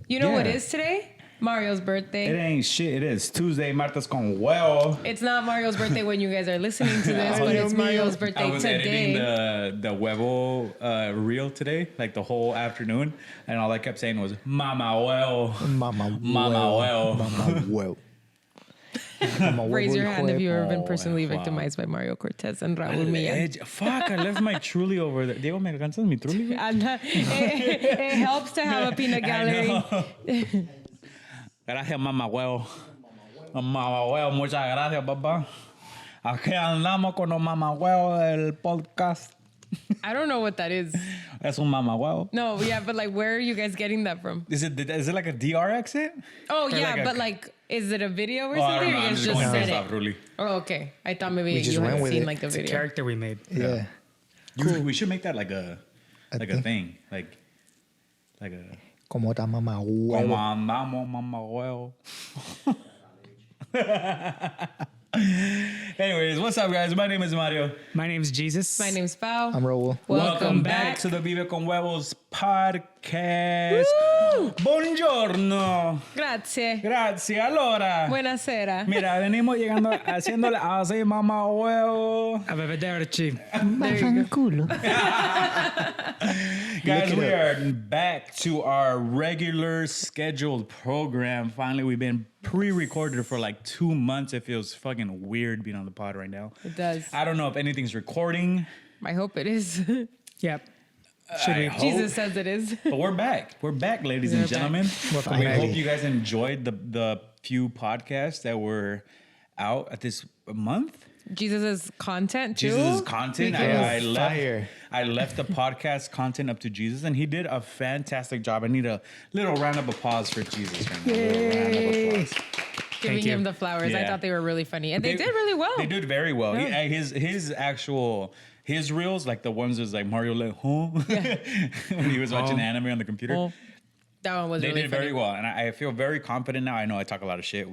You know what is today? Mario's birthday. It ain't shit. It is Tuesday, Martes con Huevos. It's not Mario's birthday when you guys are listening to this, but it's Mario's birthday I was today. editing the huevo reel today, like the whole afternoon, and all I kept saying was "Mama huevo, Mama huevo." Mama huevo. Raise your hand if you've ever been personally victimized by Mario Cortez and Raul Millan. Fuck, I left my Truly over there. Diego, ¿me alcanzas mi Truly? It helps to have a peanut gallery. Gracias, mamá huevo. Mamá huevo, muchas gracias, papá. Aquí andamos con los mamá huevo del podcast. I don't know what that is. Es un mamá huevo. No, yeah, but like, where are you guys getting that from? Is it like a DR accent? Oh, Or yeah, like is it a video or I something? don't know. Or you I'm guys just just going said based it? off Truly. Oh, okay. I thought maybe just you went hadn't with seen it. like the It's a video. character we made. Yeah. We should make that like a thing. Like a... Como ta mamá Como huevo. andamos, mamá huevo. Anyways, what's up, guys? My name is Mario. My name's Geezuss. My name's Pau. I'm Raul. Welcome back to the Vive con Huevos podcast. Buongiorno. Grazie. Gracias. Allora. Buenasera. Mira, venimos llegando haciéndole así, mamá huevo. Arrivederci. Culo. Guys, we are back to our regular scheduled program. Finally, we've been pre-recorded for like 2 months. It feels fucking weird being on the pod right now. It does. I don't know if anything's recording. I hope it is. Yep. Should we? I hope. Jesus says it is. But we're back. We're back, ladies and gentlemen. Welcome We back. hope you guys enjoyed the few podcasts that were out at this month. Jesus' content too. Jesus' content. Because- I left the podcast content up to Jesus, and he did a fantastic job. I need a little round of applause for Jesus right now. A little round of applause. Giving you. him the flowers. I Yeah. thought they were really funny. And they did really well. They did very well. Yeah. His reels, like the ones that's like Mario like, huh? When he was watching anime on the computer. Oh, that one was They really did funny. very well, and I feel very confident now. I know I talk a lot of shit.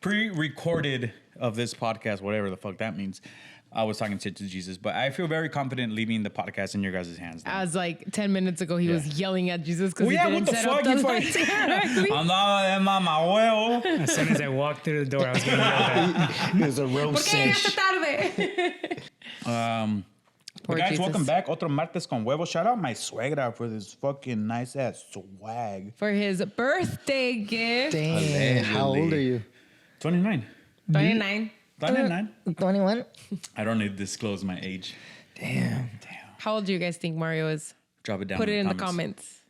Pre-recorded of this podcast, whatever the fuck that means. I was talking shit to Jesus, but I feel very confident leaving the podcast in your guys' hands now. As like 10 minutes ago, he was yelling at Jesus because Oh, he yeah, didn't what the set up fuck? the You lights fucking- correctly. Andaba de mama huevo. As soon as I walked through the door, I was getting yelled at. It was a ¿Por roast qué cinch. llegaste tarde? Poor Guys, Jesus. welcome back. Otro martes con huevo. Shout out my suegra for this fucking nice ass swag. For his birthday gift. Damn. How old are you? 29. 29. 29. 21. I don't need to disclose my age. Damn. How old do you guys think Mario is? Drop it down. Put it in the comments.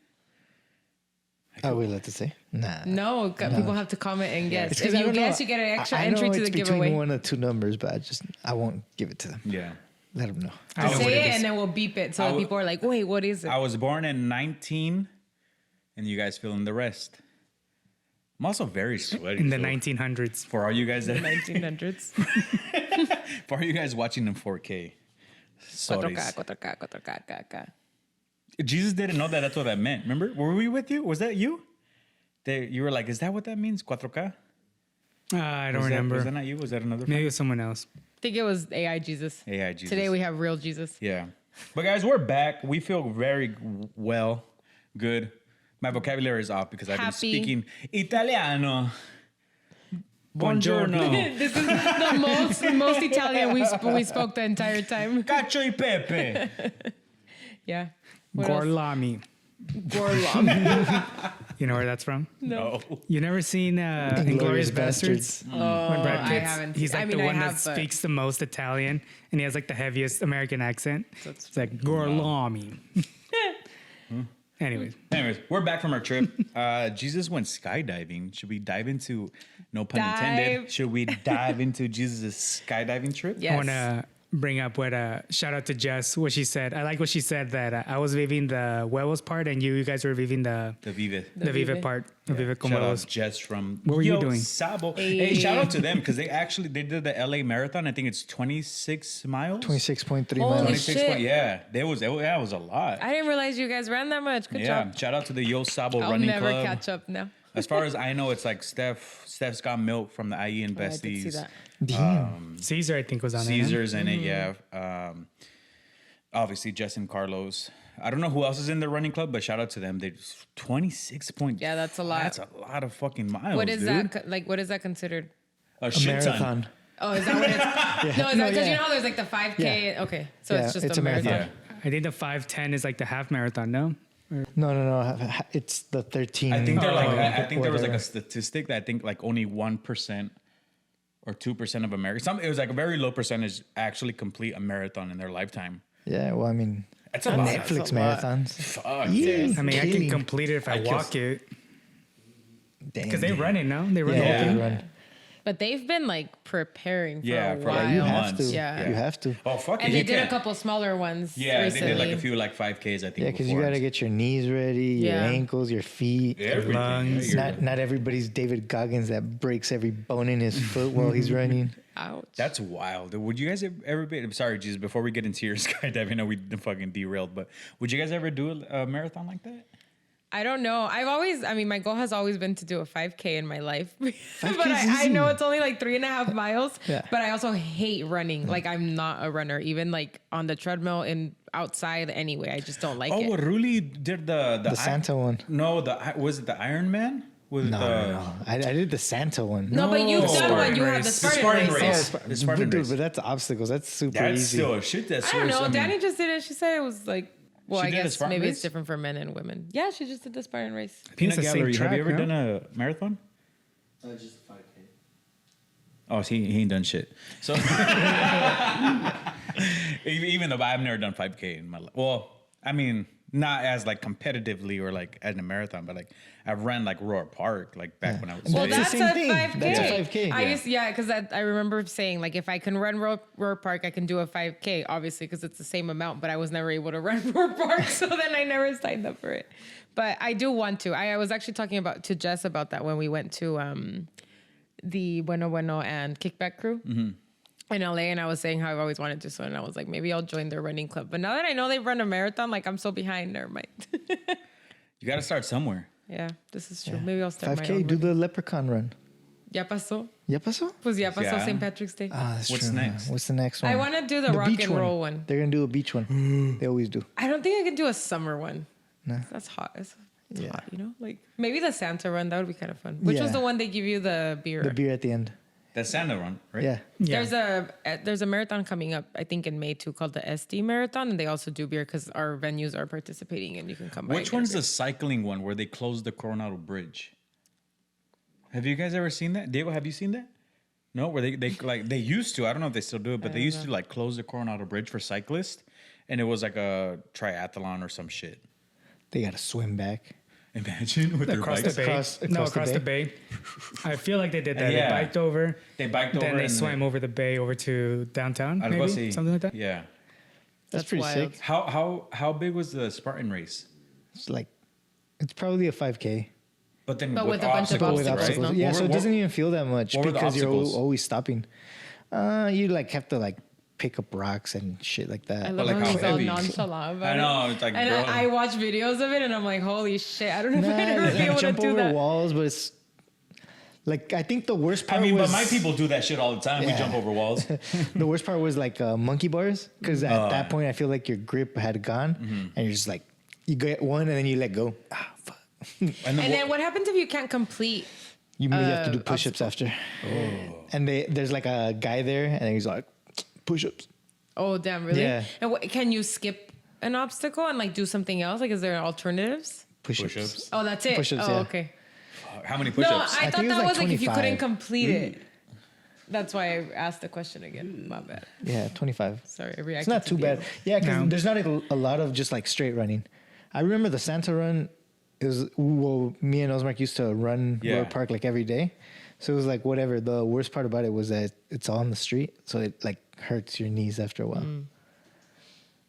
Are we allowed to say? Nah. No, people have to comment and guess. It's If 'cause I you don't know. guess, you get an extra I entry know to the it's between giveaway. one or two numbers, but I won't give it to them. Yeah. Let them know. I know what Say it it is. and then we'll beep it so I that w- people are like, wait, what is it? I was born in 19, and you guys fill in the rest. I'm also very sweaty. In the so 1900s. For all you guys that 1900s. for all you guys watching in 4K. Sorry. 4K, 4K, 4K, 4K. Jesus didn't know that that's what that meant. Remember? Were we with you? Was that you? You were like, is that what that means? 4K? I don't Was remember. that not you? Was that another Maybe it was someone else. I think it was AI Jesus. AI Jesus. Today we have real Jesus. Yeah. But guys, we're back. We feel very well. Good. My vocabulary is off because I've been Happy. speaking Italiano. Buongiorno. This is the most Italian we spoke the entire time. Cacio e pepe. Yeah. What else? Gorlami. Gorlam. You know where that's from? No. You never seen Inglourious Bastards? When Brad I Pitt's- haven't He's seen- like I mean, the I one have, that but- speaks the most Italian, and he has like the heaviest American accent. It's like Gorlami. Anyways, We're back from our trip. Jesus went skydiving. Should we dive into, no pun intended, Dive. should we dive into Jesus' skydiving trip? Yes. I want to bring up what shout out to Jess, what she said. I like what she said, that I was viving the huevos part and you guys were viving the The Vive. Vive Vive. part. The Vive con Shout out huevos. Jess from What were you doing? Sabo. Hey. Hey, shout out to them because they did the LA marathon. I think it's 26 miles. 26.3 Holy miles. 26 shit. Yeah, it was a lot. I didn't realize you guys ran that much. Good Yeah, job. shout out to the Yo Sabo I'll running never club. catch up now. As far as I know, it's like Steph's got milk from the IE and Oh, I did see Besties. that. Damn. Caesar, I think, was on Caesars in it, yeah. Obviously, Jess and Carlos. I don't know who else is in the running club, but shout out to them. They 26 point. Yeah, that's a lot. That's a lot of fucking miles. What is dude. that? Like, what is that considered? A A shit ton. marathon. Oh, is that what it's? No, is that because you know how there's like the 5K? Yeah. Okay, so Yeah, it's just it's a a marathon. marathon. Yeah. I think the 5:10 is like the half marathon. No. No. It's the 13. I think they're like. Oh, I think there was like whatever. a statistic that I think like only 1% or 2% of Americans. It was like a very low percentage actually complete a marathon in their lifetime. Yeah, well, I mean, That's a lot. Netflix That's a lot. marathons. Fuck. Yeah. dude. I mean, I can Killing. complete it if I walk it because they Damn. run it. No, they run Yeah, the whole they thing. run. But they've been like preparing for Yeah, a for while. like You have months. to. Yeah. You have to. Oh fuck it. And they you did a can. couple smaller ones. Yeah, recently. they did like a few like 5Ks. I think. Yeah, because you before. got to get your knees ready, your Yeah. ankles, your feet. Everything. lungs. Yeah, Not everybody's David Goggins that breaks every bone in his foot while he's running. Ouch. That's wild. Would you guys ever be? I'm sorry, Jesus. Before we get into your skydiving, I know we fucking derailed, but would you guys ever do a marathon like that? I don't know. I mean, my goal has always been to do a 5K in my life. But 5K is I know easy. it's only like 3.5 miles. Yeah. But I also hate running. Like, I'm not a runner, even like on the treadmill and outside anyway. I just don't like Oh, it. well, Ruli did the Santa one. No, was it the Iron Man? With No. I did the Santa one. No, but you've done Spartan one. You have the race. Spartan, race. The Spartan Dude, race. but that's obstacles. That's super That's easy. still shit. That's I don't know. serious. I mean, Danny just did it. She said it was like, well, She I did a guess Spartan maybe race? it's different for men and women. Yeah, she just did the Spartan race. Peanut It's the same Gallery. Have track, you ever no? done a marathon? Just a 5K. Oh, he ain't done shit. So even though I've never done 5K in my life. Well, I mean, not as like competitively or like at a marathon, but like I've ran like Roar Park like back when I was. Well, big. That's the a same thing. 5K. That's a 5K. I Yeah. used, because I remember saying like if I can run Roar Park, I can do a 5K, obviously because it's the same amount. But I was never able to run Roar Park, so then I never signed up for it. But I do want to. I was actually talking to Jess about that when we went to the Bueno and Kickback Crew. In LA, and I was saying how I've always wanted to, so and I was like, maybe I'll join their running club. But now that I know they run a marathon, like I'm so behind. Never mind. You got to start somewhere. Yeah, this is true. Maybe I'll start my 5K, own. do run. the leprechaun run. Ya pasó. ¿Ya pasó? Pues ya pasó Yeah. St. Patrick's Day. Ah, that's What's true. next? What's the next one? I want to do the rock beach and roll one. They're going to do a beach one. They always do. I don't think I can do a summer one. No. That's hot. It's Yeah. hot, you know? Like maybe the Santa run, that would be kind of fun. Which was Yeah. the one they give you the beer. The beer at the end. That's Santa Run, right? Yeah. Yeah. There's a marathon coming up, I think in May too, called the SD Marathon, and they also do beer because our venues are participating and you can come by. Which and get a one's beer. the cycling one where they closed the Coronado Bridge? Have you guys ever seen that? Diego, have you seen that? No, where they used to. I don't know if they still do it, but they used to like close the Coronado Bridge for cyclists, and it was like a triathlon or some shit. They got to swim back. Imagine with their Across the bikes. bay. Across the bay. I feel like they did that. Yeah. They biked over. They biked Then over they and swam over the bay over to downtown. I was about to Maybe say, something like that. Yeah. That's pretty wild. sick. How big was the Spartan race? It's probably a 5K. But then But with a bunch of obstacles, With obstacles, obstacles. no? Yeah, What so were- it doesn't even feel that much what were the because you're obstacles? always stopping. You like have to like pick up rocks and shit like that. I love like how how he's all heavy. nonchalant about I know, it's like, and bro. I watch videos of it and I'm like, holy shit, I don't know if I'd Nah, ever be you able to jump do over that. walls, but it's like I think the worst part I mean, was but my people do that shit all the time. We Yeah. jump over walls. the worst part was like monkey bars because at that point I feel like your grip had gone and you're just like you get one and then you let go. Ah, fuck. And And then what happens if you can't complete? You have to do push-ups after. And there's like a guy there and he's like push-ups. Oh, damn, really? Yeah. And can you skip an obstacle and like do something else? Like, is there alternatives? Push-ups. Push-ups. Oh, that's it. Push-ups, oh, yeah. okay. How many No, push-ups? I thought think it that was was like like if you couldn't 25. complete it. That's why I asked the question again. My bad. Yeah, 25. Sorry, I reacted. It's not to too bad. Diego. Yeah, because No. there's not a lot of just like straight running. I remember the Santa run. It was me and Osmark used to run Yeah. Road Park like every day, so it was like whatever. The worst part about it was that it's on the street, so it like hurts your knees after a while.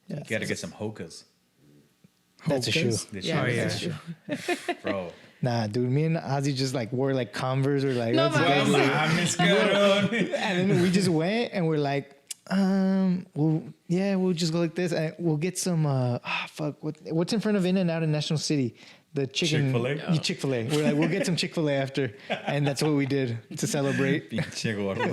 Yeah, You got to get some hokas, that's a shoe. Hokas? The Yeah, Oh, that's yeah. true. bro. Nah, dude, me and Ozzy just like wore like Converse or like, No, let's my go. God. And then we just went and we're like, we'll just go like this and we'll get some. What's in front of In-N-Out in National City? the chicken. Chick-fil-A? Chick-fil-A. We're like, we'll get some Chick-fil-A after. And that's what we did to celebrate. Pinche gordo.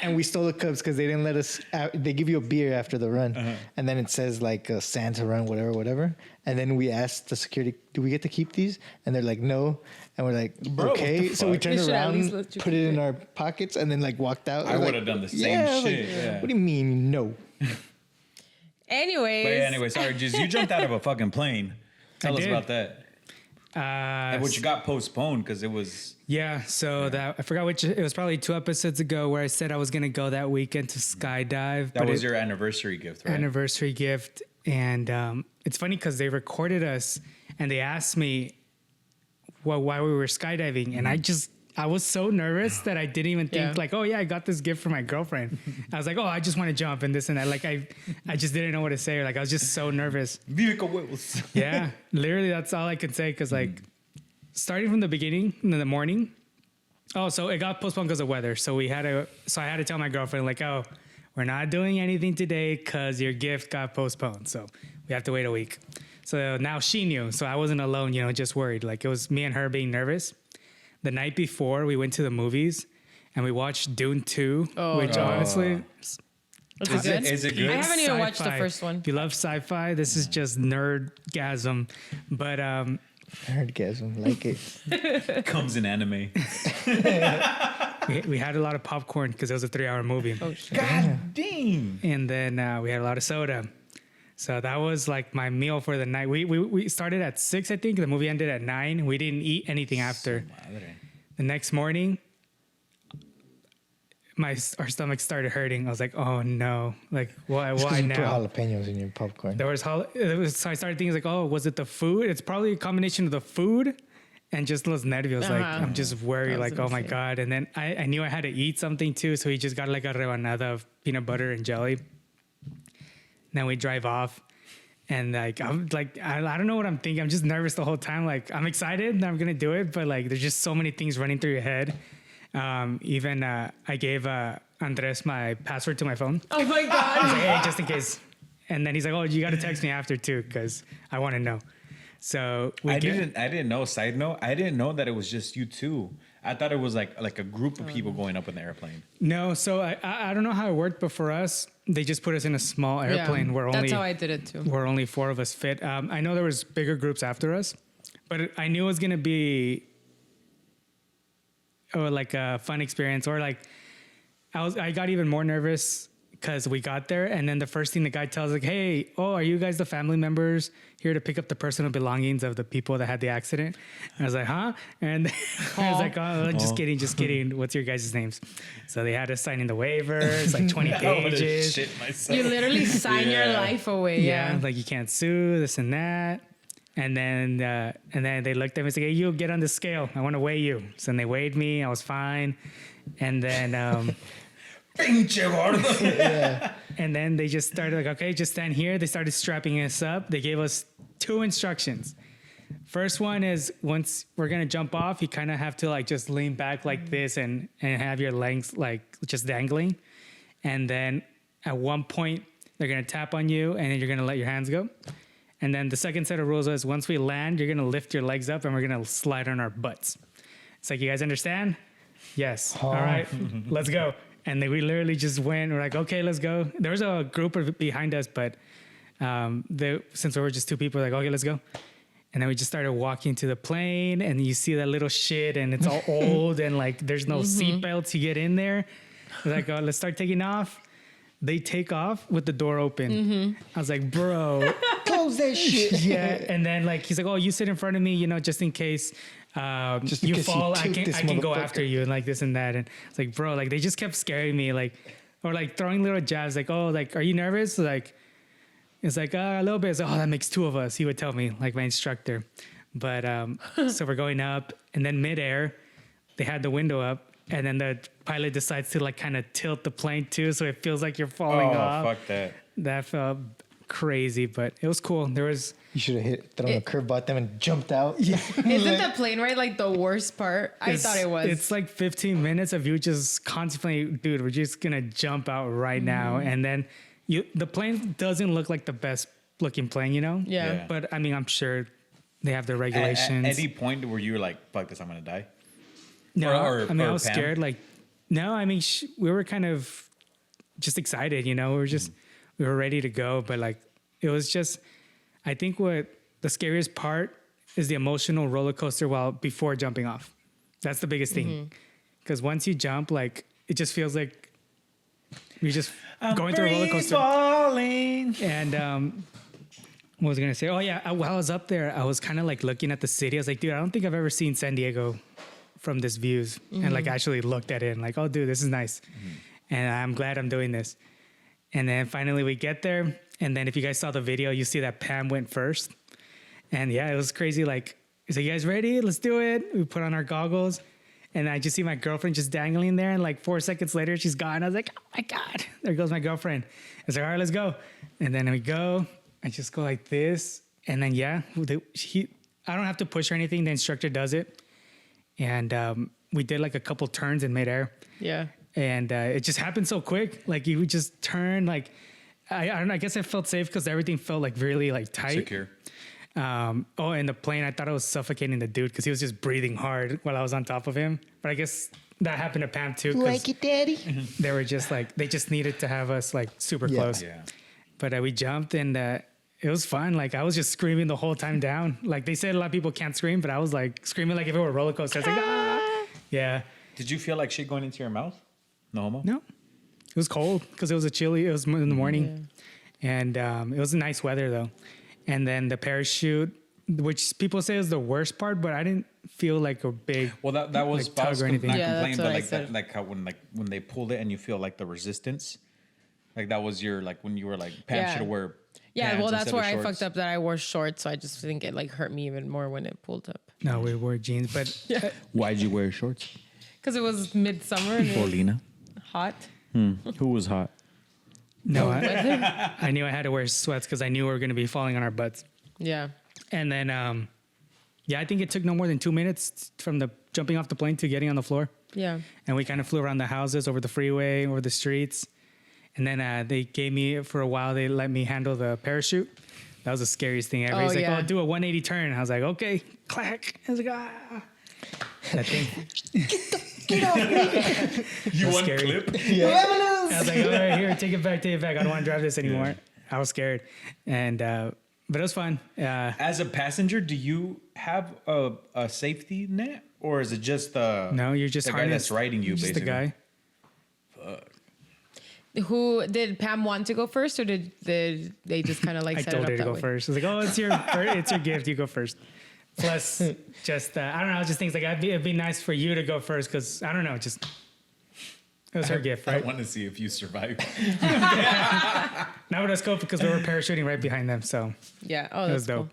And we stole the cups because they didn't let us. They give you a beer after the run, and then it says like a Santa run, whatever. And then we asked the security, "Do we get to keep these?" And they're like, "No." And we're like, Bro, what "Okay." the So we fuck? turned They should at least around, let you put it keep in it. our pockets, and then like walked out. I We're would like, have done the same yeah, shit. like, Yeah. what do you mean no? Anyways. But anyway, sorry, just you jumped out of a fucking plane. Tell us did. about that. Which got postponed because it was. Yeah, so that I forgot which it was probably 2 episodes ago where I said I was gonna go that weekend to skydive. That was your anniversary gift, right? anniversary gift, and it's funny because they recorded us and they asked me why we were skydiving, and I was so nervous that I didn't even think like, oh yeah, I got this gift for my girlfriend. I was like, oh, I just want to jump and this and that. Like I just didn't know what to say. Like I was just so nervous. Vive Huevos. Yeah, literally that's all I could say because like starting from the beginning in the morning. Oh, so it got postponed because of weather. So I had to tell my girlfriend like, oh, we're not doing anything today because your gift got postponed. So we have to wait a week. So now she knew. So I wasn't alone, just worried. Like it was me and her being nervous. The night before we went to the movies and we watched Dune 2, which honestly Is it good? I haven't even watched the sci-fi. first one. If you love sci-fi, this is just nerdgasm. But Nerdgasm, like it. Comes in anime. we had a lot of popcorn because it was a 3-hour movie. Oh shit. God damn. And then we had a lot of soda. So that was like my meal for the night. We started at 6, I think. The movie ended at 9. We didn't eat anything after. The next morning, our stomach started hurting. I was like, oh no. Like, why You put now? jalapenos in your popcorn. So I started thinking like, oh, was it the food? It's probably a combination of the food and just los nervios. Like, I'm just worried, like, oh my God. And then I knew I had to eat something too. So he just got like a rebanada of peanut butter and jelly. Then we drive off and like, I'm like, I don't know what I'm thinking. I'm just nervous the whole time. Like I'm excited that I'm going to do it, but like, there's just so many things running through your head. I gave Andres my password to my phone. Oh my I was God. like, hey, just in case. And then he's like, oh, you got to text me after too, because I want to know. So I didn't know. Side note, I didn't know that it was just you two. I thought it was like a group of people going up in the airplane. No, so I don't know how it worked, but for us, they just put us in a small airplane where That's how I did it too. where only 4 of us fit. I know there was bigger groups after us, but I knew it was gonna be like a fun experience, or like I got even more nervous because we got there, and then the first thing the guy tells us, like, hey, are you guys the family members here to pick up the personal belongings of the people that had the accident? And I was like, huh? And I was like, oh, just kidding. What's your guys' names? So they had us sign in the waivers, like 20 pages. Shit myself. You literally sign your life away. Yeah, like you can't sue, this and that. And then they looked at me and said, hey, you get on the scale. I want to weigh you. So then they weighed me. I was fine. And then... Pinche gordo. And then they just started like, okay, just stand here. They started strapping us up. They gave us 2 instructions. First one is once we're going to jump off, you kind of have to like just lean back like this and have your legs like just dangling. And then at one point, they're going to tap on you and then you're going to let your hands go. And then the second set of rules is once we land, you're going to lift your legs up and we're going to slide on our butts. It's like, you guys understand? Yes. All right, let's go. And we literally just went. We're like, okay, let's go. There was a group behind us, but since we were just 2 people, we're like, okay, let's go. And then we just started walking to the plane, and you see that little shit, and it's all old, and like there's no seatbelts. You get in there, we're like, oh, let's start taking off. They take off with the door open. I was like, bro, Close that shit. yeah. And then like he's like, oh, you sit in front of me, just in case. Just in you case you fall, I tilt this can go motherfucker. after you and like this and that. And it's like, bro, like they just kept scaring me, like, or like throwing little jabs, like, oh, like, are you nervous? Like, it's like a little bit. It's like, oh, that makes 2 of us. He would tell me, like my instructor. But so we're going up, and then midair, they had the window up, and then the pilot decides to like kind of tilt the plane too, so it feels like you're falling off. Fuck that. That felt crazy, but it was cool. There was. You should have thrown a curveball at them and jumped out. Isn't the plane ride like the worst part? I thought it was. It's like 15 minutes of you just constantly, dude, we're just gonna jump out right now, and then the plane doesn't look like the best looking plane, Yeah. But I mean, I'm sure They have their regulations. At any point where you were like, "Fuck this, I'm gonna die." No, Or I mean, I was Pam? scared. Like, no, I mean, we were kind of just excited, you know, we were ready to go. But like, it was just, I think what the scariest part is the emotional roller coaster before jumping off. That's the biggest thing. Because once you jump, like, it just feels like you're just going through a roller coaster. Falling. And, what was I gonna say? Oh yeah, while I was up there, I was kind of like looking at the city. I was like, dude, I don't think I've ever seen San Diego from this views, and like actually looked at it and like, oh, dude, this is nice, and I'm glad I'm doing this. And then finally we get there, and then if you guys saw the video, you see that Pam went first, and yeah, it was crazy. Like, is you guys ready? Let's do it. We put on our goggles, and I just see my girlfriend just dangling there, and like 4 seconds later, she's gone. I was like, oh my god, there goes my girlfriend. I was like, all right, let's go. And then we go. I just go like this, and then I don't have to push or anything. The instructor does it, and we did like a couple turns in midair. Yeah. And it just happened so quick. Like you would just turn. Like I don't know. I guess I felt safe because everything felt like really like tight. Secure. In the plane, I thought I was suffocating the dude because he was just breathing hard while I was on top of him. But I guess that happened to Pam too. Like it, daddy. They were just like they just needed to have us like super close. Yeah. But we jumped and. It was fun. Like I was just screaming the whole time down. Like they said, a lot of people can't scream, but I was like screaming like if it were a roller coaster. I was like, ah, yeah. Did you feel like shit going into your mouth? No homo. No, it was cold because it was it was in the morning, and it was nice weather though. And then the parachute, which people say is the worst part, but I didn't feel like a big. Well, that was like, tug or anything. not Yeah, complaining, that's what but I like said. that, like how when they pulled it and you feel like the resistance, like that was your like when you were like Pam should wear. Yeah, pants well, that's instead of where I shorts. fucked up that I wore shorts, so I just think it like hurt me even more when it pulled up. No, we wore jeans, but Why'd you wear shorts? Because it was midsummer and it was Paulina. hot. Who was hot? no, I knew I had to wear sweats because I knew we were going to be falling on our butts. Yeah. And then, I think it took no more than 2 minutes from the jumping off the plane to getting on the floor. Yeah. And we kind of flew around the houses, over the freeway, over the streets. And then they gave me, for a while, they let me handle the parachute. That was the scariest thing ever. Oh, He's like, yeah. oh, do a 180 turn. I was like, okay, clack. I was like, ah. That thing. You That's want scary. clip? I was like, all right, here, take it back. I don't want to drive this anymore. I was scared. And, but it was fun. As a passenger, do you have a safety net, or is it just the No, you're just the guy harnessed. that's riding you? You're just basically, the guy. Who did Pam want to go first, or did they just kind of like I set told it her up to that go way? first. I was like, oh, it's your gift. You go first. Plus, just I don't know. Just things like it'd be nice for you to go first because I don't know. Just it was her gift, I right? want to see if you survive. Now it was cool because we were parachuting right behind them, so Yeah. Oh, it was that's dope.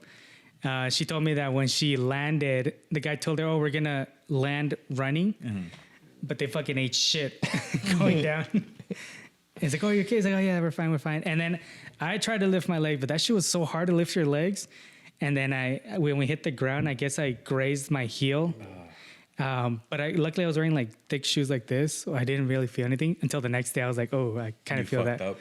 cool. She told me that when she landed, the guy told her, "Oh, we're gonna land running," but they fucking ate shit going down. He's like, "Oh, you're okay?" He's like, "Oh yeah, we're fine." And then I tried to lift my leg, but that shit was so hard to lift your legs. And then when we hit the ground, I guess I grazed my heel. But luckily I was wearing like thick shoes like this, so I didn't really feel anything until the next day. I was like, "Oh, I kind of feel that." Up.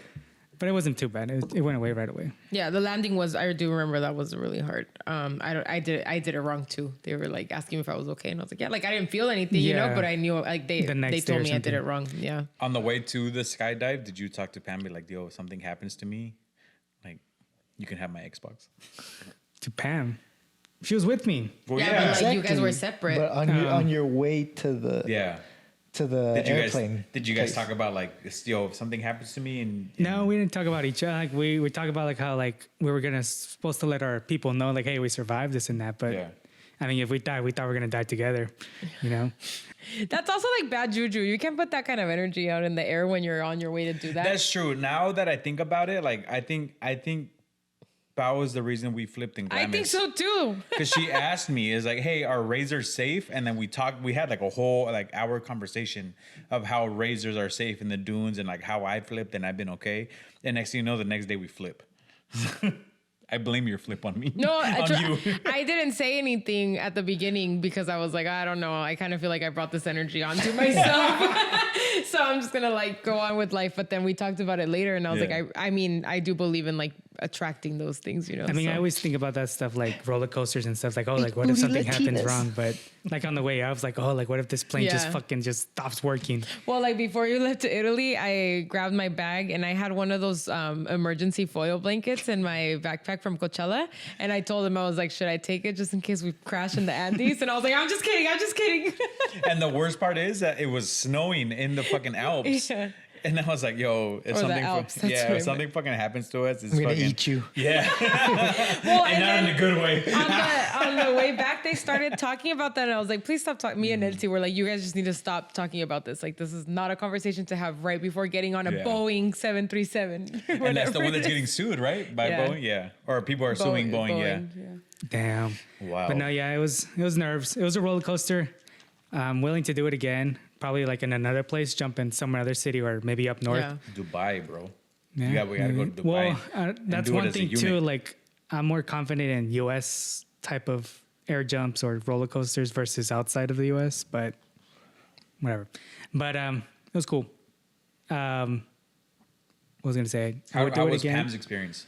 But it wasn't too bad. It went away right away. Yeah, the landing was. I do remember that was really hard. I did it wrong too. They were like asking me if I was okay, and I was like, yeah, like I didn't feel anything, you know, Yeah. but I knew like they The next day told or me I did something. it wrong. Yeah. On the way to the skydive, did you talk to Pam? Be like, yo, if something happens to me, like, you can have my Xbox. To Pam, she was with me. Well, Yeah, but, like, you guys were Exactly. separate. But on your way to the airplane. Did you guys place. talk about like, yo, if something happens to me and No, we didn't talk about each other. Like we talked about like how like we were supposed to let our people know like, hey, we survived this and that. But Yeah. I mean, if we died, we thought we were gonna die together. You know. That's also like bad juju. You can't put that kind of energy out in the air when you're on your way to do that. That's true. Now that I think about it, like I think Bao is the reason we flipped in Glamis. I think so too. Because she asked me, is like, hey, are razors safe? And then we had like a whole like hour conversation of how razors are safe in the dunes and like how I flipped and I've been okay. And next thing you know, the next day we flip. I blame your flip on me. No, on you. I didn't say anything at the beginning because I was like, I don't know. I kind of feel like I brought this energy onto myself. So I'm just going to like go on with life. But then we talked about it later and I was Yeah. like, I mean, I do believe in like attracting those things, you know. I mean, so. I always think about that stuff like roller coasters and stuff. Like, oh, like what Booty if something happens Latinas. wrong? But like on the way out, I was like, oh, like what if this plane just Yeah. fucking just stops working? Well, like before you left to Italy, I grabbed my bag and I had one of those emergency foil blankets in my backpack from Coachella. And I told him, I was like, should I take it just in case we crash in the Andes? And I was like, I'm just kidding. And the worst part is that it was snowing in the fucking Alps. Yeah. And I was like, yo, if Or the something, Alps, that's what I if something fucking happens to us, it's I'm gonna fucking eat you. Yeah, Well, and not in a good way. on the way back, they started talking about that, and I was like, "Please stop talking." Me and Elsie were like, "You guys just need to stop talking about this. Like, this is not a conversation to have right before getting on a Yeah. Boeing 737." And that's the one whatever that's it getting is. sued, right? By Yeah. Boeing, yeah. Or people are suing Boeing, yeah. Damn. Wow. But no, yeah, it was nerves. It was a roller coaster. I'm willing to do it again. Probably like in another place, jump in some other city or maybe up north. Yeah. Dubai, bro. Yeah. We gotta go to Dubai. Well, and that's do it one as a thing too. unit. Like, I'm more confident in U.S. type of air jumps or roller coasters versus outside of the U.S. But whatever. But it was cool. What was I gonna say? I would do How it was again. Pam's experience?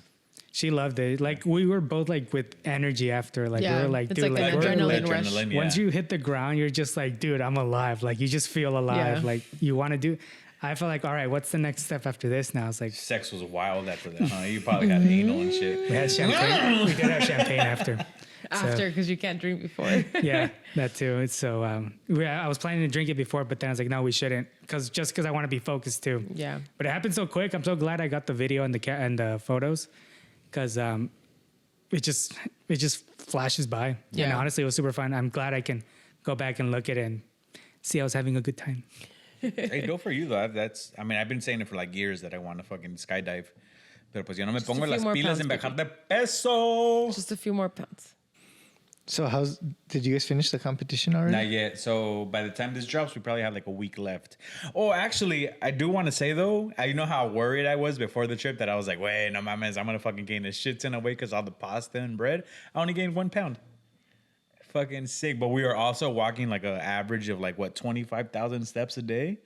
She loved it. Like we were both like with energy after. Like we Yeah, were like, it's dude, like like an we're, adrenaline rush. yeah. once you hit the ground, you're just like, dude, I'm alive. Like you just feel alive. Yeah. Like you want to do. I felt like, all right, what's the next step after this? Now it's like Sex was wild after that, huh? You probably had anal and shit. we had champagne. We did have champagne after. After, because you can't drink before. Yeah, that too. It's so I was planning to drink it before, but then I was like, no, we shouldn't, because I want to be focused too. Yeah. But it happened so quick. I'm so glad I got the video and the photos, because it just flashes by. And Yeah. honestly, it was super fun. I'm glad I can go back and look at it and see I was having a good time. Hey, go for you though. I mean, I've been saying it for like years that I want to fucking skydive. Pero pues yo no me pongo a few las more pilas en pounds, bajar de peso. Just a few more pounds. So did you guys finish the competition already? Not yet. So by the time this drops, we probably have like a week left. Oh, actually, I do want to say though, you know how worried I was before the trip that I was like, wait, no mames, I'm gonna fucking gain a shit ton of weight because all the pasta and bread. I only gained 1 pound. Fucking sick. But we were also walking like an average of like what 25,000 steps a day.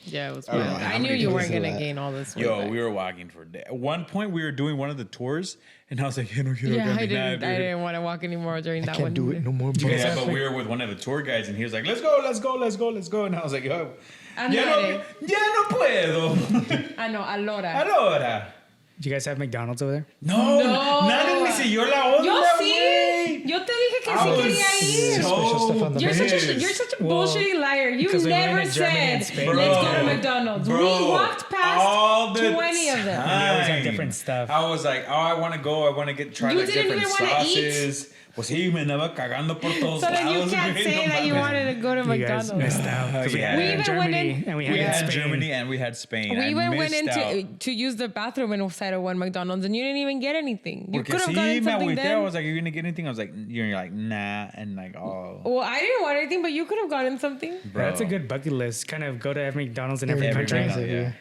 Yeah, it was don't know wild. how I knew many you days weren't is gonna that? gain all this weight. Yo, back. we were walking for day. At one point, we were doing one of the tours, and I was like, no, Yeah, I didn't want to walk anymore during that Can't one. do it no more. Yeah, but we were with one of the tour guides, and he was like, let's go. And I was like, yo, Andale. ya no puedo. Ah, no, Alora. Ahora. Do you guys have McDonald's over there? No, nadie me siguió la onda, Yo sí. güey. Yo te dije que I sí was quería ir. Special stuff on the You're menu. such a Well, bullshitty liar. You 'cause we went never to Germany and said, Spain. let's go to Bro, McDonald's. bro, We walked all past the 20 of them. And they always have time. different stuff. I was like, oh, I want to go. I want to try You like didn't different even wanna eat? sauces. Pues sí, me andaba cagando por todos So then you lados. can't güey, say no that you mames. wanted to go to You guys McDonald's. missed out. 'Cause we Yeah. had We it in even went Germany in- and we We had had Spain. Germany and we had Spain. We I even went missed out. to use the bathroom inside of one McDonald's and you didn't even get anything. You Porque could have sí, gotten me something agüité. I then. was like, you're gonna get anything? I was like, you're like, nah, and like, oh, Well, I didn't want anything, but you could have gotten something. bro. That's a good bucket list. Kind of go to every McDonald's in every Every country. McDonald's. yeah.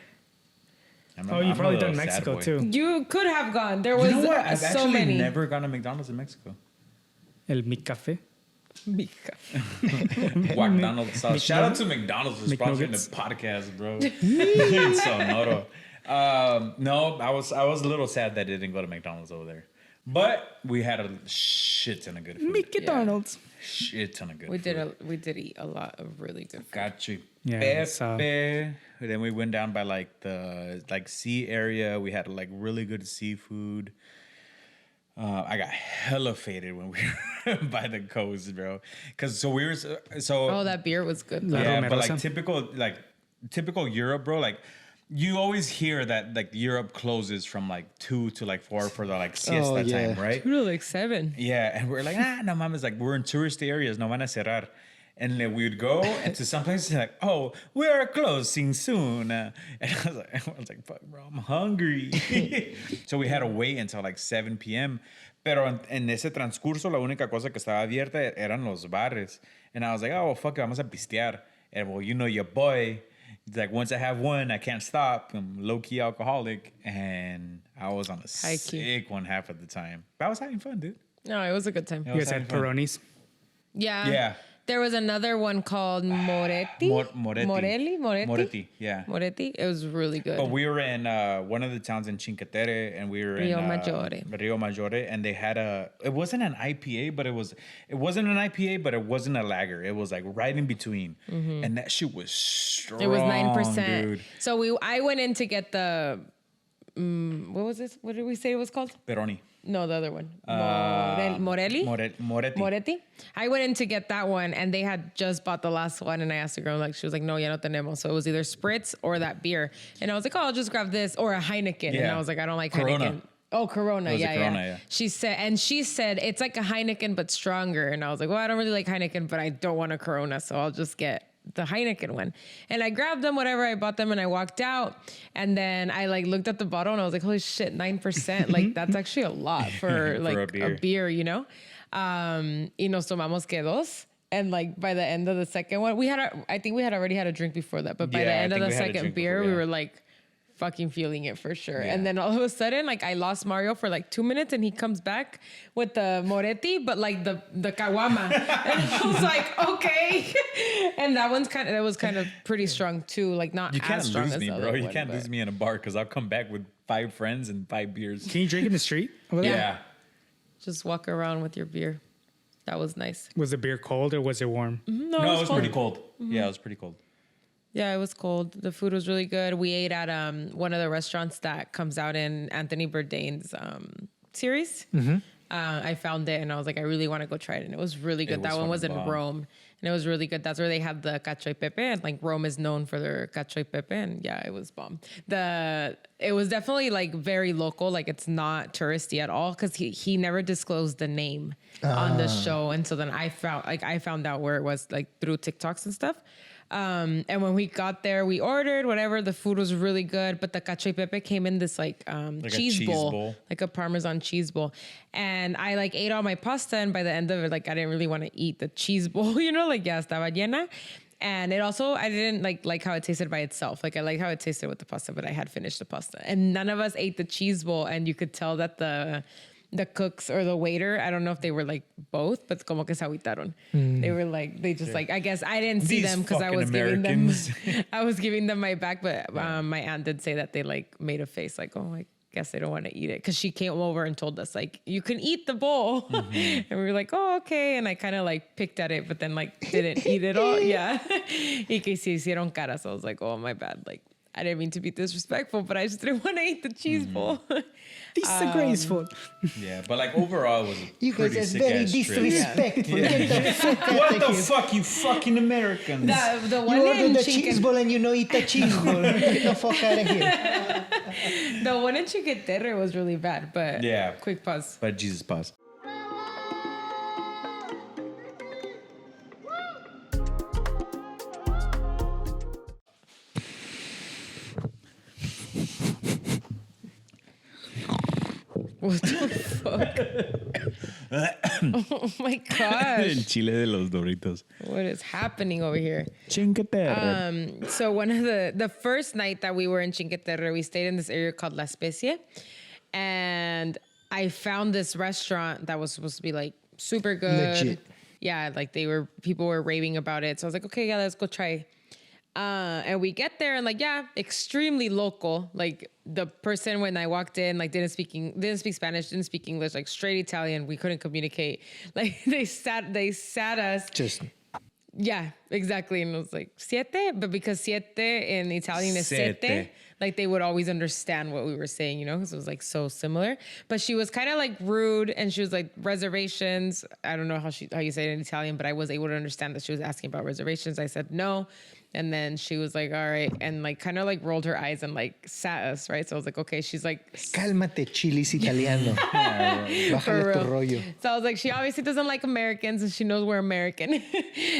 Oh, you've probably a done little sad Mexico boy. too. You could have gone. There You was know what? I've so actually many. never gone to McDonald's in Mexico. El Mi Café. Mika. McDonald's sauce. Shout out to McDonald's for sponsoring McNuggets. the podcast, bro. It's Sonoro. No, I was a little sad that I didn't go to McDonald's over there, but we had a shit ton of good food. McDonald's. Shit ton of good. We food. did eat a lot of really good food. Got you. Yeah, Pepe. Then we went down by like the sea area. We had like really good seafood. I got hella faded when we were by the coast, bro. Cause we were Oh, that beer was good. though. yeah, but Romerosa. like typical Europe, bro. Like you always hear that like Europe closes from like 2 to like 4 for the like siesta yeah. time, right? 2 to like 7. Yeah, and we're like, no mames, like we're in tourist areas, no van a cerrar. And then we would go into some places like, oh, we are closing soon. And I was like, fuck, bro, I'm hungry. So we had to wait until like 7 p.m. Pero en ese transcurso, la única cosa que estaba abierta eran los bares. And I was like, oh, well, fuck it, vamos a pistear. And well, you know your boy. It's like, once I have one, I can't stop. I'm low-key alcoholic. And I was on a High key. sick one half of the time. But I was having fun, dude. No, it was a good time. I You was guys had having fun. Peronis. Yeah. Yeah. There was another one called Moretti. Moretti, yeah. Moretti. It was really good. But we were in one of the towns in Cinque Terre, and we were Rio in Maggiore. Rio Maggiore, and they had it wasn't an IPA, but it wasn't an IPA, but it wasn't a lager. It was like right in between, and that shit was strong. It was 9%. Dude. So I went in to get the what was this? What did we say it was called? Peroni. No, the other one. Moretti. Moretti. I went in to get that one, and they had just bought the last one, and I asked the girl, like, she was like, no, ya no tenemos. So it was either Spritz or that beer. And I was like, oh, I'll just grab this, or a Heineken. Yeah. And I was like, I don't like Corona. Heineken. Oh, Corona. It was a Yeah, Corona, yeah. yeah. She said, it's like a Heineken, but stronger. And I was like, well, I don't really like Heineken, but I don't want a Corona, so I'll just get the Heineken one. And I grabbed them, whatever, I bought them, and I walked out. And then I like looked at the bottle, and I was like, holy shit, 9%. Like, that's actually a lot for like a beer, you know? Y nos tomamos que dos. And like by the end of the second one, I think we had already had a drink before that, but by the end of the second beer, we were like fucking feeling it for sure. Yeah. And then all of a sudden, like I lost Mario for like 2 minutes, and he comes back with the Moretti, but like the Kawama. And I was like, okay. And that was kind of pretty strong too. Like not You can't as strong lose as me, the bro. other You one, can't but- lose me in a bar because I'll come back with 5 friends and 5 beers. Can you drink in the street over there? Yeah. Just walk around with your beer. That was nice. Was the beer cold or was it warm? No, No, it was pretty cold. Yeah, it was pretty cold. Yeah, it was cold. The food was really good. We ate at one of the restaurants that comes out in Anthony Bourdain's series. I found it, and I was like, I really want to go try it, and it was really good. That one was in Rome, and it was really good. That's where they have the cacio e pepe, and like Rome is known for their cacio e pepe, and yeah, it was bomb. It was definitely like very local, like it's not touristy at all, because he never disclosed the name on the show, and so then I found out where it was like through TikToks and stuff. And when we got there, we ordered whatever. The food was really good, but the cacio e pepe came in this like cheese bowl, like a Parmesan cheese bowl. And I like ate all my pasta, and by the end of it, like I didn't really want to eat the cheese bowl, you know, like ya estaba llena. And it also, I didn't like how it tasted by itself. Like I liked how it tasted with the pasta, but I had finished the pasta, and none of us ate the cheese bowl. And you could tell that the cooks or the waiter, I don't know if they were like both, but como que se agüitaron. They were like, they just like, I guess I didn't see them because I was giving them my back, but my aunt did say that they like made a face like, oh, I guess they don't want to eat it, because she came over and told us like, you can eat the bowl. And we were like, oh, okay. And I kind of like picked at it, but then like didn't eat it all. Yeah. Y que se hicieron caras. So I was like, oh, my bad. Like, I didn't mean to be disrespectful, but I just didn't want to eat the cheese bowl. Disgraceful. Yeah, but like overall, it was You guys pretty are sick very ass trip. disrespectful. Get the fuck out What of the here. fuck, you fucking Americans? The one You in ordered the cheese bowl and you know eat the cheese bowl. Get the fuck out of here. The one in Cinque Terre was really bad, but Yeah. quick pause. But Jesus, pause. What the fuck? Oh my gosh. Chile de los Doritos. What is happening over here? Cinque Terre. So one of the first night that we were in Cinque Terre, we stayed in this area called La Specie. And I found this restaurant that was supposed to be like super good. Legit. Yeah, like people were raving about it. So I was like, okay, yeah, let's go try. And we get there and like, yeah, extremely local. Like the person when I walked in, like didn't speak Spanish, didn't speak English, like straight Italian. We couldn't communicate. Like they sat us. Just Yeah, exactly. And it was like siete, but because siete in Italian is sete, like they would always understand what we were saying, you know, because it was like so similar. But she was kind of like rude, and she was like reservations. I don't know how you say it in Italian, but I was able to understand that she was asking about reservations. I said no. And then she was like, all right. And like kind of like rolled her eyes and like sat us, right? So I was like, okay. She's like, cálmate, chilis italiano. Bájale tu rollo. so I was like, she obviously doesn't like Americans, and she knows we're American.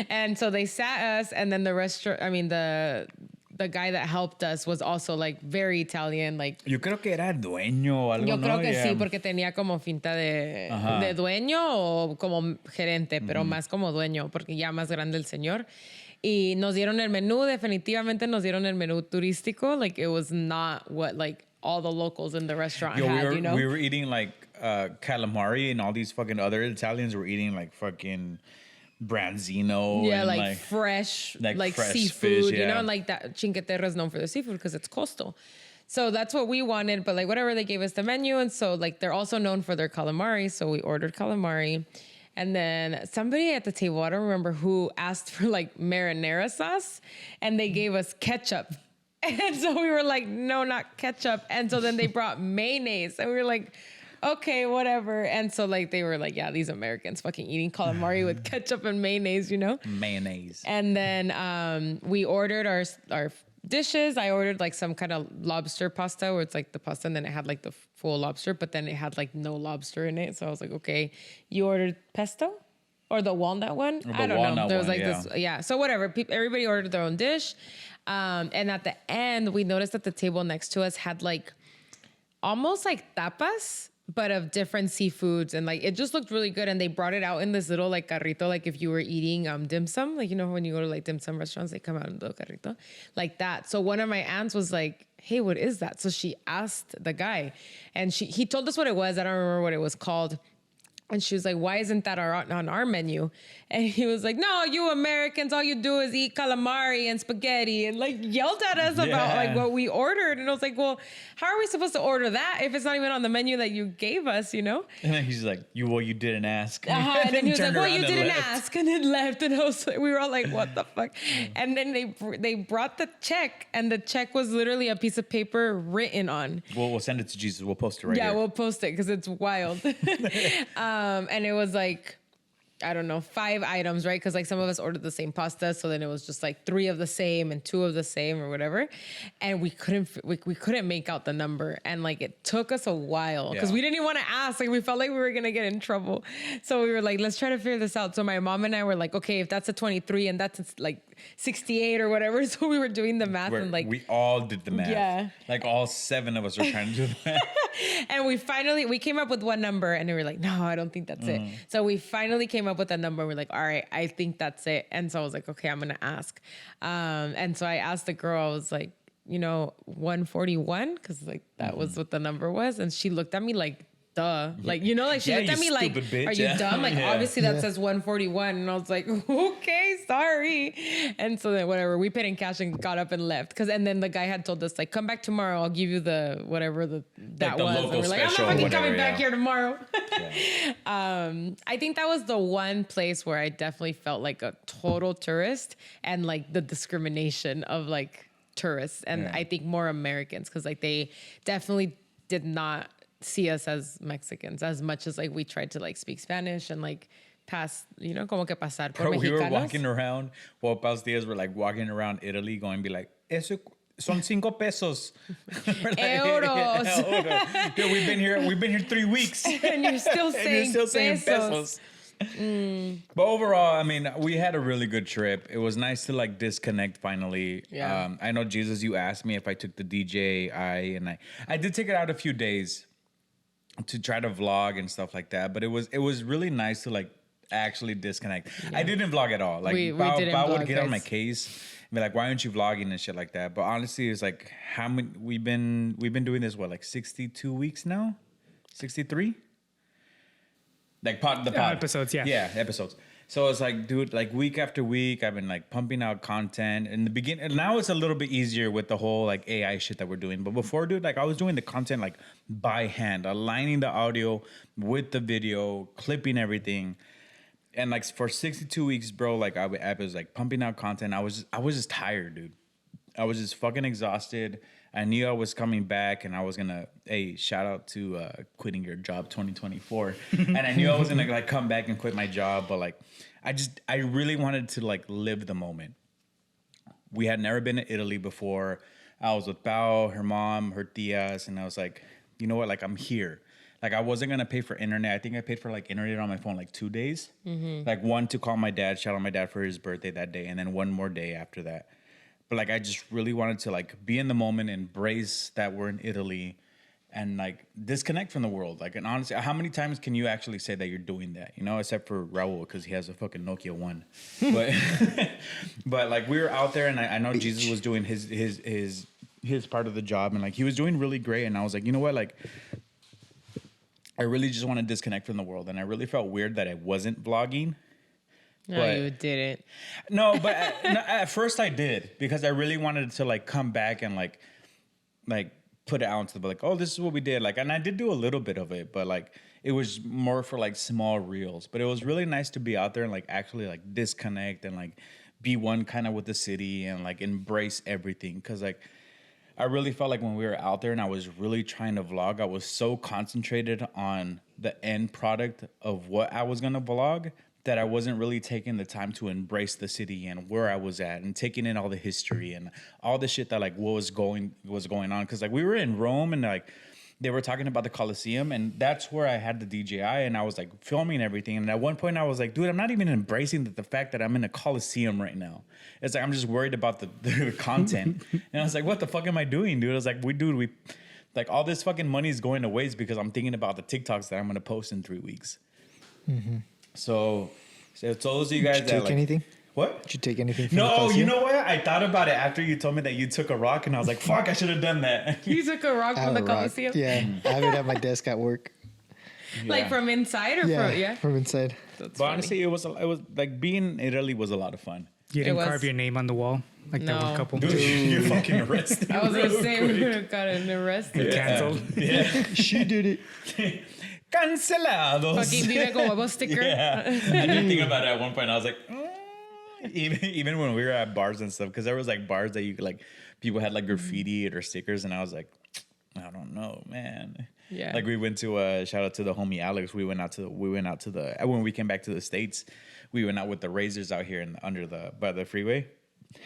And so they sat us, and then the guy that helped us was also like very Italian, like. Yo creo que era dueño o algo, Yo ¿no? creo que Yeah. sí, porque tenía como finta de dueño o como gerente, pero más como dueño, porque ya más grande el señor. Y nos dieron el menú, definitivamente nos dieron el menú turístico. Like, it was not what, like, all the locals in the restaurant had, you know? We were eating like calamari, and all these fucking other Italians were eating like fucking branzino. Yeah, and like fresh, like fresh seafood, fish, you know, yeah. and like that Chinqueterra is known for the seafood because it's coastal. So that's what we wanted, but like whatever, they gave us the menu. And so like they're also known for their calamari. So we ordered calamari. And then somebody at the table, I don't remember who, asked for like marinara sauce, and they gave us ketchup. And so we were like, no, not ketchup. And so then they brought mayonnaise, and we were like, okay, whatever. And so like they were like, yeah, these Americans fucking eating calamari with ketchup and mayonnaise, you know? Mayonnaise. And then we ordered our dishes. I ordered like some kind of lobster pasta where it's like the pasta and then it had like the full lobster, but then it had like no lobster in it. So I was like, okay, you ordered pesto or the walnut one? The I don't know. walnut There was one, like this, yeah. So whatever. Everybody ordered their own dish. And at the end, we noticed that the table next to us had like almost like tapas, but of different seafoods, and like it just looked really good. And they brought it out in this little like carrito, like if you were eating dim sum, like you know when you go to like dim sum restaurants, they come out in the carrito like that. So one of my aunts was like, hey, what is that? So she asked the guy, and he told us what it was. I don't remember what it was called. And she was like, why isn't that on our menu? And he was like, no, you Americans, all you do is eat calamari and spaghetti, and like yelled at us about like what we ordered. And I was like, well, how are we supposed to order that if it's not even on the menu that you gave us, you know? And then he's like, you didn't ask. And then he was like, turned well, around you and didn't left. ask, and then left. And I was like, we were all like, what the fuck? And then they brought the check, and the check was literally a piece of paper written on. We'll send it to Jesus. We'll post it right Yeah, here. we'll post it because it's wild. And it was like, I don't know, 5 items, right? Because like some of us ordered the same pasta, so then it was just like 3 of the same and 2 of the same or whatever, and we couldn't make out the number, and like it took us a while because we didn't even want to ask. Like we felt like we were gonna get in trouble, so we were like, let's try to figure this out. So my mom and I were like, okay, if that's a 23 and that's like 68 or whatever, so we were doing the math and like we all did the math. Yeah. Like all 7 of us were trying to do the math. And we came up with one number, and we were like, no, I don't think that's it. So we finally came up with a number. We're like, all right, I think that's it. And so I was like, okay, I'm going to ask. And so I asked the girl, I was like, 141? Because like that was what the number was. And she looked at me like, duh. Like, like she Yeah, looked at you me like, stupid bitch. are you Yeah. dumb? Like, Yeah. obviously that says 141. And I was like, okay, sorry. And so then whatever, we paid in cash and got up and left. And then the guy had told us like, come back tomorrow. I'll give you the whatever that the was. local And we're like, I'm not special, fucking whatever, coming back yeah. here tomorrow. Yeah. I think that was the one place where I definitely felt like a total tourist, and like the discrimination of like tourists, and Yeah. I think more Americans, because like they definitely did not see us as Mexicans as much as like we tried to like speak Spanish and like pass, como que pasar por Bro, we were mexicanos. walking around, while Pau's días were like walking around Italy going be like, eso son 5 pesos. We're like, Euros. Yeah, we've been here 3 weeks. And you're still saying, pesos. But overall, I mean, we had a really good trip. It was nice to like disconnect finally. Yeah. I know, Jesus, you asked me if I took the DJI, and I did take it out a few days to try to vlog and stuff like that. But it was really nice to like actually disconnect. Yeah. I didn't vlog at all. Like we Pau didn't would vlog, get on my guys. case and be like, why aren't you vlogging and shit like that? But honestly, it's like how many we've been doing this, what, like 62 weeks now? 63? Like pod episodes, yeah. Yeah, episodes. So it's like, dude, like week after week, I've been like pumping out content. In the beginning, and now it's a little bit easier with the whole like AI shit that we're doing. But before, dude, like I was doing the content like by hand, aligning the audio with the video, clipping everything. And like for 62 weeks, bro, like I was like pumping out content. I was just tired, dude. I was just fucking exhausted. I knew I was coming back, and I was gonna, hey, shout out to quitting your job 2024. And I knew I was gonna like come back and quit my job, but like I really wanted to like live the moment. We had never been to Italy before. I was with Pau, her mom, her tias, and I was like, you know what? Like I'm here. Like I wasn't gonna pay for internet. I think I paid for like internet on my phone like 2 days. Like one to call my dad, shout out my dad for his birthday that day, and then one more day after that. But like I just really wanted to like be in the moment, embrace that we're in Italy, and like disconnect from the world. Like, and honestly, how many times can you actually say that you're doing that? Except for Raul, because he has a fucking Nokia 1. But but like we were out there, and I know Jesus was doing his part of the job, and like he was doing really great. And I was like, you know what, like I really just want to disconnect from the world, and I really felt weird that I wasn't vlogging. No, But- you didn't. No, but at first I did because I really wanted to like come back and like put it out into the like, oh, this is what we did. Like, and I did do a little bit of it, but like it was more for like small reels. But it was really nice to be out there and like actually like disconnect and like be one kind of with the city and like embrace everything. Cause like I really felt like when we were out there and I was really trying to vlog, I was so concentrated on the end product of what I was gonna vlog that I wasn't really taking the time to embrace the city and where I was at and taking in all the history and all the shit that like was going on. Cause like we were in Rome and like they were talking about the Colosseum and that's where I had the DJI and I was like filming everything. And at one point I was like, dude, I'm not even embracing the fact that I'm in a Colosseum right now. It's like, I'm just worried about the content. And I was like, what the fuck am I doing, dude? I was like, we like all this fucking money is going to waste because I'm thinking about the TikToks that I'm going to post in 3 weeks. Mm-hmm. So it's those of you guys Did you that take like, anything? what? Did you take anything from the No, Coliseum? you know what? I thought about it after you told me that you took a rock and I was like, fuck, I should have done that. You took a rock I from have the a rock. Coliseum? Yeah, I have it at my desk at work. Like from inside or Yeah, from, yeah? from inside. That's But funny. honestly, it was like being in Italy was a lot of fun. You didn't was- carve your name on the wall like that one No. couple. Dude, you're fucking arrested. I was going to real say, quick. we would have gotten arrested. Canceled. Yeah. She did it. Cancelados. Fucking Vive con Huevos sticker. Yeah. I did think about it at one point. I was like, even when we were at bars and stuff, because there was like bars that you could like, people had like graffiti or stickers, and I was like, I don't know, man. Yeah. Like we went to shout out to the homie Alex. We went out to the when we came back to the States, we went out with the razors out here by the freeway.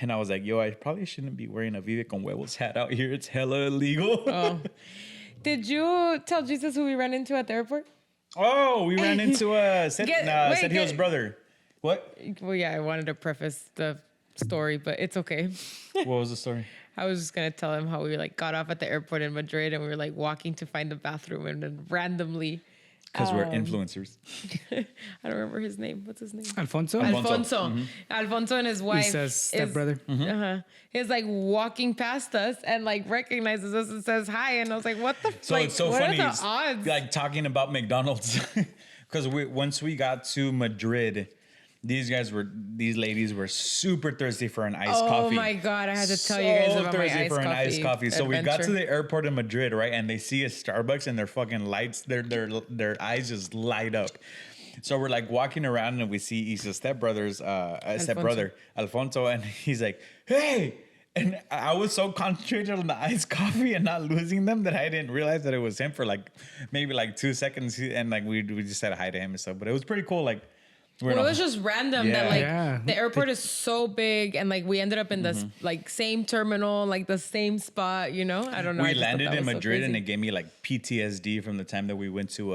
And I was like, yo, I probably shouldn't be wearing a Vive con Huevos hat out here. It's hella illegal. Oh. Did you tell Jesus who we ran into at the airport? Oh, we ran into Sergio's get- brother. What? Well, yeah, I wanted to preface the story, but it's okay. What was the story? I was just gonna tell him how we like got off at the airport in Madrid and we were like walking to find the bathroom and then randomly, Because we're influencers. I don't remember his name. What's his name? Alfonso? Alfonso. Alfonso and his wife. says stepbrother. Uh-huh. He's like walking past us and like recognizes us and says hi. And I was like, what the So like, it's so what funny. are the odds? Like talking about McDonald's. Because once we got to Madrid, these ladies were super thirsty for an iced coffee. Oh my God, I had to tell you guys about my thirsty for an iced coffee. So we got to adventure. the airport in Madrid, right? And they see a Starbucks and their fucking lights, their eyes just light up. So we're like walking around and we see Isa's stepbrother, Alfonso, and he's like, hey. And I was so concentrated on the iced coffee and not losing them that I didn't realize that it was him for like maybe like 2 seconds. And like we just said hi to him and stuff. But it was pretty cool. Like, Well, it was just random that Yeah. like Yeah. the airport is so big and like we ended up in this like same terminal, like the same spot, you know? I don't know. I we just thought landed that in was so Madrid and crazy. it gave me like PTSD from the time that we went to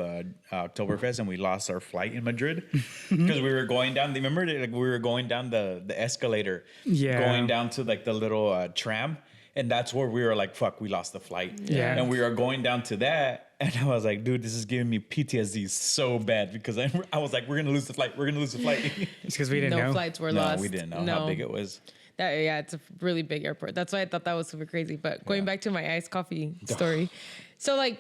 Oktoberfest and we lost our flight in Madrid because we were going down. Remember, like we were going down the escalator, Yeah. going down to like the little tram, and that's where we were like, "Fuck, we lost the flight." Yeah. and we were going down to that. And I was like, dude, this is giving me PTSD so bad because I was like, we're going to lose the flight. We're going to lose the flight. It's because we didn't No know. flights were No, lost. we didn't know how big it was. Yeah, it's a really big airport. That's why I thought that was super crazy. But going back to my iced coffee story. So like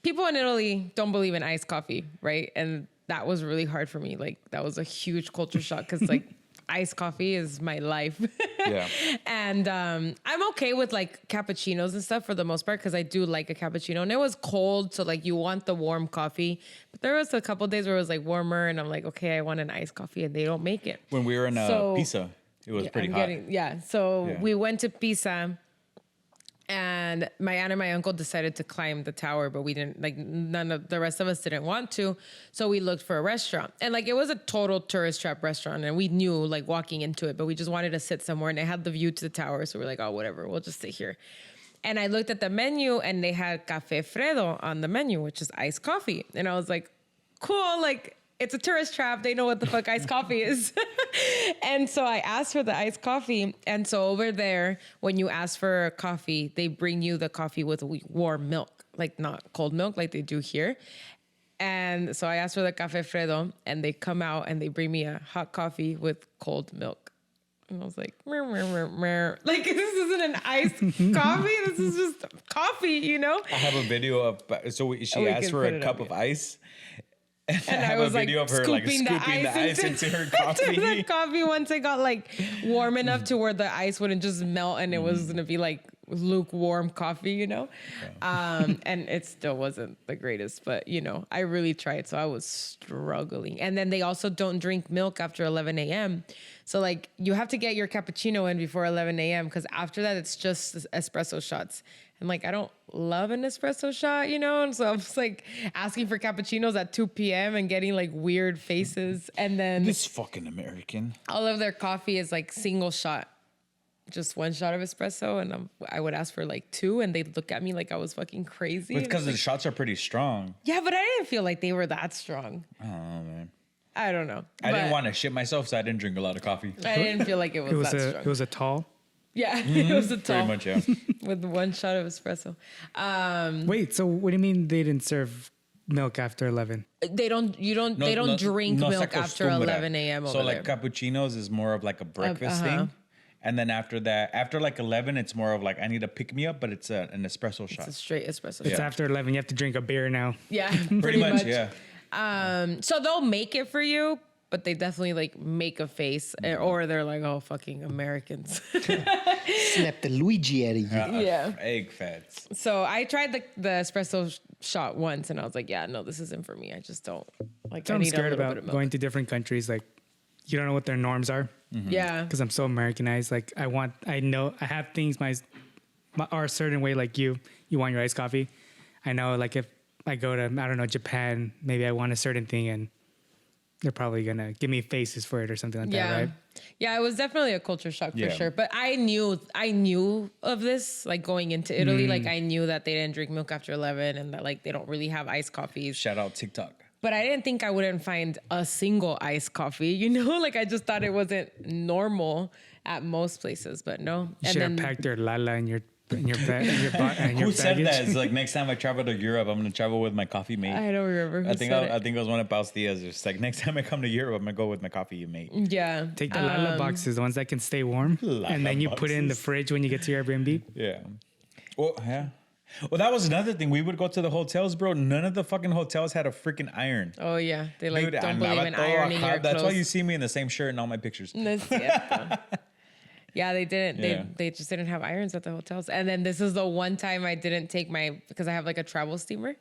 people in Italy don't believe in iced coffee, right? And that was really hard for me. Like that was a huge culture shock because like iced coffee is my life. Yeah. And I'm okay with like cappuccinos and stuff for the most part because I do like a cappuccino. And it was cold, so like you want the warm coffee. But there was a couple days where it was like warmer, and I'm like, okay, I want an iced coffee, and they don't make it. When we were in So- Pisa, it was pretty I'm hot. So Yeah. we went to Pisa, and my aunt and my uncle decided to climb the tower, but we didn't, like none of the rest of us didn't want to. So we looked for a restaurant, and like it was a total tourist trap restaurant, and we knew like walking into it, but we just wanted to sit somewhere, and it had the view to the tower. So we're like, oh, whatever, we'll just sit here. And I looked at the menu, and they had Café Fredo on the menu, which is iced coffee. And I was like, cool, like it's a tourist trap. They know what the fuck iced coffee is. And so I asked for the iced coffee. And so over there, when you ask for a coffee, they bring you the coffee with warm milk, like not cold milk like they do here. And so I asked for the Café Fredo, and they come out and they bring me a hot coffee with cold milk. And I was like, mer, mer, mer, mer. Like, this isn't an iced coffee. This is just coffee, you know? I have a video of she We asked can for put a it cup up, of yeah. ice, And I have was a video like of her like scooping scooping the ice into her coffee. into the coffee once it got like warm enough to where the ice wouldn't just melt and it was gonna be like lukewarm coffee, you know. And it still wasn't the greatest, but you know, I really tried, so I was struggling. And then they also don't drink milk after 11 a.m. So like you have to get your cappuccino in before 11 a.m. because after that it's just espresso shots. And like I don't love an espresso shot, you know, and so I was like asking for cappuccinos at 2 p.m. and getting like weird faces. And then This fucking American. all of their coffee is like single shot, just one shot of espresso, and I would ask for like 2, and they'd look at me like I was fucking crazy. Because the shots are pretty strong. Yeah, but I didn't feel like they were that strong. I don't know, man. I don't know. I didn't But want to shit myself, so I didn't drink a lot of coffee. I didn't feel like it was, that strong. It was a tall. Yeah, it was a tall Pretty much, yeah. with one shot of espresso. Wait, so what do you mean they didn't serve milk after 11? They don't drink no se milk after acostumbra. 11 a.m. So over like there. cappuccinos is more of like a breakfast thing. And then after that, after like 11, it's more of like I need a pick me up, but it's an espresso shot. It's a straight espresso It's shot. after 11. You have to drink a beer now. Yeah, Pretty much, yeah. So they'll make it for you, but they definitely like make a face, or they're like, "Oh, fucking Americans." Snap the Luigi out of you. Yeah. Egg fats. So I tried the espresso shot once, and I was like, "Yeah, no, this isn't for me. I just don't like." So I I'm need a scared little bit about of milk. going to different countries. Like, you don't know what their norms are Yeah, because I'm so Americanized. Like, I know I have things are a certain way. Like you want your iced coffee. I know, like if I go to, I don't know, Japan, maybe I want a certain thing, and they're probably gonna give me faces for it or something like that, right? Yeah, it was definitely a culture shock for Yeah. sure. But I knew of this like going into Italy. Like I knew that they didn't drink milk after 11 and that like they don't really have iced coffees. Shout out TikTok. But I didn't think I wouldn't find a single iced coffee, you know? Like I just thought it wasn't normal at most places, but no. You should have packed your lala in your bag. Who said that? It's like next time I travel to Europe, I'm gonna travel with my coffee mate. I don't remember who I think said it. I think it was one of Paus Diaz. It's like next time I come to Europe, I'm gonna go with my coffee mate. Yeah. Take the lala boxes, the ones that can stay warm, and then you put it in the fridge when you get to your Airbnb. Yeah. Well, yeah. Well, that was another thing. We would go to the hotels, bro. None of the fucking hotels had a freaking iron. Oh yeah. They like Dude, don't believe in andaba todo ironing acá. your That's why clothes. you see me in the same shirt in all my pictures. No es cierto. Yeah, they didn't. Yeah. They just didn't have irons at the hotels. And then this is the one time I didn't take because I have like a travel steamer,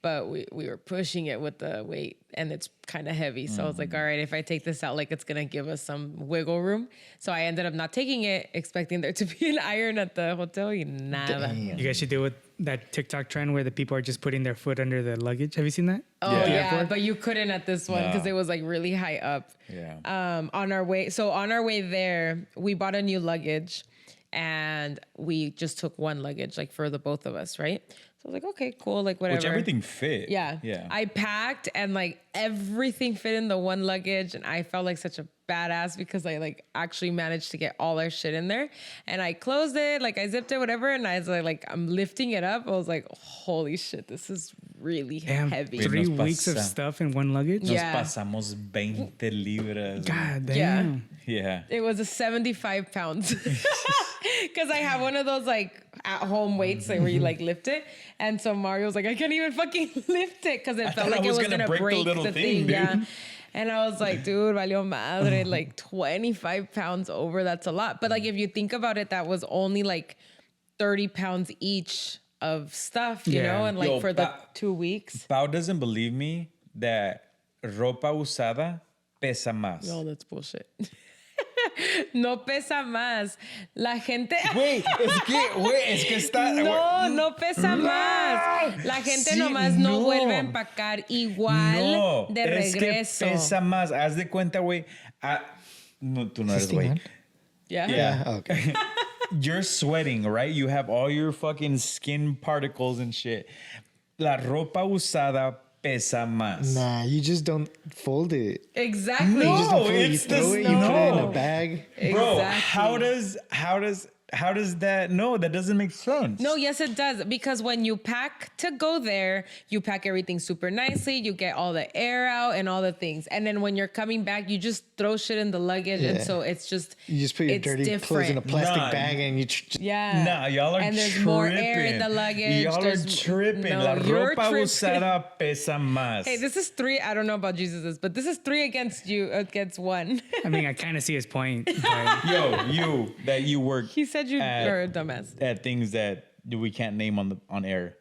but we were pushing it with the weight and it's kind of heavy. So I was like, all right, if I take this out, like it's gonna give us some wiggle room. So I ended up not taking it, expecting there to be an iron at the hotel. Y nada. You guys should do with that TikTok trend where the people are just putting their foot under the luggage. Have you seen that? Oh Yeah. yeah, but you couldn't at this one because No. it was like really high up. Yeah. On our way there, we bought a new luggage, and we just took one luggage like for the both of us, right? So I was like, okay, cool, like whatever. Which everything fit. Yeah. Yeah. I packed and like everything fit in the one luggage, and I felt like such a badass because I like actually managed to get all our shit in there. And I closed it, like I zipped it, whatever, and I was like I'm lifting it up. I was like, holy shit, this is really Damn, heavy. 3 Nos weeks of pasa. stuff in one luggage? Nos Yeah. pasamos 20 libras. God damn. Yeah. Yeah. It was a 75 pounds because I have one of those like at home weights like, where you like lift it. And so Mario was like, I can't even fucking lift it because it felt thought like I it was was gonna going to break the break little the thing, thing. dude. Yeah. And I was like, dude, valió madre, like 25 pounds over. That's a lot. But like, if you think about it, that was only like 30 pounds each of stuff, you Yeah. know? And like Yo, for the 2 weeks. Pau doesn't believe me that ropa usada pesa más. No, that's bullshit. No pesa más. La gente... Güey, es que está... No, no pesa más. La gente Sí, nomás no no. vuelve a empacar igual No, de es regreso. que pesa más. Haz de cuenta, güey. No, tú no eres This thing güey. on? Yeah. Yeah. Oh, okay. You're sweating, right? You have all your fucking skin particles and shit. La ropa usada pesa más. Nah, you just don't fold it. Exactly. You just don't fold it. You it's throw this- it, you put it in no. a bag. Bro, Exactly. how does How does that? No, that doesn't make sense. No, yes, it does. Because when you pack to go there, you pack everything super nicely. You get all the air out and all the things. And then when you're coming back, you just throw shit in the luggage. And Yeah. so it's just, You just put your it's dirty clothes in a different. plastic Nah. bag and you. Yeah. Nah, y'all are And there's tripping. more air in the luggage. Y'all are There's- tripping. No, La you're ropa tripping. usada pesa más. Hey, this is 3. I don't know about Jesus, but this is 3 against 1. I mean, I kind of see his point. But Yo, you work He said you At- are a dumbass. at things that we can't name on air.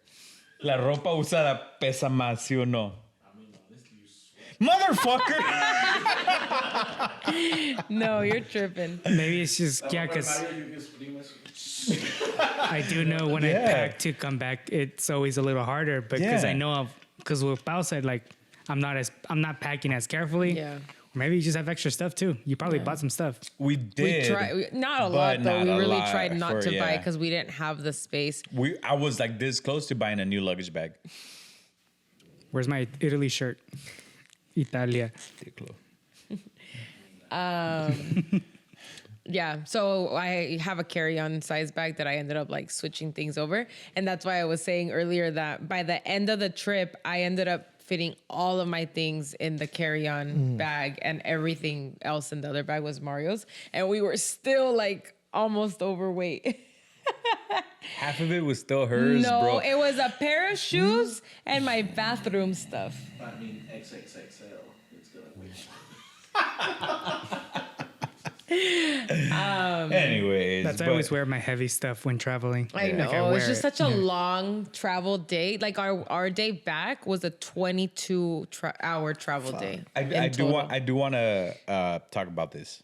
La ropa usada pesa más, ¿sí o no? Motherfucker! No, you're tripping. maybe it's just, yeah, because I do know when I Yeah. pack to come back, it's always a little harder. But because Yeah. I know because with Pau said, like, I'm not packing as carefully. Yeah. Or maybe you just have extra stuff too. You probably bought some stuff. We We did. tried, not a but lot though. not We a really lot tried not for- to buy yeah. because we didn't have the space. I was like this close to buying a new luggage bag. Where's my Italy shirt? Italia. Yeah, so I have a carry-on size bag that I ended up like switching things over, and that's why I was saying earlier that by the end of the trip, I ended up fitting all of my things in the carry-on bag, and everything else in the other bag was Mario's, and we were still like almost overweight. Half of it was still hers, No, bro. it was a pair of shoes and my bathroom stuff. I mean, XXXL. It's gonna be. Anyways, That's why I always wear my heavy stuff when traveling. I know. Like, It was wear just such a long travel day. Like our day back was a 22-hour travel day. I in do total. want to talk about this,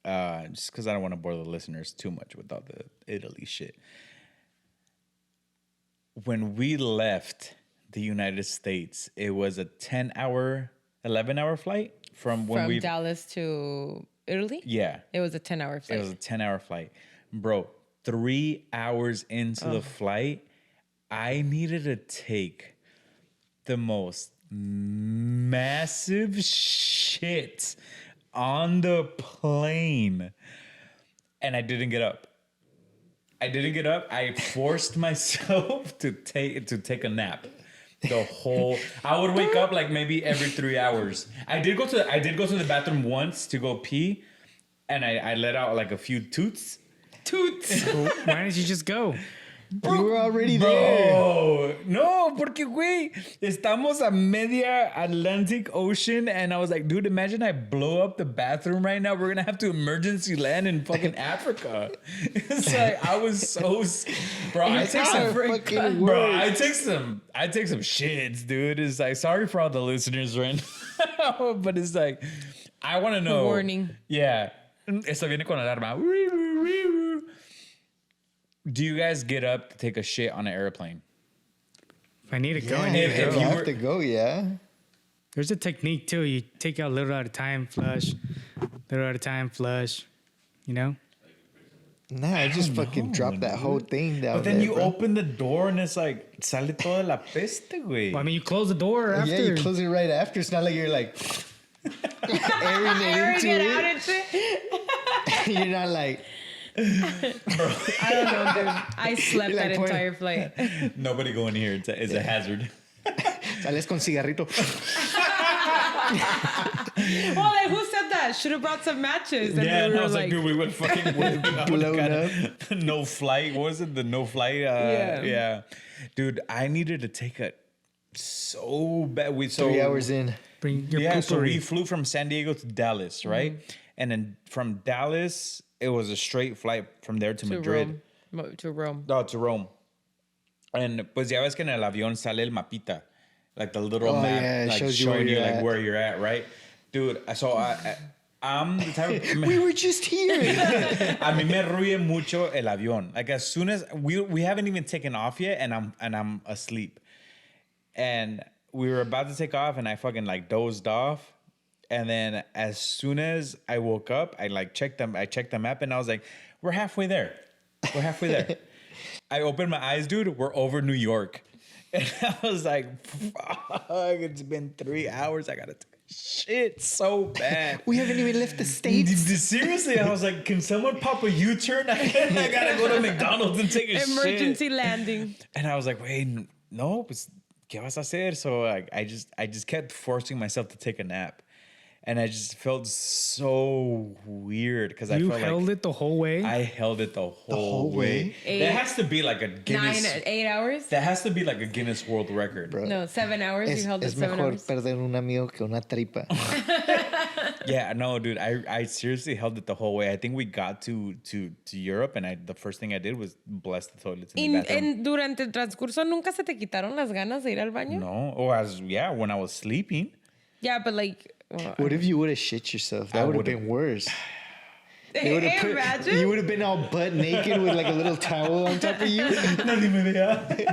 just because I don't want to bore the listeners too much with all the Italy shit. When we left the United States, it was a 10-hour, 11-hour flight from when From we Dallas to Italy. yeah. It was a 10-hour It flight. was a 10-hour flight. Bro, 3 hours into the flight, I needed to take the most massive shit on the plane. And I didn't get up. I forced myself to take a nap. I would wake up like maybe every 3 hours. I did go to the bathroom once to go pee, and I let out like a few toots. Why didn't you just go? You were already there. Bro, no, porque güey, estamos a media Atlantic Ocean, and I was like, dude, imagine I blow up the bathroom right now. We're gonna have to emergency land in fucking Africa. It's like I was so, bro. I take some, fucking bro. words. I take some shits, dude. It's like sorry for all the listeners right now, but it's like I want to know. Warning. Yeah, esto viene con alarma. Do you guys get up to take a shit on an airplane? If I need to go, Yeah, I need if to you go. have to go, yeah. There's a technique too. You take out a little at a time, flush. Little at a time, flush. You know? Nah, I just fucking dropped that whole thing down But then there, you bro. open the door and it's like, sale toda la peste, güey. Well, I mean, you close the door after. Yeah, you close it right after. It's not like you're like airing it Airing into it it. out and shit. You're not like, I don't know, dude. I slept You're like that pointing- entire flight. Nobody going here. It's a hazard. sales con cigarrito. Well, like, who said that? Should have brought some matches. And Yeah, we and I were was like, dude, we would fucking Blown no flight. What was it? The no flight? Yeah. Dude, I needed to take a so bad. 3 hours in. Bring your Yeah, so we poopery. flew from San Diego to Dallas, right? And then from Dallas, it was a straight flight from there to Madrid. To Rome. No, to Rome. And pues ya ves que en el avión sale el mapita. Like the little Oh, map, yeah, it like shows you showing where you you're like at. where you're at, right? Dude, so I'm the type of, We were just here. a mí me ruye mucho el avión. Like as soon as we haven't even taken off yet, and I'm asleep. And we were about to take off, and I fucking like dozed off. And then as soon as I woke up, I checked the map, and I was like, we're halfway there. We're halfway there. I opened my eyes, dude. We're over New York. And I was like, fuck, it's been 3 hours. I gotta take a shit so bad. We haven't even left the States. Seriously, I was like, can someone pop a U-turn? I gotta go to McDonald's and take a Emergency shit. landing. And I was like, wait, no, pues, ¿qué vas a hacer? So I just kept forcing myself to take a nap. And I just felt so weird because I felt like... You held it the whole way? I held it the whole way. That has to be like a Guinness... 8 hours? That has to be like a Guinness World Record. Bro. No, 7 hours. You held it Es 7 mejor hours. perder un amigo que una tripa. Yeah, no, dude. I seriously held it the whole way. I think we got to Europe and the first thing I did was bless the toilets in the bathroom. Durante el transcurso, ¿nunca se te quitaron las ganas de ir al baño? No. Or when I was sleeping. Yeah, but like... What if you would have shit yourself? That would have been worse. They would've Imagine. You would have been all butt naked with like a little towel on top of you.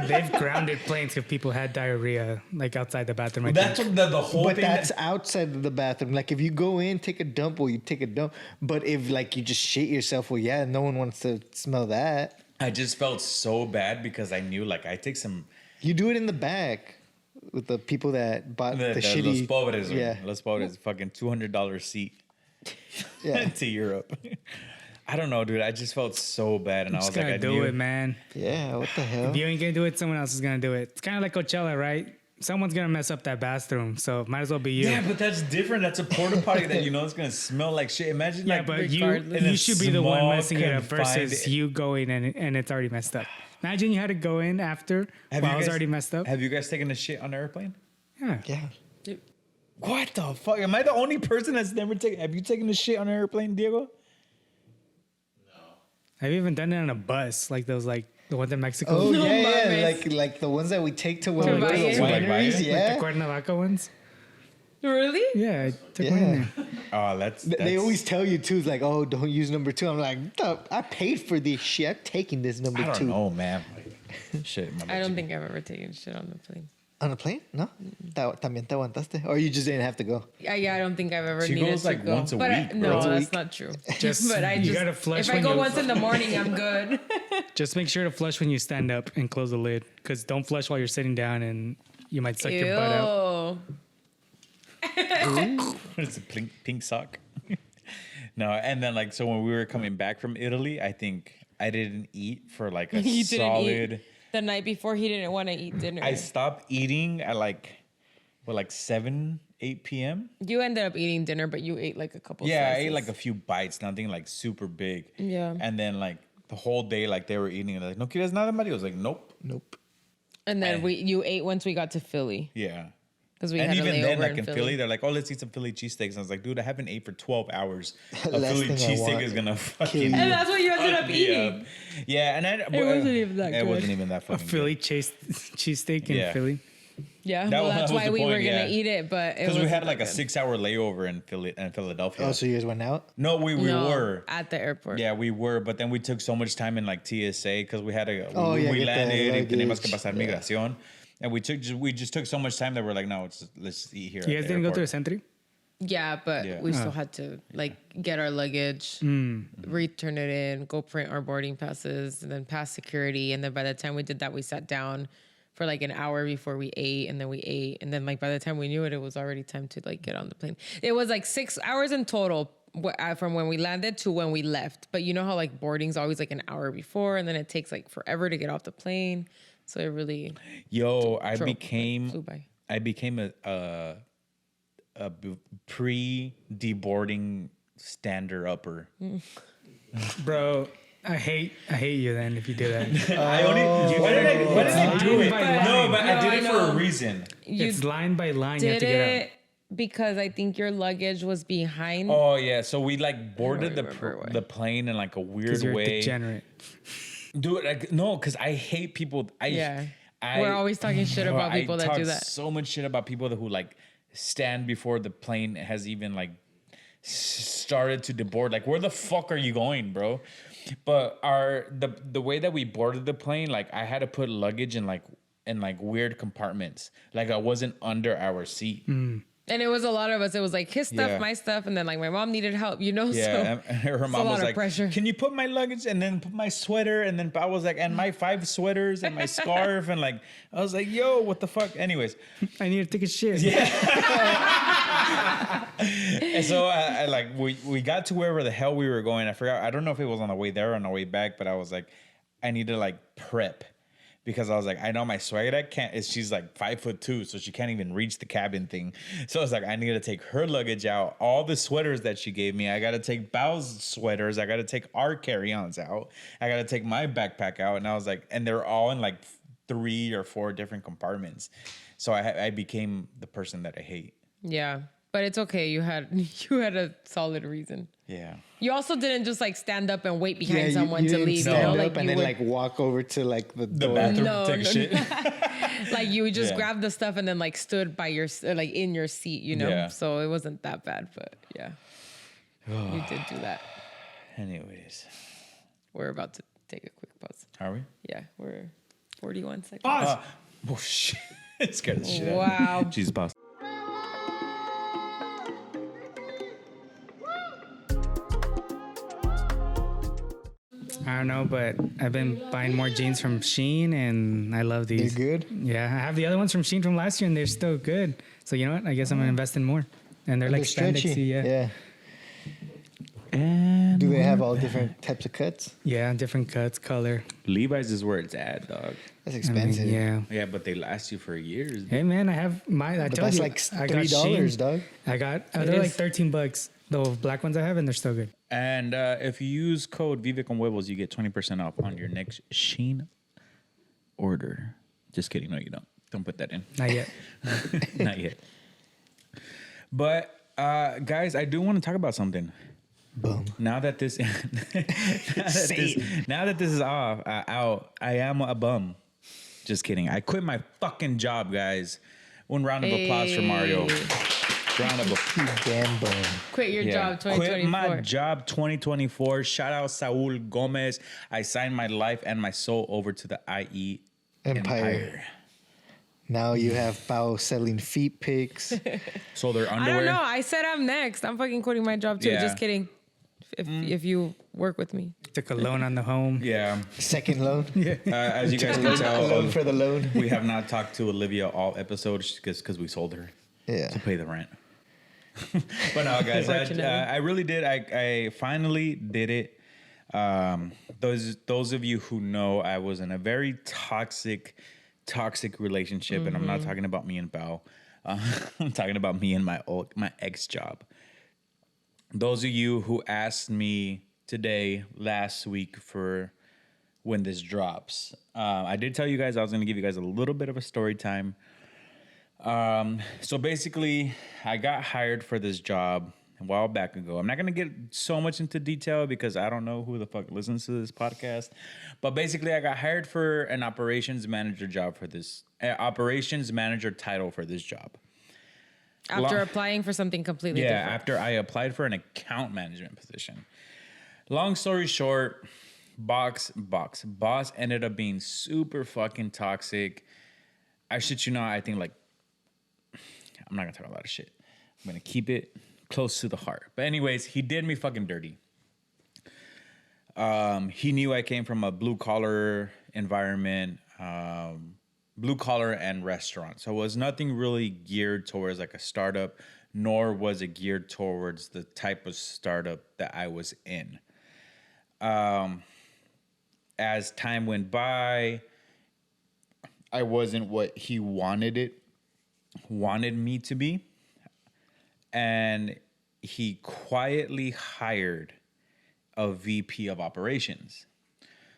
They've grounded planes if people had diarrhea, like outside the bathroom. That's what the whole But thing. that's outside of the bathroom. Like if you go in, take a dump, well, you take a dump. But if like you just shit yourself, well, yeah, no one wants to smell that. I just felt so bad because I knew like I take some... You do it in the back with the people that bought the shitty. Los pobres, yeah. Los pobres, fucking $200 seat. Yeah. To Europe. I don't know, dude. I just felt so bad, and I was just like, gonna I do knew it, man. Yeah, what the hell? If you ain't gonna do it, someone else is gonna do it. It's kind of like Coachella, right? Someone's gonna mess up that bathroom, so might as well be you. Yeah, but that's different. That's a porta potty that you know it's gonna smell like shit. Imagine, Yeah, like, but regardless. you should be the one small, messing it up confined- versus you going and it's already messed up. Imagine you had to go in after while it was already messed up. Have you guys taken a shit on an airplane? Yeah. Yeah. What the fuck? Am I the only person that's never taken? Have you taken a shit on an airplane, Diego? I've even done it on a bus, like those, like the ones in Mexico. Oh No yeah, mames. like the ones that we take to when To we go to Valle. the wineries. Like Yeah. Like the Cuernavaca ones. Really? Yeah, I took one in Yeah. there. Oh, that's They always tell you too, like, oh, don't use number 2. I'm like, I paid for this shit. I'm taking this number I don't 2. know, man. Shit, my I don't think I've ever taken shit on the plane. On a plane? No? También te aguantaste? Or you just didn't have to go? Yeah, I don't think I've ever She needed goes, to like, go. once a but week, bro. No, Once a that's week. not true. Just- but I you just gotta flush if I when go you- once in the morning, I'm good. Just make sure to flush when you stand up and close the lid, because don't flush while you're sitting down and you might suck your butt out. It's a pink sock. No, and then like so when we were coming back from Italy, I think I didn't eat for like a He didn't solid. eat. The night before, he didn't want to eat dinner. I stopped eating at like 7, 8 p.m. You ended up eating dinner, but you ate like a couple. Yeah, I slices. ate like a few bites, nothing like super big. Yeah. And then like the whole day, like they were eating, and like, no quieres nada, Mario? I was like, nope. Nope. And then you ate once we got to Philly Yeah. because we And had a even layover then, like in in Philly, they're like, oh, let's eat some Philly cheesesteaks. And I was like, dude, I haven't ate for 12 hours. A Last Philly thing I cheesesteak want is gonna fucking. you. And that's what you ended fuck up me eating. up. Yeah, and it wasn't even that It good. wasn't even that A fucking Philly cheesesteak in Yeah. Philly. Yeah, That well, was- that's that was why the we were point, gonna yeah. eat it, but it because we wasn't had like that a good. 6-hour layover in Philadelphia. Oh, so you guys went out? No, we No, were. at the airport. Yeah, we were, but then we took so much time in like TSA because we had to. Oh, we yeah, get the landed and teníamos que luggage. pasar Yeah. migración, and we just took so much time that we're like, no, let's eat here. You at guys the didn't go to the airport. Sentry? Yeah, but Yeah. we still had to like get our luggage, return it in, go print our boarding passes, and then pass security. And then by the time we did that, we sat down for like an hour before we ate, and then we ate, and then like by the time we knew it, it was already time to like get on the plane. It was like 6 hours in total from when we landed to when we left. But you know how like boarding's always like an hour before, and then it takes like forever to get off the plane. So it really Yo, I flew became by. a pre-deboarding stander upper. Bro, I hate you then if you do that. I only why did I do it? Line by No, line. but I did No, it I for a know. reason. You It's line by line you have did to get out. it because I think your luggage was behind. Oh yeah, so we like boarded don't remember why. the plane in like a weird Because you're a way. degenerate. Dude, like no, because I hate people. Yeah. We're always talking shit about I people that talk do that. So much shit about people who like stand before the plane has even like started to deboard. Like, where the fuck are you going, bro? But the way that we boarded the plane, like I had to put luggage in like weird compartments. Like I wasn't under our seat. And it was a lot of us. It was like his stuff, Yeah. my stuff, and then like my mom needed help, Yeah, So and her it's a mom lot was of like, pressure. "Can you put my luggage and then put my sweater?" And then I was like, "And my 5 sweaters and my scarf." And like, I was like, "Yo, what the fuck?" Anyways, I need to take a shit. and so I like we got to wherever the hell we were going. I forgot. I don't know if it was on the way there or on the way back, but I was like, I need to like prep. Because I was like, I know my swagger can't. She's like 5'2", so she can't even reach the cabin thing. So I was like, I need to take her luggage out. All the sweaters that she gave me, I got to take Bao's sweaters. I got to take our carry-ons out. I got to take my backpack out. And I was like, and they're all in like 3 or 4 different compartments. So I became the person that I hate. Yeah, but it's okay. You had a solid reason. Yeah. You also didn't just like stand up and wait behind you someone to didn't leave. stand like up and you then would, like walk over to like the The door. bathroom, No, take a no, shit. like you just Yeah. grabbed the stuff and then like stood by your like in your seat, Yeah. So it wasn't that bad, but yeah, you did do that. Anyways, We're about to take a quick pause. are we? Yeah, we're 41 seconds. Pause. Oh shit! It scared the shit out of me. Wow. Jesus, boss. I don't know, but I've been buying more jeans from Shein, and I love these. They're good? Yeah, I have the other ones from Shein from last year, and they're still good. So you know what? I guess I'm gonna invest in more. And they're like They're stretchy. spandexy. Yeah. And Do they have all different types of cuts? Yeah, different cuts, color. Levi's is where it's at, dog. That's I mean, expensive. yeah. Yeah, but they last you for years. Hey man, I have my. I But told that's you, like I got $3, Shein. dog. I got. It They're like is. $13. The black ones I have, and they're still good. And if you use code Vive con Huevos, you get 20% off on your next Shein order. Just kidding. No, you don't. Don't put that in. Not yet. Not yet. But guys, I do want to talk about something. Boom. Now that this, now that this is out, I am a bum. Just kidding. I quit my fucking job, guys. One round of applause for Mario. Round of applause. Damn bum. Quit your job 2024. Quit my job 2024. Shout out Saul Gomez. I signed my life and my soul over to the IE Empire. Now you have Pao selling feet pics. So their I underwear. don't know. I said I'm next. I'm fucking quitting my job too. Yeah. Just kidding. If you work with me. Took a loan on the home. Yeah. Second loan. As you guys can A tell, loan for the loan. we have not talked to Olivia all episodes because we sold her Yeah. to pay the rent. But no, guys, Unfortunately. I really did. I finally did it. Those of you who know, I was in a very toxic relationship, and I'm not talking about me and Bao. I'm talking about me and my ex job. Those of you who asked me today, last week, for when this drops, I did tell you guys I was going to give you guys a little bit of a story time. So basically, I got hired for this job a while back ago. I'm not going to get so much into detail because I don't know who the fuck listens to this podcast. But basically, I got hired for an operations manager job for this, operations manager title for this job. After applying for something completely Yeah, different. after I applied for an account management position. Long story short, boss ended up being super fucking toxic. I shit you not, I think like, I'm not gonna talk a lot of shit. I'm gonna keep it close to the heart. But anyways, he did me fucking dirty. He knew I came from a blue collar environment, blue collar and restaurant. So it was nothing really geared towards like a startup, nor was it geared towards the type of startup that I was in. As time went by, I wasn't what he wanted me to be. And he quietly hired a VP of operations.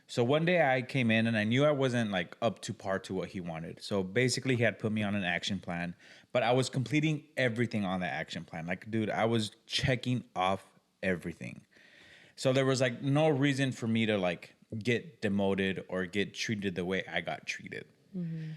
So one day I came in and I knew I wasn't like up to par to what he wanted. So basically he had put me on an action plan, but I was completing everything on the action plan. Like, dude, I was checking off everything. So there was like no reason for me to like get demoted or get treated the way I got treated. Mm-hmm.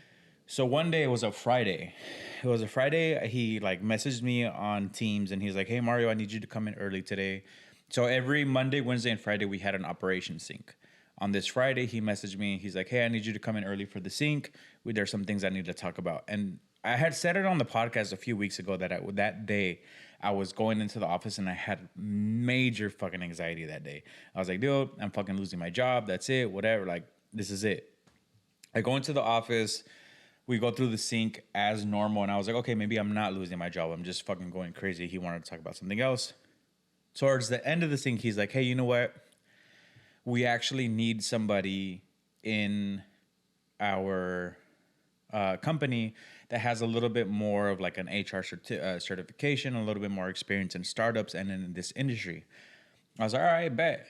So one day it was a Friday. He like messaged me on Teams and he's like, "Hey Mario, I need you to come in early today." So every Monday, Wednesday, and Friday we had an operation sync. On this Friday, he messaged me. He's like, "Hey, I need you to come in early for the sync. There's some things I need to talk about." And I had said it on the podcast a few weeks ago that that day I was going into the office and I had major fucking anxiety that day. I was like, dude, I'm fucking losing my job. That's it. Whatever. Like, this is it. I go into the office. We go through the sync as normal. And I was like, okay, maybe I'm not losing my job. I'm just fucking going crazy. He wanted to talk about something else. Towards the end of the sync, he's like, hey, you know what? We actually need somebody in our company that has a little bit more of like an HR certification, a little bit more experience in startups and in this industry. I was like, all right, bet.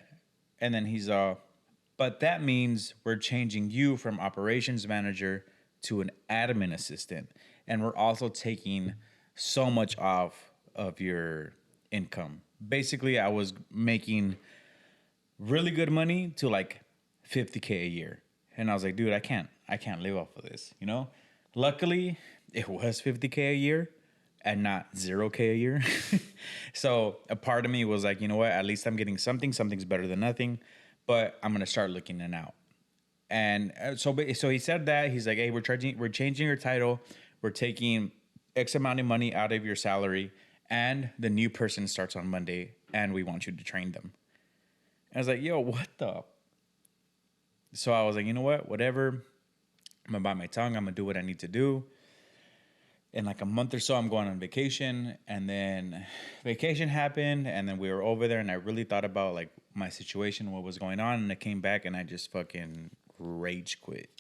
And then he's but that means we're changing you from operations manager to an admin assistant. And we're also taking so much off of your income. Basically, I was making really good money to like $50K a year. And I was like, dude, I can't live off of this, you know? Luckily, it was $50K a year and not $0K a year. So a part of me was like, you know what? At least I'm getting something. Something's better than nothing. But I'm gonna start looking it out. And so he said that. He's like, hey, we're changing your title. We're taking X amount of money out of your salary. And the new person starts on Monday. And we want you to train them. And I was like, yo, what the? So I was like, you know what? Whatever. I'm going to bite my tongue. I'm going to do what I need to do. In like a month or so, I'm going on vacation. And then vacation happened. And then we were over there. And I really thought about like my situation, what was going on. And I came back and I just fucking rage quit.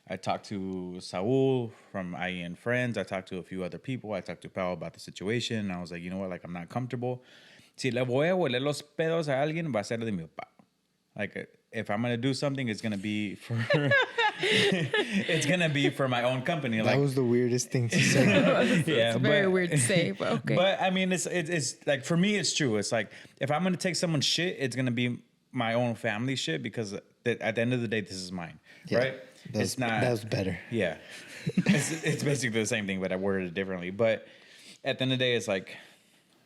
I talked to Saul from IE and Friends. I talked to a few other people. I talked to Pau about the situation. And I was like, you know what? Like, I'm not comfortable. Si le voy a hueler los pedos a alguien, va a ser de mi papá. Like, if I'm gonna do something, it's gonna be for it's gonna be for my own company. That like, was the weirdest thing to say. It's very weird to say, but okay. But I mean, it's like, for me, it's true. It's like, if I'm gonna take someone's shit, it's gonna be my own family shit, because at the end of the day, this is mine, right? It's not. That was better. Yeah, it's basically the same thing, but I worded it differently. But at the end of the day, it's like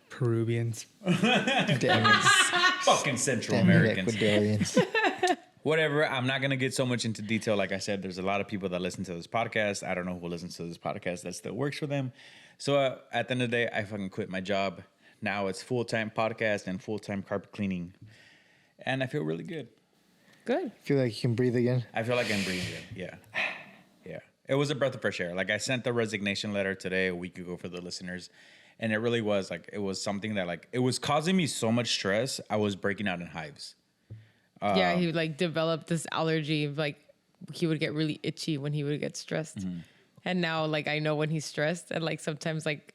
Peruvians. Damn fucking Central Americans. Ecuadorians. Whatever. I'm not going to get so much into detail. Like I said, there's a lot of people that listen to this podcast. I don't know who listens to this podcast that still works for them. So at the end of the day, I fucking quit my job. Now it's full-time podcast and full-time carpet cleaning. And I feel really good. Good. Feel like you can breathe again? I feel like I'm breathing again. Yeah. Yeah. It was a breath of fresh air. Like, I sent the resignation letter today, a week ago, for the listeners. And it really was like, it was something that like, it was causing me so much stress. I was breaking out in hives. Yeah, he like developed this allergy. Like, he would get really itchy when he would get stressed. Mm-hmm. And now, like, I know when he's stressed, and like sometimes like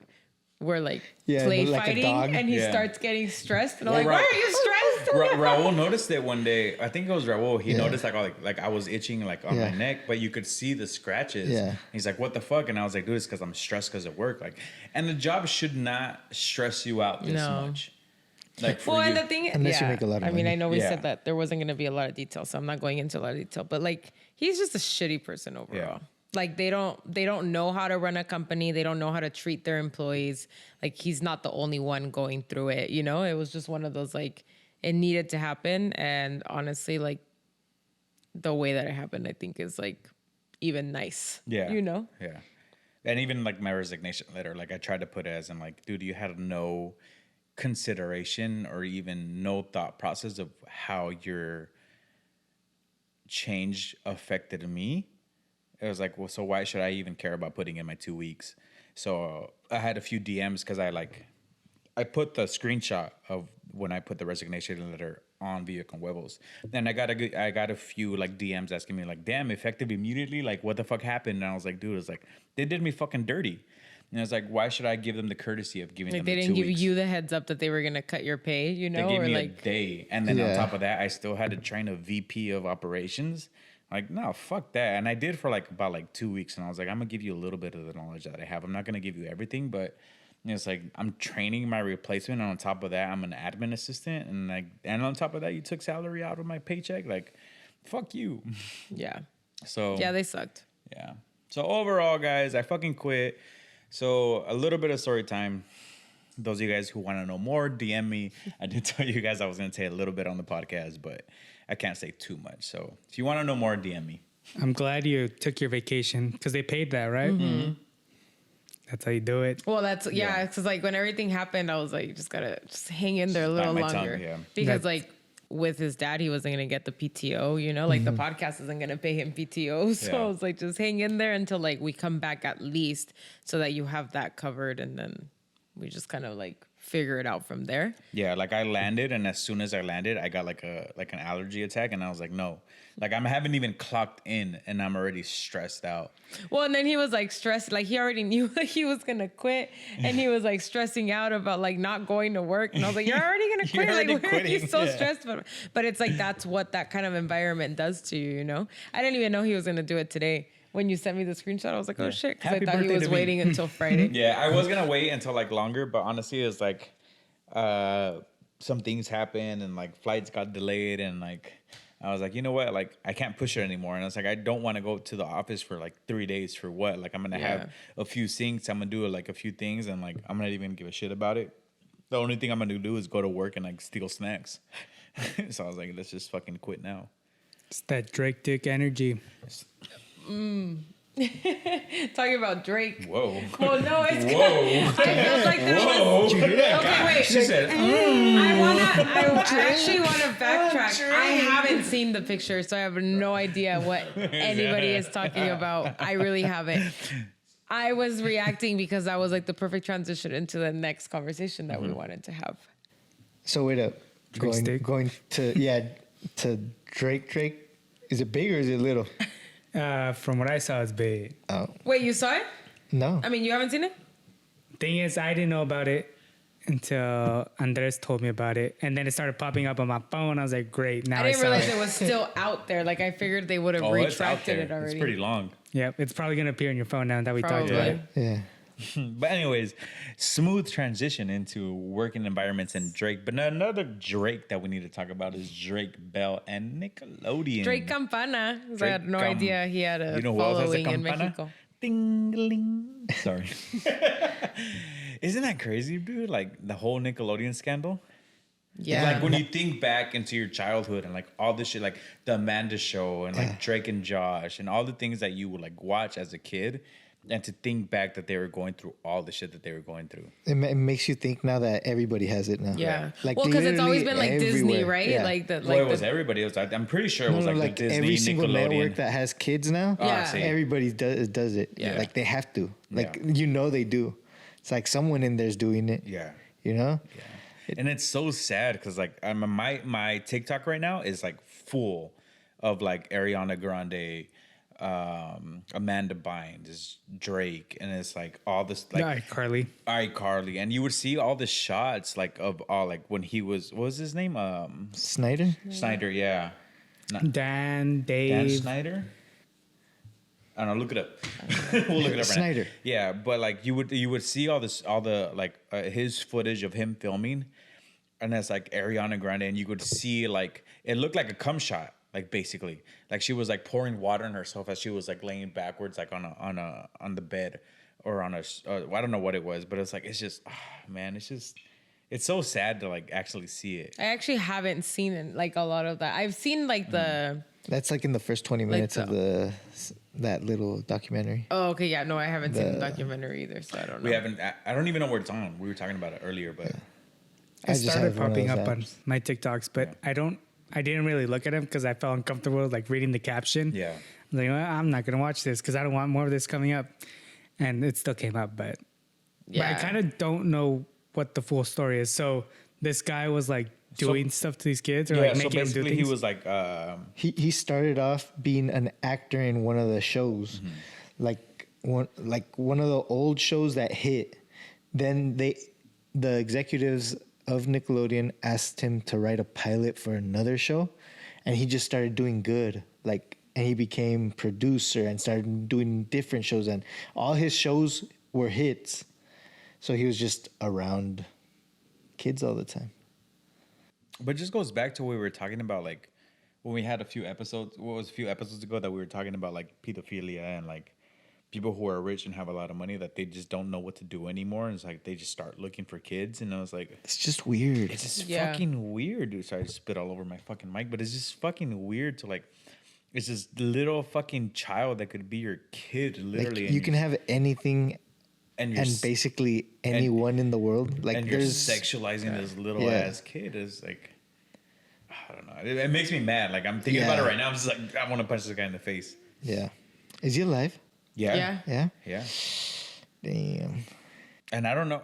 we're like play like fighting, and he starts getting stressed, and I'm like, why are you stressed? Raul noticed it one day. I think it was Raul. He noticed like I was itching like on my neck, but you could see the scratches. Yeah. He's like, what the fuck? And I was like, dude, it's because I'm stressed because of work. Like, and the job should not stress you out this much. Like, for and the thing, unless you make a lot of money. I mean, I know we said that there wasn't going to be a lot of detail, so I'm not going into a lot of detail. But like, he's just a shitty person overall. Yeah. Like, they don't know how to run a company. They don't know how to treat their employees. Like, he's not the only one going through it. You know, it was just one of those, like, it needed to happen. And honestly, like, the way that it happened, I think is like even nice. Yeah. You know? Yeah. And even like my resignation letter, like, I tried to put it as in like, dude, you had no consideration or even no thought process of how your change affected me. It was like, well, so why should I even care about putting in my 2 weeks? So I had a few DMs because I put the screenshot of when I put the resignation letter on Vive con Huevos. Then I got a few like DMs asking me like, damn, effective immediately? Like, what the fuck happened? And I was like, dude, it's like, they did me fucking dirty. And I was like, why should I give them the courtesy of giving them the 2 weeks? They didn't give you the heads up that they were going to cut your pay, you know? They gave me a day. And then on top of that, I still had to train a VP of operations. Like, no, fuck that. And I did for like about like 2 weeks. And I was like, I'm going to give you a little bit of the knowledge that I have. I'm not going to give you everything, but it's like, I'm training my replacement. And on top of that, I'm an admin assistant. And on top of that, you took salary out of my paycheck. Like, fuck you. Yeah. So. Yeah, they sucked. Yeah. So overall, guys, I fucking quit. So a little bit of story time. Those of you guys who want to know more, DM me. I did tell you guys I was going to say a little bit on the podcast, but I can't say too much. So if you want to know more, DM me. I'm glad you took your vacation because they paid that, right? Mm-hmm. That's how you do it. Well, that's because like when everything happened, I was like, you just gotta just hang in there a little bite my longer, tongue, yeah. because That's- like with his dad, he wasn't gonna get the PTO. You know, like the podcast isn't gonna pay him PTO. So Yeah. I was like, just hang in there until like we come back at least, so that you have that covered, and then we just kind of like figure it out from there. Yeah, like I landed, and as soon as I landed, I got like an allergy attack, and I was like, no, like I haven't even clocked in, and I'm already stressed out. Well, and then he was like stressed, like he already knew that he was gonna quit, and he was like stressing out about like not going to work. And I was like, "You're already gonna You're quit? already Like, why are you quitting, so yeah. stressed?" But it's like that's what that kind of environment does to you, you know. I didn't even know he was gonna do it today. When you sent me the screenshot, I was like, "Oh shit!" Because I Happy thought he birthday was to me. waiting until Friday. Yeah, I was gonna wait until like longer, but honestly, it's like some things happened, and like flights got delayed, and like I was like, you know what, like I can't push it anymore, and it's like I don't want to go to the office for like 3 days for what? Like I'm gonna have a few sinks, I'm gonna do like a few things, and like I'm not even give a shit about it. The only thing I'm gonna do is go to work and like steal snacks. So I was like, let's just fucking quit now. It's that Drake dick energy. Talking about Drake. Whoa. Well, no, it's Whoa. I felt like there was. Okay, wait. She said, I actually want to backtrack. I haven't seen the picture, so I have no idea what anybody is talking about. I really haven't. I was reacting because that was like the perfect transition into the next conversation that we wanted to have. So wait up. Drake stick? Going to Drake. Is it big or is it little? From what I saw, it's big. Oh Wait, you saw it? no. I mean, you haven't seen it? Thing is, I didn't know about it until Andres told me about it, and then it started popping up on my phone. I was like, "Great!" Now I didn't saw realize it. it was still out there. Like I figured they would have oh, it's out retracted there. it already. It's pretty long. Yep, it's probably gonna appear on your phone now that we talked Probably. about it. Yeah. But anyways, smooth transition into working environments and Drake. But another Drake that we need to talk about is Drake Bell and Nickelodeon. Drake Campana. 'Cause I Drake had no Cam- idea he had a You know who else has a following in campana? Mexico. Ding-a-ling. Sorry. Isn't that crazy, dude? Like the whole Nickelodeon scandal? Yeah. Like when you think back into your childhood and like all this shit, like the Amanda Show and like Drake and Josh and all the things that you would like watch as a kid, and to think back that they were going through all the shit that they were going through. It makes you think now that everybody has it now. Yeah. Like Well, because it's always been literally like Disney, everywhere. right? Yeah. Like the Well, like it was the, everybody. It was, I'm pretty sure it was like the Disney, every single Nickelodeon. network that has kids now. Yeah. see. Everybody does it. Yeah. Like they have to. Like Yeah. you know they do. It's like someone in there's doing it. Yeah. You know. And it's so sad because like my TikTok right now is like full of like Ariana Grande, Amanda Bynes, Drake, and it's like all this like All right, Carly. iCarly, and you would see all the shots like of all like when he was what was his name Snyder. Snyder, yeah, Dan, Dave. Dan Snyder. I don't know. Look it up. We'll look it up right Snyder. now. Yeah, but like you would see all the like his footage of him filming, and that's like Ariana Grande, and you could see like it looked like a cum shot, like basically, like she was like pouring water on herself as she was like laying backwards, like on the bed or on a I don't know what it was, but it's like it's just man, it's so sad to like actually see it. I actually haven't seen it, like a lot of that. I've seen like the That's like in the first 20 minutes of that little documentary. oh okay, yeah, no, I haven't seen the documentary either, so I don't know. We haven't. I don't even know where it's on. We were talking about it earlier, but I It just started have one of popping those up on apps. my TikToks, but I didn't really look at them because I felt uncomfortable like reading the caption. yeah. I'm like, well, I'm not gonna watch this because I don't want more of this coming up, and it still came up, but Yeah. I kind of don't know what the full story is. So this guy was like doing stuff to these kids or like so making them do basically things. he was like He started off being an actor in one of the shows, like one of the old shows that hit. Then the executives of Nickelodeon asked him to write a pilot for another show, and he just started doing good. And he became producer and started doing different shows, and all his shows were hits. So he was just around kids all the time. But it just goes back to what we were talking about, like when we had a few episodes ago that we were talking about like pedophilia and like people who are rich and have a lot of money that they just don't know what to do anymore. And it's like they just start looking for kids. And I was like, It's just weird. it's just Yeah. fucking weird, dude. Sorry to spit all over my fucking mic, but it's just fucking weird to like, it's this little fucking child that could be your kid, literally. Like, and you can have anything and basically anyone in the world. Like and you're there's sexualizing this little Yeah. ass kid is like, I don't know. It makes me mad. Like I'm thinking about it right now. I'm just like, I want to punch this guy in the face. Yeah. Is he alive? Yeah. Yeah. Yeah. Damn. And I don't know.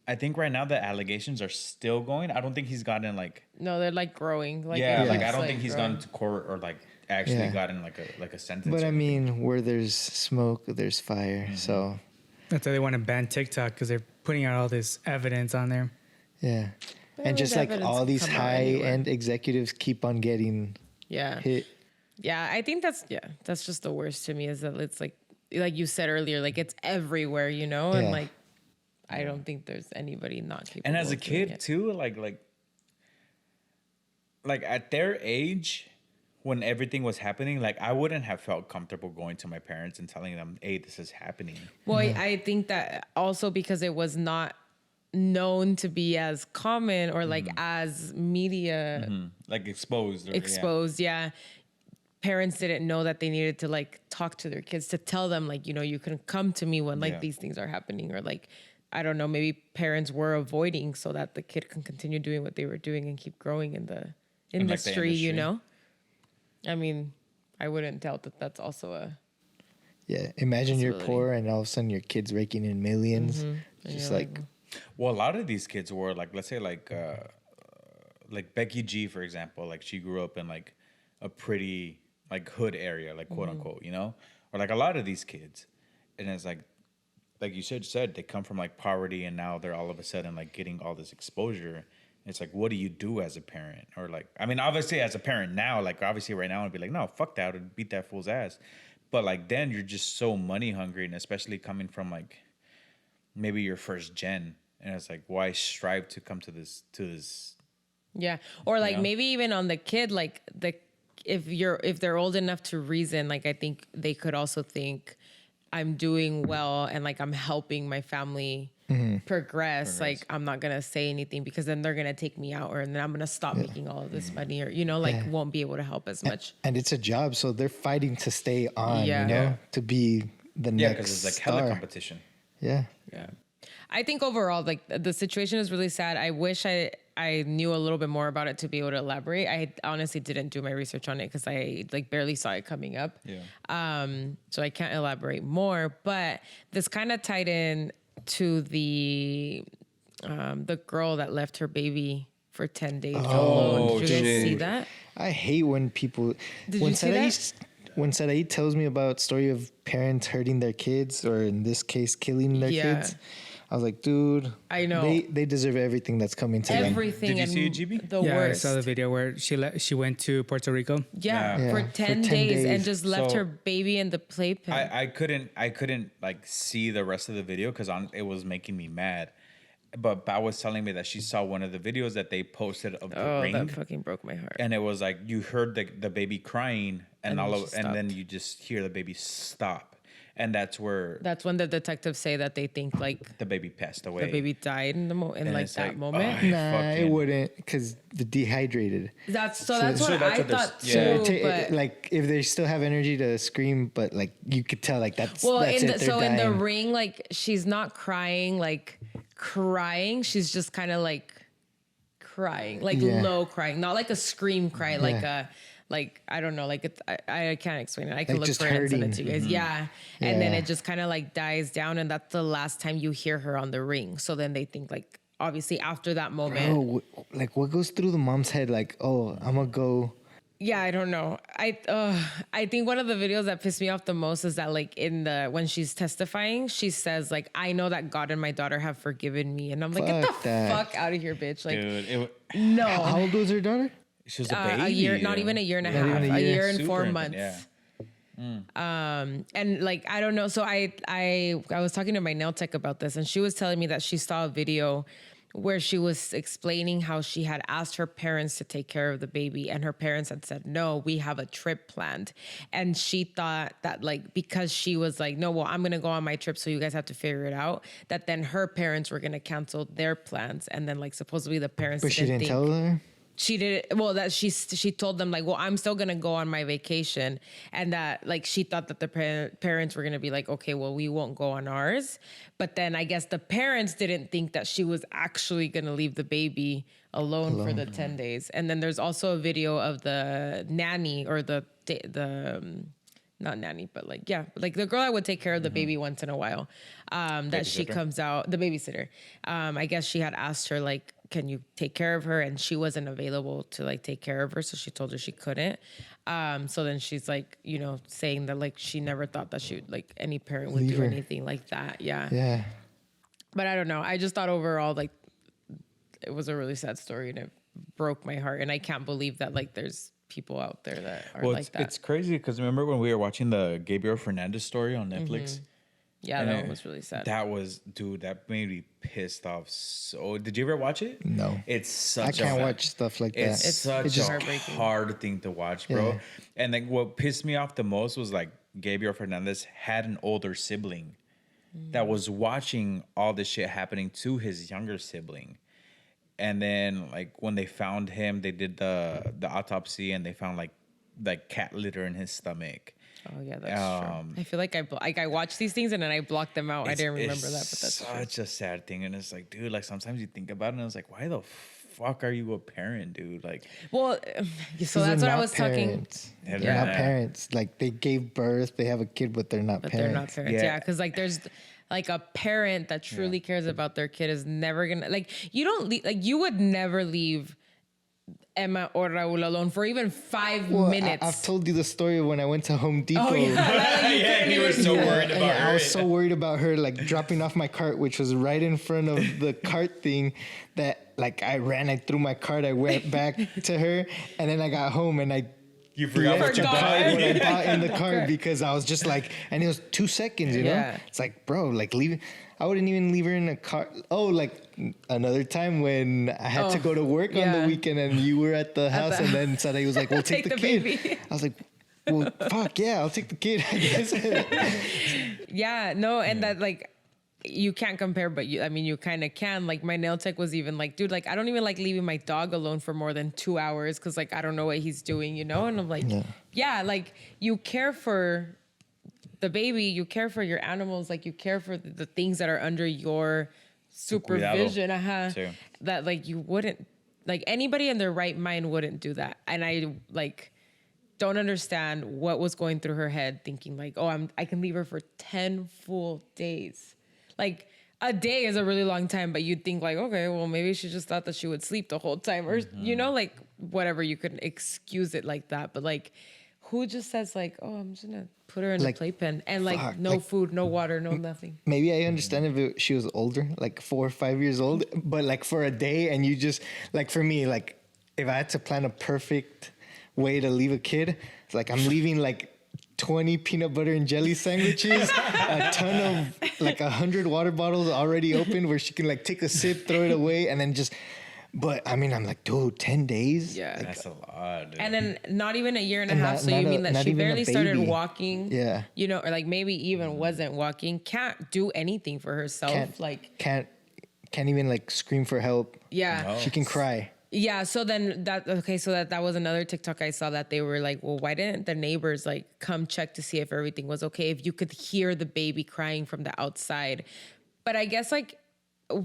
I think right now the allegations are still going. I don't think he's gotten like. No, they're like growing. Like Yeah, it's like I don't think he's growing. gone to court or like actually Yeah. gotten like a sentence. But or I anything. mean, where there's smoke, there's fire. So That's why they want to ban TikTok because they're putting out all this evidence on there. yeah. Well, And just the like evidence all can these come out high anywhere. end executives keep on getting Yeah. hit. Yeah, I think that's just the worst to me is that it's like you said earlier, like it's everywhere, you know, and Yeah. like I don't think there's anybody not capable. And as a of doing kid it. too, like at their age, when everything was happening, like I wouldn't have felt comfortable going to my parents and telling them, "Hey, this is happening." Well, I think that also because it was not known to be as common or like as media Like exposed. Or, exposed. Yeah. Parents didn't know that they needed to like talk to their kids to tell them like, you know, you can come to me when like Yeah. these things are happening or like, I don't know, maybe parents were avoiding so that the kid can continue doing what they were doing and keep growing in the industry, you industry. know? I mean, I wouldn't doubt that that's also a, Yeah. Imagine you're Possibility. poor and all of a sudden your kid's raking in 1000000s. And Just you're like, Well, a lot of these kids were like, let's say like Becky G, for example, like she grew up in like a pretty like hood area, like quote unquote, you know, or like a lot of these kids, and it's like you said they come from like poverty, and now they're all of a sudden like getting all this exposure. It's like, what do you do as a parent? Or like, I mean, obviously as a parent now, like obviously right now I'd be like, no, fuck that, I'd beat that fool's ass. But like then you're just so money hungry, and especially coming from like maybe your first gen, and it's like, why strive to come to this yeah. Or like know? maybe even on the kid, like if they're old enough to reason, like I think they could also think I'm doing well and like I'm helping my family progress. Like I'm not gonna say anything because then they're gonna take me out, or then I'm gonna stop making all of this money, or you know, like won't be able to help as much. and it's a job, so they're fighting to stay on, Yeah. you know, Yeah. to be the Yeah, next because it's like star. hella competition. Yeah. Yeah. I think overall, like the situation is really sad. I wish I knew a little bit more about it to be able to elaborate. I honestly didn't do my research on it because I like barely saw it coming up. Yeah. So I can't elaborate more. But this kind of tied in to the girl that left her baby for 10 days alone. Did you guys see that? I hate when people Did when you see Sarai when Sarai tells me about story of parents hurting their kids, or in this case killing their Yeah. kids. I was like, dude, I know. they deserve everything that's coming to them. Everything. Did you see and it, GB? The Yeah, worst. I saw the video where she went to Puerto Rico. Yeah, Yeah. for Yeah, 10 for 10 days and days. just left So- her baby in the playpen. I couldn't like see the rest of the video because it was making me mad. But Bao was telling me that she saw one of the videos that they posted of the oh, ring, that fucking broke my heart. and it was like you heard the baby crying, and And then she and then stopped. you just hear the baby stop, and that's where That's when the detectives say that they think like the baby passed away. the baby died in And like it's that like, moment. oh, Nah, it fucking- wouldn't, because the dehydrated. That's So that's what that's I what they're- thought yeah. too. But Like if they still have energy to scream, but like you could tell, like that's well, that's in it. the, They're so in the dying. ring, like she's not crying, like crying. She's just kind of like crying, like Yeah. low crying, not like a scream cry, like Yeah. a like I don't know, like it's, I can't explain it. I can Like look just for it and send it hurting. to you guys. Yeah, and then Yeah. it just kind of like dies down, and that's the last time you hear her on the ring. So then they think like obviously after that moment. Bro, like what goes through the mom's head? Like, oh, I'm gonna go. Yeah, I don't know. I think one of the videos that pissed me off the most is that like when she's testifying, she says like, "I know that God and my daughter have forgiven me," and I'm like, "Get the Fuck that. fuck out of here, bitch!" Like, Dude, no, How old was her daughter? she was a baby. a year, not even a year and a half, even a a year. year and Super 4 infant, months. yeah. And like I don't know. So I was talking to my nail tech about this, and she was telling me that she saw a video where she was explaining how she had asked her parents to take care of the baby, and her parents had said, "No, we have a trip planned." And she thought that like because she was like, "No, well, I'm gonna go on my trip, so you guys have to figure it out," that then her parents were gonna cancel their plans, and then like supposedly the parents But she didn't think, tell her. she did well that she told them like, well, I'm still gonna go on my vacation, and that like she thought that the parents were gonna be like, okay, well, we won't go on ours, but then I guess the parents didn't think that she was actually gonna leave the baby alone for the 10 days. And then there's also a video of the nanny or the not nanny, but like, yeah, like the girl that would take care of the baby once in a while, that she comes out, the babysitter. I guess she had asked her like, can you take care of her? And she wasn't available to like take care of her. So she told her she couldn't. So then she's like, you know, saying that like, she never thought that she would like any parent would do anything like that. Yeah. Yeah. But I don't know. I just thought overall, like, it was a really sad story and it broke my heart. And I can't believe that like there's people out there that are like that. It's crazy because remember when we were watching the Gabriel Fernandez story on Netflix? Yeah, that one was really sad. That was, dude, that made me pissed off. So, did you ever watch it? No. It's such I can't watch stuff like that. It's such just a heartbreaking. hard thing to watch, bro. Yeah. And like what pissed me off the most was like Gabriel Fernandez had an older sibling that was watching all this shit happening to his younger sibling. And then like when they found him, they did the autopsy and they found like cat litter in his stomach. Oh yeah, that's true. I feel like I watched these things and then I blocked them out. I didn't remember that, but that's such a sad thing. And it's like, dude, like sometimes you think about it and it's like, why the fuck are you a parent, dude? Like, well, so that's what I was talking. They're not parents. Like they gave birth, they have a kid, but they're not parents. They're not parents. Yeah, because like there's like a parent that truly cares about their kid is never gonna like you would never leave Emma or Raul alone for even 5 minutes. I've told you the story of when I went to Home Depot. Oh yeah, yeah, you were so worried about her. I was so worried about her like dropping off my cart, which was right in front of the cart thing, that like I threw my cart, I went back to her, and then I got home and you forgot what you what bought. I bought in the cart because I was just like, and it was 2 seconds, you know? Yeah. It's like, bro, like I wouldn't even leave her in a car. Oh, like another time when I had to go to work on the weekend and you were at the house and then Sarai was like, well, take the kid. baby. I was like, well, fuck yeah, I'll take the kid, I guess. Yeah, no, and that like you can't compare, but you kind of can. Like my nail tech was even like, dude, like I don't even like leaving my dog alone for more than 2 hours because like I don't know what he's doing, you know? And I'm like, yeah, like you care for the baby, you care for your animals, like you care for the things that are under your supervision. That like you wouldn't, like anybody in their right mind wouldn't do that. And I like don't understand what was going through her head thinking like, oh, I can leave her for 10 full days. Like a day is a really long time, but you'd think like, okay, well maybe she just thought that she would sleep the whole time or, you know, like whatever, you could excuse it like that. But like, who just says like, oh, I'm just gonna put her in a playpen and like no food, no water, no nothing. Maybe I understand if she was older, like 4 or 5 years old, but like for a day and you just, like for me, like if I had to plan a perfect way to leave a kid, it's like I'm leaving like 20 peanut butter and jelly sandwiches, a ton of like 100 water bottles already open where she can like take a sip, throw it away, and then just. But I mean, I'm like, dude, 10 days? Yeah. Like, That's a lot, dude. And then not even a year and a half. So you mean that she barely started walking? Yeah. You know, or like maybe even wasn't walking, can't do anything for herself. Can't even like scream for help. Yeah. No. She can cry. Yeah, so then that was another TikTok I saw that they were like, well, why didn't the neighbors like come check to see if everything was okay, if you could hear the baby crying from the outside? But I guess like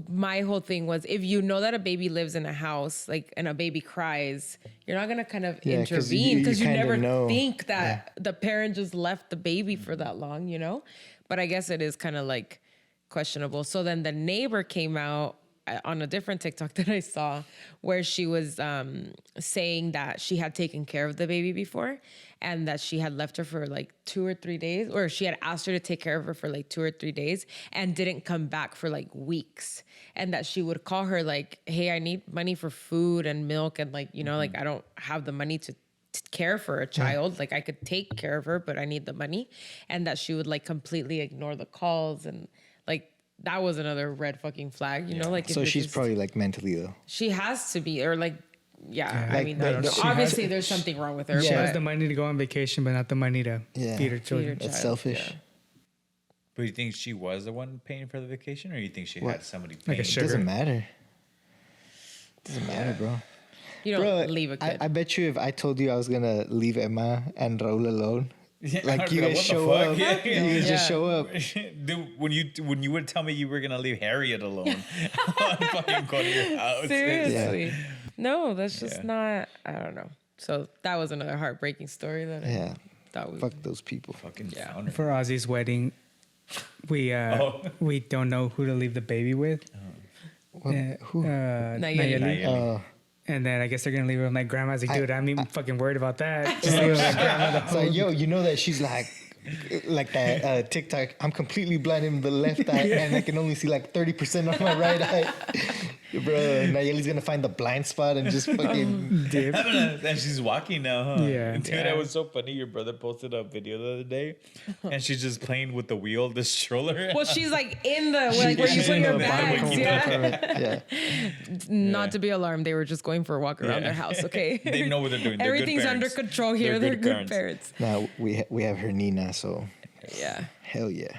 my whole thing was, if you know that a baby lives in a house, like, and a baby cries, you're not gonna kind of intervene because you never think that the parent just left the baby for that long, you know? But I guess it is kind of like questionable. So then the neighbor came out on a different TikTok that I saw where she was saying that she had taken care of the baby before and that she had left her for like 2 or 3 days, or she had asked her to take care of her for like 2 or 3 days and didn't come back for like weeks. And that she would call her like, hey, I need money for food and milk. And like, you know, like I don't have the money to care for a child. Like I could take care of her, but I need the money. And that she would like completely ignore the calls. And like, that was another red fucking flag, you know? Like, so she's probably like mentally though. She has to be, or like, I like, mean, I don't know. Obviously, there's something wrong with her. She has the money to go on vacation, but not the money to feed her children. That's selfish. Yeah. But you think she was the one paying for the vacation, or you think she had somebody paying? Like a sugar. Doesn't matter. Doesn't matter, bro. You don't leave a kid. I bet you if I told you I was gonna leave Emma and Raul alone, Yeah, like you what guys the show fuck? up, Yeah. you guys just Yeah. show up. Dude, when you would tell me you were gonna leave Harriet alone, I'd fucking go to your house. Seriously. No, that's just Yeah. not. I don't know. So that was another heartbreaking story that Yeah, I thought we. fuck those people. Fucking Yeah. founder. For Ozzy's wedding, we we don't know who to leave the baby with. What? Who? Nayeli. Nayeli. Oh, And then I guess they're gonna leave it with my grandma. I was like, dude, I'm even fucking worried about that. Just leave it with my grandma. it's like, yo, you know that she's like that TikTok. I'm completely blind in the left eye, and I can only see like 30% of my right eye. Bro, Nayeli's gonna find the blind spot and just fucking Dip. And she's walking now, huh? Yeah. Dude, Yeah. that was so funny. Your brother posted a video the other day, and she's just playing with the wheel, the stroller. Well, she's like in the like where you she's put in your the bags. bottom Yeah. compartment. Yeah. Not to be alarmed, they were just going for a walk around their house. Okay. They know what they're doing. They're good Everything's under parents. control here. They're good parents. parents. Now we have her Nina, so Yeah. hell yeah.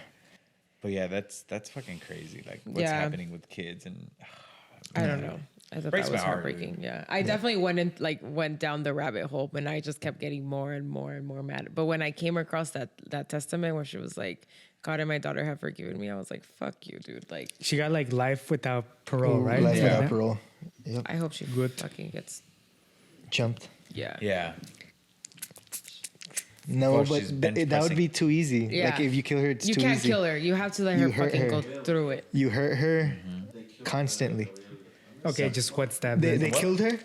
But yeah, that's fucking crazy. Like what's Yeah. happening with kids and I don't know. I thought Breaks that my was heart, heartbreaking. Yeah, I definitely went down the rabbit hole, and I just kept getting more and more and more mad. But when I came across that testament where she was like, "God and my daughter have forgiven me," I was like, "Fuck you, dude!" Like, She got like life without parole, right? Life Yeah. without parole. Yep. I hope she fucking gets. Jumped. Yeah. yeah. No, Well, but she's bench that would be too easy. Yeah. Like if you kill her, it's You too can't easy. kill her. You have to let You her hurt fucking her. go through it. You hurt her constantly. Okay, just what's that? They killed her,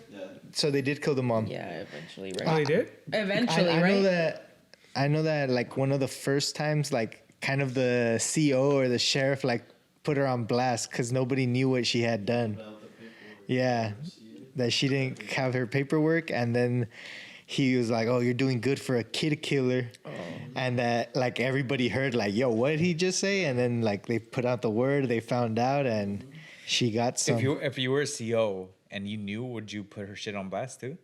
so they did kill the mom. Yeah, eventually, Oh, right? they did? Eventually, I right? know that like one of the first times, like kind of the CO or the sheriff like put her on blast because nobody knew what she had done. Yeah, that she didn't have her paperwork, and then he was like, "Oh, you're doing good for a kid killer," and that like everybody heard like, "Yo, what did he just say?" And then like they put out the word, they found out, and she got some. If you were a CO and you knew, would you put her shit on blast too?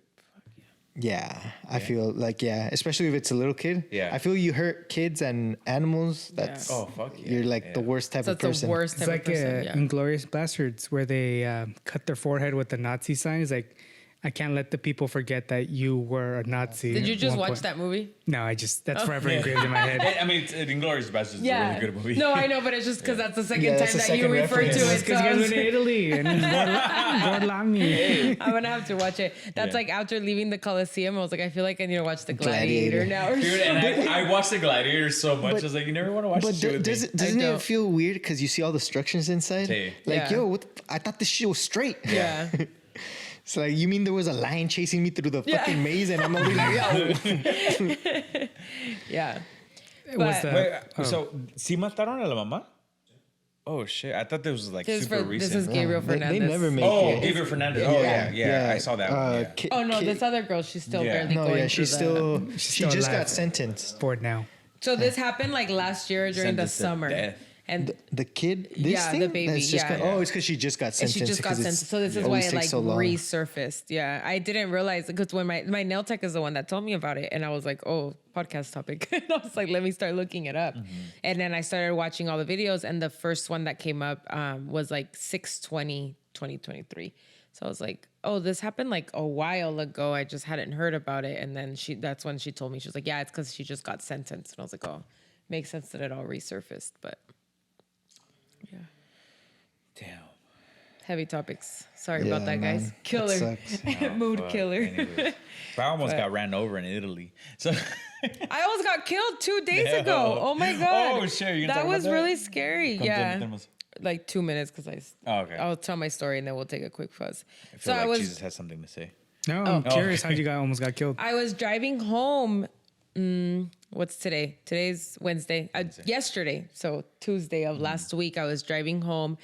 Yeah, I feel like especially if it's a little kid. Yeah. I feel you hurt kids and animals. That's Oh, fuck yeah. You're like Yeah. the worst type So of it's the person. worst It's type like of person. Yeah. Inglorious Bastards, where they cut their forehead with the Nazi sign. It's like, I can't let the people forget that you were a Nazi. Did you at just one watch point. that movie? No, that's forever engraved in my head. I mean, Inglourious Bastards is a really good movie. No, I know, but it's just because that's the second Yeah, time that's the that you second referred to reference. it. Because So you I guys was- went to Italy and Gorlami. I'm gonna have to watch it. That's Yeah. like after leaving the Coliseum, I was like, I feel like I need to watch the Gladiator, now. Or Dude, and I watched The Gladiator so much. I was like, you never want to watch But this shit with me. doesn't I it don't. feel weird because you see all the structures inside? Hey. Like, Yeah. yo, I thought this shit was straight. yeah. It's like, you mean there was a lion chasing me through the Yeah. fucking maze and I'm gonna be like, yo. Yeah. It was But- Wait, so, ¿sí mataron a la mamá? Oh, shit. I thought this was like This is, super this recent. is Gabriel They Fernandez. never make Oh, it. Gabriel Fernandez. Oh, yeah. I saw that one. Yeah. Oh no, this other girl, she's still Yeah. barely No, going yeah, through she's the- still, she still just alive. got sentenced. bored now. So this happened like last year during the Sentenced to summer, death. and The kid, this Yeah, thing? the baby, That's just yeah. oh, it's because she just got and sentenced. she just got 'cause sentenced. So this is why always it takes like so long. resurfaced. Yeah, I didn't realize because when my nail tech is the one that told me about it, and I was like, oh, podcast topic. And I was like, let me start looking it up. And then I started watching all the videos, and the first one that came up was like 6/20/2023. So I was like, oh, this happened like a while ago. I just hadn't heard about it. And then that's when she told me, she was like, yeah, it's because she just got sentenced. And I was like, oh, makes sense that it all resurfaced. But yeah, Damn. heavy topics. Sorry Yeah, about that, guys. man. Killer. That sucks. Mood Fuck. killer. Anyways. But I almost got ran over in Italy. So I almost got killed 2 days ago. Oh my God. Oh, shit. You gonna That talk about was that? really scary. Yeah. Contemos. Like 2 minutes because Oh, okay. I'll tell my story and then we'll take a quick fuzz. I feel So like Jesus has something to say. No, I'm curious how you almost got killed. I was driving home. What's today? Today's Wednesday. Yesterday, so Tuesday of last week, I was driving home,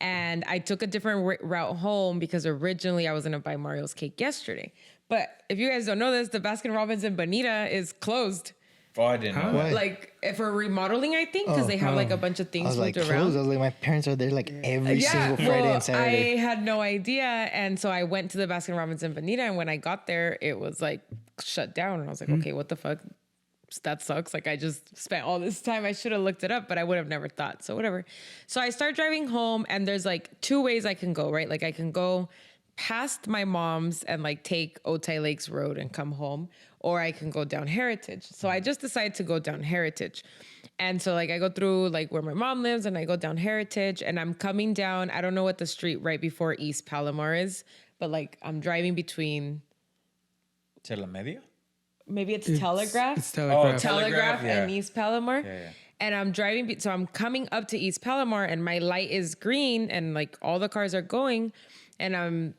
and I took a different route home because originally I was gonna buy Mario's cake yesterday. But if you guys don't know this, the Baskin Robbins in Bonita is closed. Oh, I didn't know. Why? Like for remodeling, I think, because they have like a bunch of I things was like, moved close. around. I was like, my parents are there like every single Friday well, and Saturday. I had no idea, and so I went to the Baskin Robbins in Bonita, and when I got there, it was like shut down, and I was like, okay, what the fuck? That sucks. Like I just spent all this time. I should have looked it up, but I would have never thought. So whatever. So I start driving home, and there's like 2 ways I can go, right? Like I can go past my mom's and like take Otay Lakes Road and come home, or I can go down Heritage. So I just decided to go down Heritage. And so like I go through like where my mom lives and I go down Heritage and I'm coming down, I don't know what the street right before East Palomar is, but like I'm driving between Telemedia? maybe it's Telegraph. It's Telegraph. Telegraph yeah. and East Palomar. Yeah. And I'm driving, so I'm coming up to East Palomar and my light is green and like all the cars are going and I'm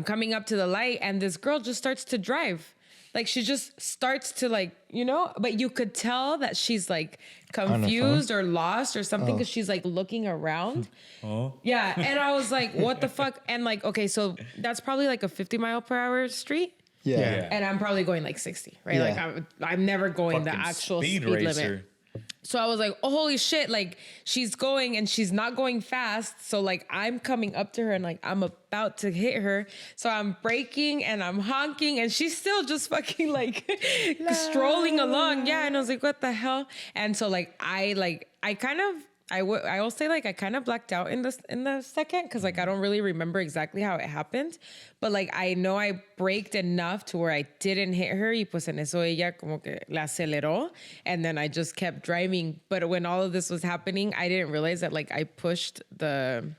coming up to the light and this girl just starts to drive. Like she just starts to like, but you could tell that she's like confused or lost or something because she's like looking around. Oh. Yeah. And I was like, what the fuck? And like, okay, so that's probably like a 50-mile-per-hour street. Yeah. And I'm probably going like 60, right? Yeah. Like I'm never going the Fucking actual speed racer. limit. So I was like, oh, holy shit. Like she's going and she's not going fast. So like I'm coming up to her and like I'm about to hit her. So I'm braking and I'm honking and she's still just fucking like strolling along. Yeah. And I was like, what the hell? And so like I will say like I kind of blacked out in the second because like I don't really remember exactly how it happened, but like I know I braked enough to where I didn't hit her y pues en eso ella como que la aceleró and then I just kept driving. But when all of this was happening, I didn't realize that like I pushed the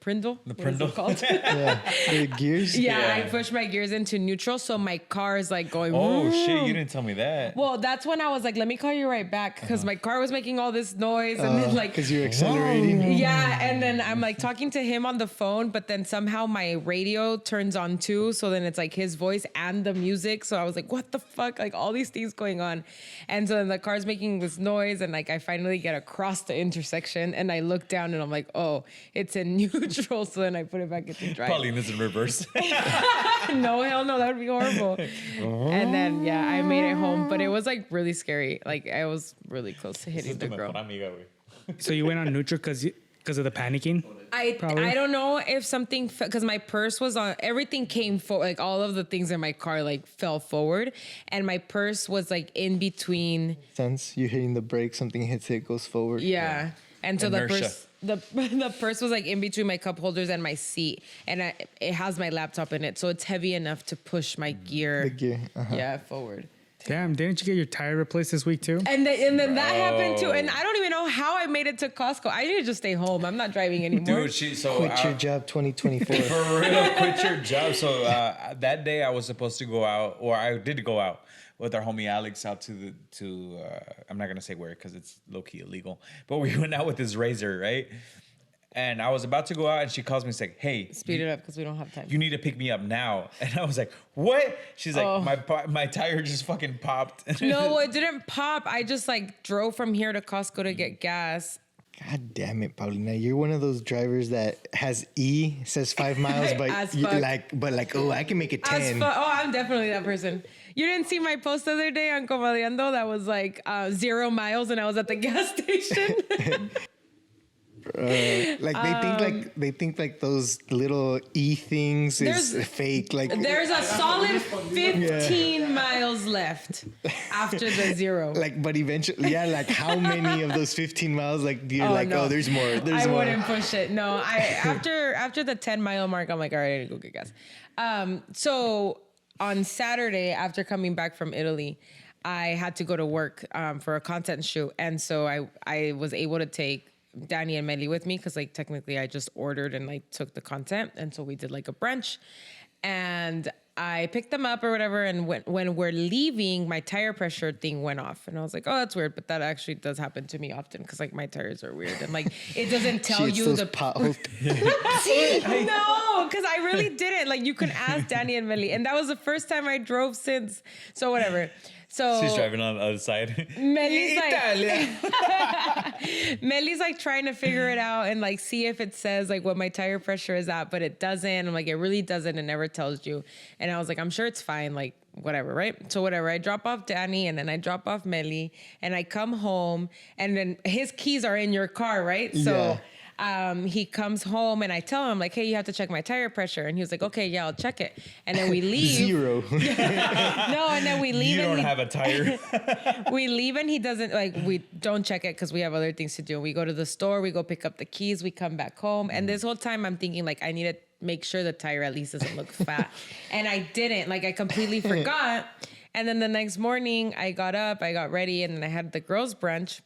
Prindle. The Prindle. What is it called? Yeah. The gears. Yeah, I pushed my gears into neutral, so my car is like going. Oh vroom. shit! You didn't tell me that. Well, that's when I was like, let me call you right back because my car was making all this noise and then like. Because you're accelerating. Yeah, and then I'm like talking to him on the phone, but then somehow my radio turns on too, so then it's like his voice and the music. So I was like, what the fuck? Like all these things going on, and so then the car's making this noise, and like I finally get across the intersection, and I look down, and I'm like, oh, it's in neutral. So then I put it back into drive. Pauline is in reverse. No, hell no, that would be horrible. And then yeah, I made it home, but it was like really scary. Like I was really close to hitting the girl. So you went on neutral because of the panicking? I Probably. don't know if something because my purse was on. Everything came forward. Like all of the things in my car like fell forward, and my purse was like in between. Since you're hitting the brake, something hits it, goes forward. Yeah. And so Inertia. the purse was like in between my cup holders and my seat, and it has my laptop in it, so it's heavy enough to push my gear. The gear. Yeah, forward. Damn, didn't you get your tire replaced this week too? And then that happened too, and I don't even know how I made it to Costco. I need to just stay home. I'm not driving anymore. Dude, Quit your job 2024. For real, quit your job. So that day I was supposed to go out, or I did go out with our homie Alex out to I'm not gonna say where because it's low key illegal, but we went out with his Razor, right? And I was about to go out, and she calls me, and she's like, "Hey, Speed it up because we don't have time. you need to pick me up now." And I was like, "What?" She's like, "My tire just fucking popped." No, it didn't pop. I just like drove from here to Costco to get gas. God damn it, Paulina. You're one of those drivers that has says 5 miles, but As you fuck. oh, I can make it 10. I'm definitely that person. You didn't see my post the other day on Comadreando that was like 0 miles and I was at the gas station. They think like those little things is fake. Like There's a solid 15 miles left after the 0. like, but eventually, yeah. Like, how many of those 15 miles? Like, you're No. oh, there's more. There's I more. wouldn't push it. No, after the 10-mile mark, I'm like, all right, I need to go get gas. So on Saturday, after coming back from Italy, I had to go to work for a content shoot, and so I was able to take Danny and Melly with me because like technically I just ordered and like took the content, and so we did like a brunch, and I picked them up or whatever, and when we're leaving, my tire pressure thing went off, and I was like, oh, that's weird, but that actually does happen to me often because like my tires are weird, and like it doesn't tell She hits you those the potholes. No, because I really didn't. Like you can ask Danny and Melly, and that was the first time I drove since. So whatever. So She's driving on the other side. Melly's like trying to figure it out and like see if it says like what my tire pressure is at, but it doesn't. I'm like, it really doesn't. It never tells you. And I was like, I'm sure it's fine. Like whatever, right? So whatever. I drop off Danny and then I drop off Melly and I come home and then his keys are in your car, right? So he comes home and I tell him like, hey, you have to check my tire pressure. And he was like, okay, yeah, I'll check it. And then we leave. 0. No, and then we leave. You don't have a tire. We leave and he doesn't like, we don't check it because we have other things to do. We go to the store, we go pick up the keys, we come back home. And this whole time I'm thinking like, I need to make sure the tire at least doesn't look fat. And I didn't. Like, I completely forgot. And then the next morning, I got up, I got ready, and then I had the girls' brunch.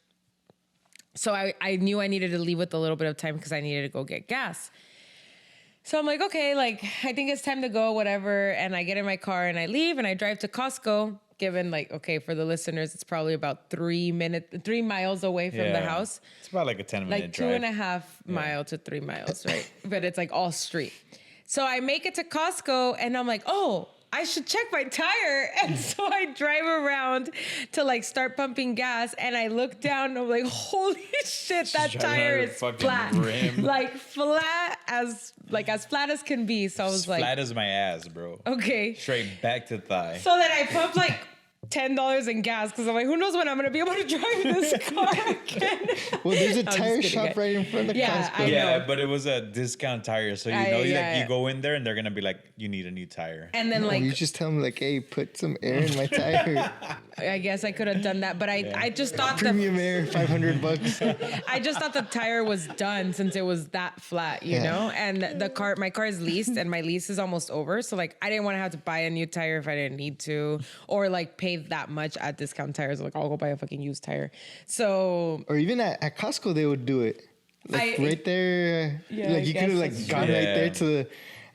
So I knew I needed to leave with a little bit of time because I needed to go get gas. So I'm like, okay, like, I think it's time to go, whatever. And I get in my car and I leave and I drive to Costco, given like, okay, for the listeners, it's probably about 3 miles away from the house. It's about like a 10-minute Like drive. 2.5 mile to 3 miles, right? But it's like all street. So I make it to Costco and I'm like, oh, I should check my tire. And so I drive around to like start pumping gas and I look down and I'm like, holy shit, that driving tire on a is fucking flat. rim. Like flat as flat as can be. So I was like, Flat as my ass, bro. okay. Straight back to thigh. So then I pumped like $10 in gas because I'm like, who knows when I'm gonna be able to drive this car again? Well, there's a I'm just tire kidding, shop guys. right in front of Yeah, Costco. I Yeah, know. but it was a discount tire, so you I- know, yeah. you go in there and they're gonna be like, "You need a new tire." And then Oh, like, you just tell them like, hey, put some air in my tire. I guess I could have done that, but I just thought Premium air, $500. I just thought the tire was done since it was that flat, you Yeah. know? And my car is leased and my lease is almost over. So like I didn't want to have to buy a new tire if I didn't need to, or like pay that much at discount tires. Like I'll go buy a fucking used tire. So Or even at Costco, they would do it. Like right there. Yeah, like I you guess could have like that's gone true. right Yeah. there to the.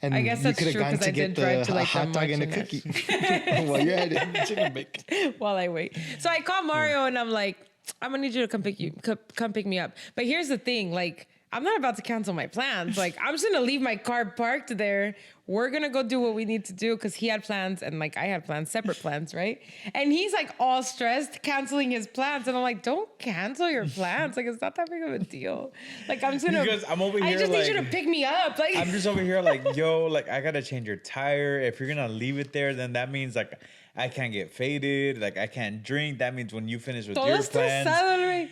And I guess you that's could have true, gone 'cause to I did get drive the to, like, hot that dog much and a and that cookie while you're at it. Chicken bacon. while I wait. So I call Mario and I'm like, I'm gonna need you to come pick me up. But here's the thing, like, I'm not about to cancel my plans. Like, I'm just gonna leave my car parked there. We're gonna go do what we need to do because he had plans and like I had plans, separate plans, right? And he's like all stressed, canceling his plans, and I'm like, don't cancel your plans. Like, it's not that big of a deal. Like, I'm just gonna. Because I'm over I here, just need you to like- pick me up. Like, I'm just over here like, yo, like I gotta change your tire. If you're gonna leave it there, then that means like I can't get faded. Like I can't drink. That means when you finish with todo your plans, estresado, güey.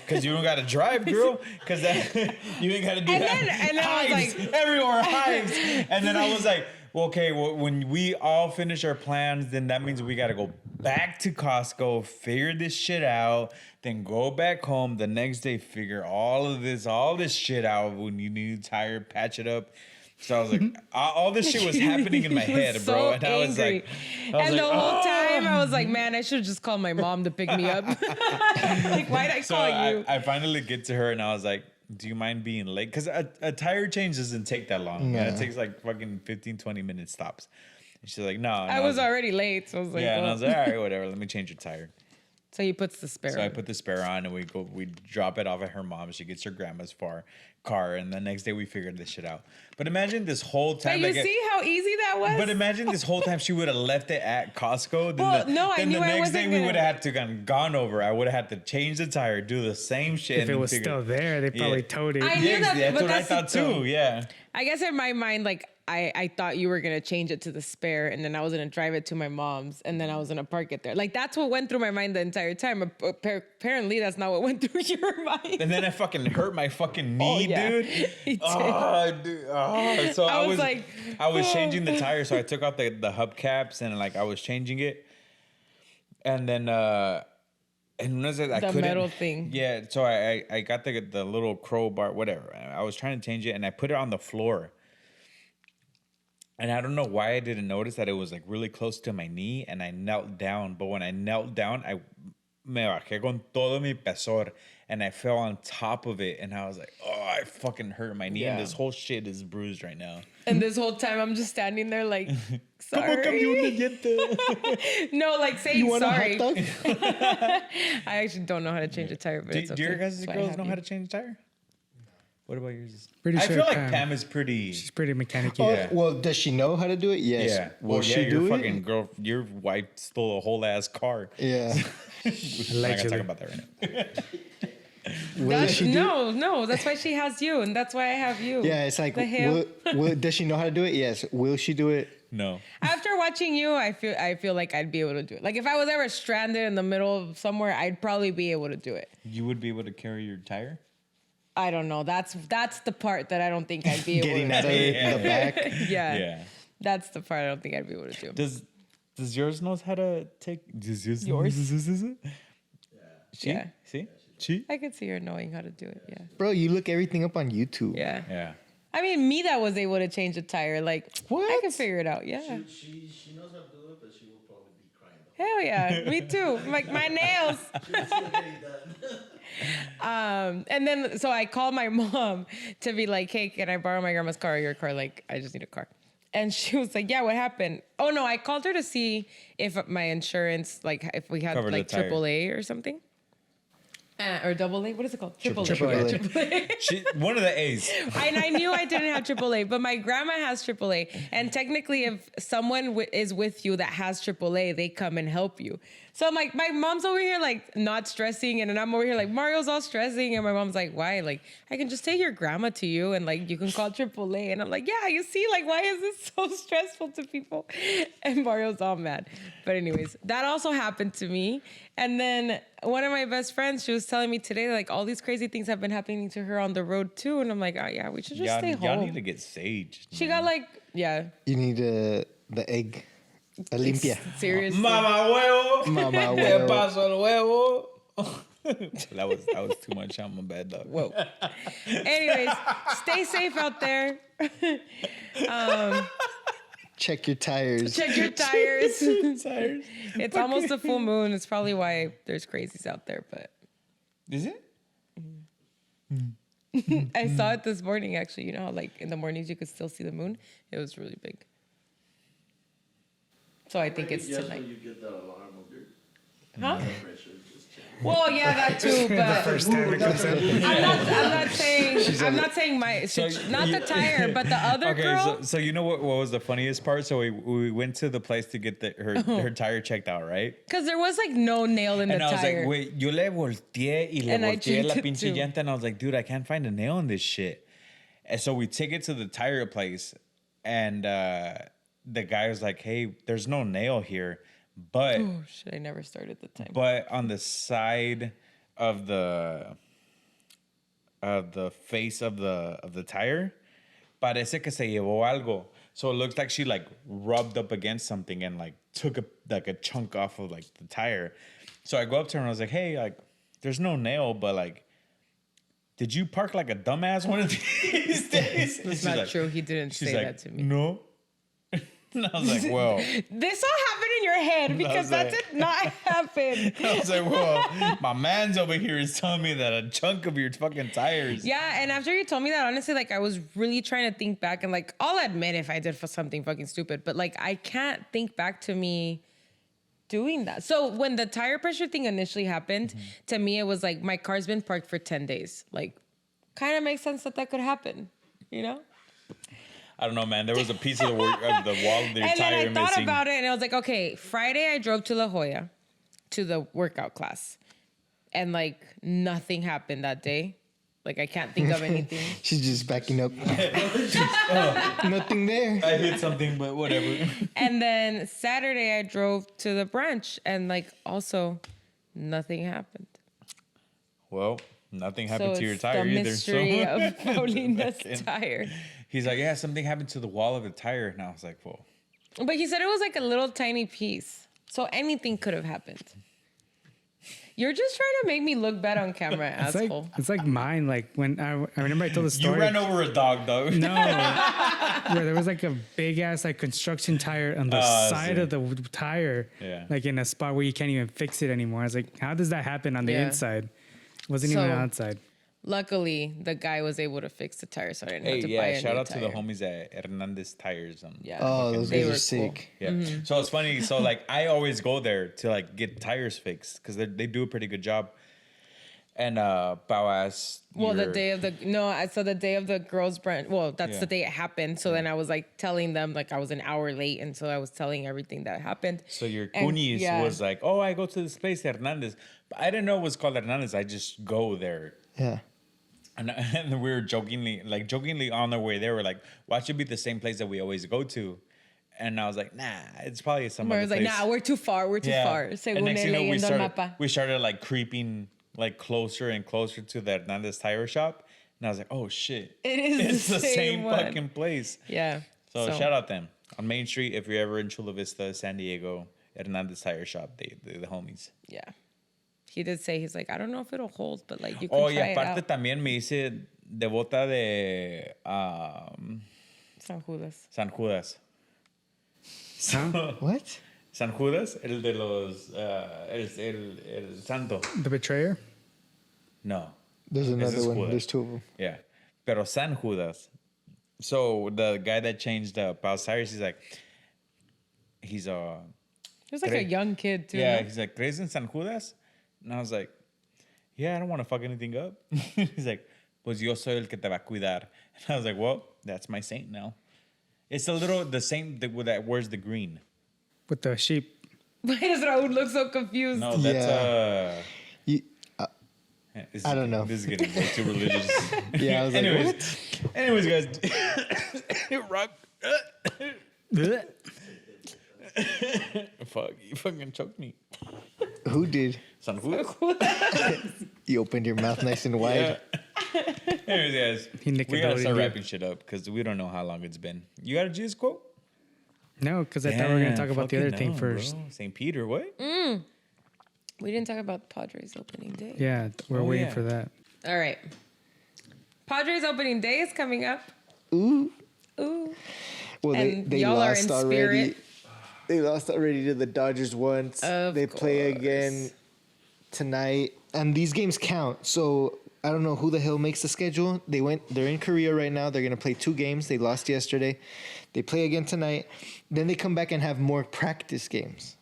because you don't gotta drive, girl. Because you ain't gotta do And that. then I was Hives, like- everywhere hives. And then I was like, well, okay, well, when we all finish our plans, then that means we gotta go back to Costco, figure this shit out, then go back home the next day, figure all this shit out. When you need a tire, patch it up. So I was like, all this shit was happening in my He was head, bro. so And I was angry. like, And the whole "Oh." time I was like, man, I should have just called my mom to pick me up. Like, why'd I So call you? I finally get to her and I was like, do you mind being late? Because a tire change doesn't take that long. Nah. It takes like fucking 15, 20 minute stops. And she's like, no. And I was already late, so I was like, Yeah, and I well. was like, all right, whatever. Let me change your tire. So he puts the spare. So I on. put the spare on and we drop it off at her mom's. She gets her grandma's car. And the next day we figured this shit out. But imagine this whole But time. you like, see how easy that was? But imagine this whole time she would have left it at Costco. Then Well, the, no, I then knew the I next wasn't day we gonna- would have had to gone over. I would have had to change the tire, do the same shit. If and it then was figure- still there, they probably towed it. I knew Yeah, that, that's but what I that's the thought too. thing. Yeah. I guess in my mind, like, I thought you were going to change it to the spare and then I was going to drive it to my mom's and then I was going to park it there. Like, that's what went through my mind the entire time. Apparently, that's not what went through your mind. And then I fucking hurt my fucking knee, yeah. dude. He did. Oh, dude. Oh. So I I was was like, I was changing the tire, so I took out the hubcaps and like I was changing it, and then and I The couldn't, metal thing. Yeah, so I got the little crowbar, whatever. I was trying to change it, and I put it on the floor. And I don't know why I didn't notice that it was like really close to my knee, and I knelt down. But when I knelt down, I me bajé con todo mi pesor, and I fell on top of it, and I was like, oh, I fucking hurt my knee, and Yeah. this whole shit is bruised right now. And this whole time, I'm just standing there like, ¿Cómo sorry. cambió un diente? No, like saying You want sorry. a hot dog? I actually don't know how to change a tire, but it's Do okay. your guys' That's why I girls have know you. how to change a tire? What about yours? Pretty I sure feel like Pam. Pam is pretty. She's pretty mechanical. Oh, Yeah. well, does she know how to do it? Yes. Yeah. Will Well, she yeah, do your it? fucking girl, your wife stole a whole ass car. Yeah. We're not gonna Allegedly. talk about that right now. Will she do it? No, that's why she has you, and that's why I have you. Yeah, it's like, The hell? does she know how to do it? Yes. Will she do it? No. After watching you, I feel like I'd be able to do it. Like if I was ever stranded in the middle of somewhere, I'd probably be able to do it. You would be able to carry your tire? I don't know. That's the part that I don't think I'd be able Getting to out of do. the back? Yeah. Yeah. That's the part I don't think I'd be able to do. Does yours knows how to take Yours? She? Yeah. See? She? I could see her knowing how to do it. Yeah. Bro, you look everything up on YouTube. Yeah. Yeah. I mean, me that was able to change a tire. Like, I can figure it out. Yeah. She knows how to do it, but she will probably be crying. Hell yeah. Me too. Like, my nails. She'll still get it done. And then, so I called my mom to be like, hey, can I borrow my grandma's car or your car? Like, I just need a car. And she was like, yeah, what happened? Oh, no, I called her to see if my insurance, like, if we had Covered the like tire. AAA or something. Or double A. What is it called? Triple A. One of the A's. And I knew I didn't have AAA, but my grandma has AAA. And technically, if someone is with you that has AAA, they come and help you. So I'm like, my mom's over here like not stressing, and then I'm over here like Mario's all stressing, and my mom's like, why? Like, I can just take your grandma to you, and like you can call AAA. And I'm like, yeah, you see, like, why is this so stressful to people? And Mario's all mad. But anyways, that also happened to me. And then one of my best friends, she was telling me today, like, all these crazy things have been happening to her on the road too. And I'm like, oh yeah, we should just stay Y'all home. need to get saged. She man. got like, yeah, You need the egg. Olympia. seriously. Mama huevo. Mama ¿Qué huevo. pasó el huevo? that was too much on my bad dog. Whoa. Anyways, stay safe out there. Check your tires. Check your tires. Tired. It's almost a full moon. It's probably why there's crazies out there. But Is it? I saw it this morning, actually. You know how, like, in the mornings you could still see the moon? It was really big. So I think it's Yes, tonight. when you get that alarm of your Huh? blood pressure, just check. Well, yeah, that too. But First time it comes up. I'm not saying my, not the tire, but the other girl. So you know what was the funniest part? So we went to the place to get her tire checked out, right? Because there was like no nail in And the I was tire. like, wait, yo le volteé y le And I volteé la checked it pinche too. llanta, and I was like, dude, I can't find a nail in this shit. And so we take it to the tire place, and the guy was like, hey, there's no nail here, but Oh shit! I never started the time. but on the side of the face of the tire, parece que se llevó algo. So it looks like she like rubbed up against something and like took a chunk off of like the tire. So I go up to her and I was like, hey, like, there's no nail, but like, did you park like a dumbass one of these days? It's not true. He didn't say that to me. No. And I was like, well. This all happened in your head because that did not happen. I was like, well, my man's over here is telling me that a chunk of your fucking tires. Yeah, and after you told me that, honestly, like, I was really trying to think back, and like, I'll admit if I did for something fucking stupid, but like, I can't think back to me doing that. So when the tire pressure thing initially happened, to me, it was like, my car's been parked for 10 days. Like, kind of makes sense that could happen, you know? I don't know, man. There was a piece of the wall of your And then tire I thought missing. about it, and I was like, okay, Friday I drove to La Jolla to the workout class, and like, nothing happened that day. Like, I can't think of anything. She's just backing up. Nothing there. I hit something, but whatever. And then Saturday I drove to the branch, and like, also nothing happened. Well, nothing happened So to your it's tire the either. mystery So of Paulina's tire. he's like, yeah, something happened to the wall of the tire. And I was like, whoa. But he said it was like a little tiny piece, so anything could have happened. You're just trying to make me look bad on camera, asshole. It's like mine. Like when I remember I told the story. You ran over a dog, though. No, where there was like a big ass like construction tire on the side see. of the tire, Yeah. like in a spot where you can't even fix it anymore. I was like, how does that happen on the Yeah. inside? It wasn't even So- outside. Luckily, the guy was able to fix the tire, so I didn't Hey, have to buy yeah, a shout new out to tire. the homies at Hernandez Tires. Yeah. Oh, those They guys were are cool. sick. Yeah. So it's funny. So like, I always go there to like get tires fixed because they do a pretty good job. And Pau asked. Well, the day of the the day of the girls' brunch. Well, that's Yeah. the day it happened. So then I was like telling them, like, I was an hour late, and so I was telling everything that happened. So your And, cuñis yeah. was like, oh, I go to this place, Hernandez. But I didn't know it was called Hernandez. I just go there. Yeah. And we were jokingly on our way there. We're like, why should it be the same place that we always go to? And I was like, nah, it's probably some I other was like, place. nah, we're too far. We're too far. And Según next thing you know, leyendo el mapa. we started like creeping like closer and closer to the Hernandez tire shop. And I was like, oh shit. It is It's the same one. fucking place. Yeah. So shout out them. On Main Street, if you're ever in Chula Vista, San Diego, Hernandez Tire Shop, the homies. Yeah. He did say, he's like, I don't know if it'll hold, but like, you can Oh, try yeah, it aparte out. también me dice devota de San Judas. San Judas. What? San Judas, el de los el santo. The betrayer. No. There's Ese another es one. Judas. There's two of them. Yeah. Pero San Judas. So the guy that changed Pau Cyrus, he's a He was like a young kid too. yeah, no? he's like, ¿crees en San Judas? And I was like, yeah, I don't want to fuck anything up. He's like, pues yo soy el que te va a cuidar. And I was like, well, that's my saint now. It's a little the same that wears the green. With the sheep. Why does Raúl look so confused? No, that's You, this I is- don't know. This is getting way too religious. yeah, I was like, anyways, guys, rock. Fuck, you fucking choked me. what? Who did? San Judas. You opened your mouth nice and wide. Yeah. Anyways, guys, He we gotta Nickelodeon start you. wrapping shit up because we don't know how long it's been. You got a Jesus quote? No, because I thought we were gonna talk about the other thing first. St. Peter, what? We didn't talk about Padres opening day. Yeah, we're waiting yeah. for that. All right. Padres opening day is coming up. Ooh. Ooh. Well, And they y'all are lost in already. spirit. They lost already to the Dodgers once. Of they play course. again tonight, and these games count. So I don't know who the hell makes the schedule. They're in Korea right now. They're gonna play 2 games. They lost yesterday. They play again tonight. Then they come back and have more practice games.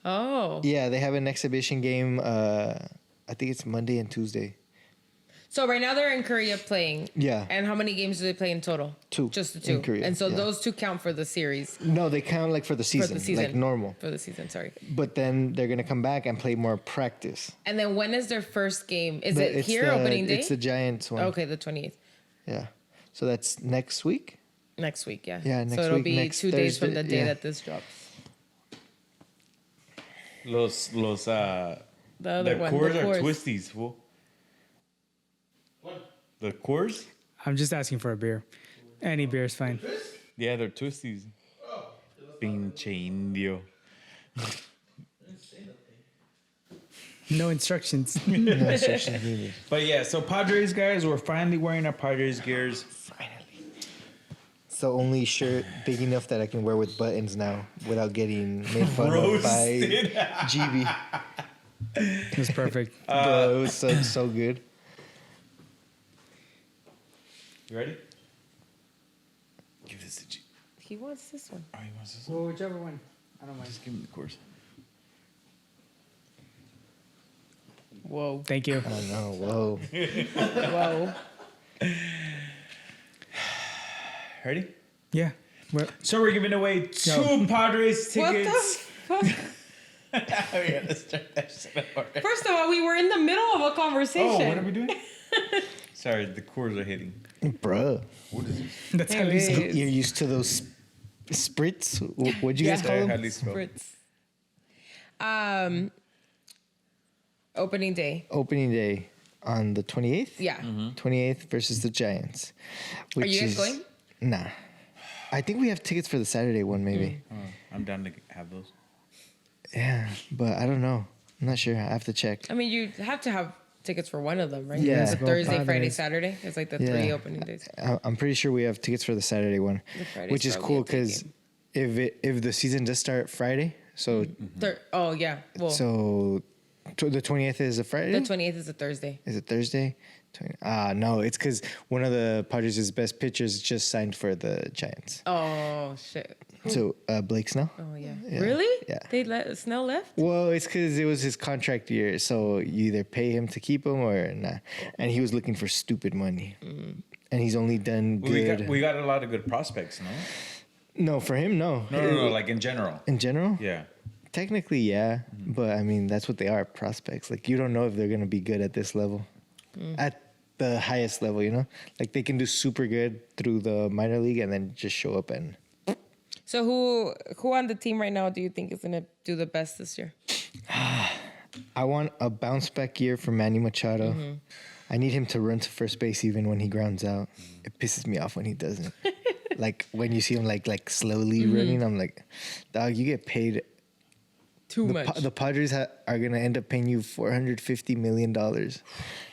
Oh. Yeah, they have an exhibition game. I think it's Monday and Tuesday. So right now they're in Korea playing. Yeah. And how many games do they play in total? 2 Just the in 2. Korea, And so yeah. those 2 count for the series. No, they count like for the season, For the season. like normal. For the season, sorry. But then they're gonna come back and play more practice. And then when is their first game? Is But it it's here the- opening day? It's the Giants one. Okay, the 28th. Yeah. So that's next week. Next week, yeah. Yeah, next So it'll week, be next 2 days from Thursday, the day yeah. that this drops. Los The other one, Coors the are Coors. twisties, fool. The Coors? I'm just asking for a beer. Any beer is fine. Yeah, they're twisties. Pinche indio. No instructions. No instructions needed. But yeah, so Padres guys, we're finally wearing our Padres gears. It's the only shirt big enough that I can wear with buttons now without getting made fun of by Roasted. GB. It was perfect. Bro, it was so good. You ready? Give this to G. He wants this one. Oh, he wants this. Well, whichever one. I don't mind. Just give him the Coors. Whoa. Thank you. I don't know. Whoa. Whoa. Ready? Yeah. Well, So we're giving away 2 Padres What the tickets. fuck? Oh, yeah, let's start that shit over. First of all, we were in the middle of a conversation. Oh, what are we doing? Sorry, the Coors are hitting. Bro. that's how Anyways. Lisa. You're used to those spritz? What'd you guys call them? Spritz. Opening day. Opening day on the 28th? Yeah. 28th versus the Giants. Are you guys going? Nah. I think we have tickets for the Saturday one, maybe. Oh, I'm down to have those. Yeah, but I don't know. I'm not sure. I have to check. I mean, you have to have tickets for one of them, right? Yeah. It's a Go Thursday, Friday, Padres. Saturday. It's like the Yeah. 3 opening days. I'm pretty sure we have tickets for the Saturday one, The Friday's which is probably cool a big because game. if the season does start Friday, so Oh, yeah. Well, so the 20th is a Friday. the 28th is a Thursday. Is it Thursday? No, it's because one of the Padres' best pitchers just signed for the Giants. Oh, shit. So Blake Snell. Oh, yeah. Yeah. Really? Yeah. They let Snell left? Well, it's because it was his contract year, so you either pay him to keep him or not. And he was looking for stupid money, and he's only done good. We got a lot of good prospects, no? No, for him, no. No, like in general. In general, Yeah. technically, yeah. But I mean, that's what they are, prospects. Like you don't know if they're gonna be good at this level, at the highest level. You know, like they can do super good through the minor league and then just show up and. So who on the team right now do you think is going to do the best this year? I want a bounce back year for Manny Machado. I need him to run to first base even when he grounds out. It pisses me off when he doesn't. Like when you see him like slowly running, I'm like, dog, you get paid. Too much. The Padres are gonna end up paying you $450 million.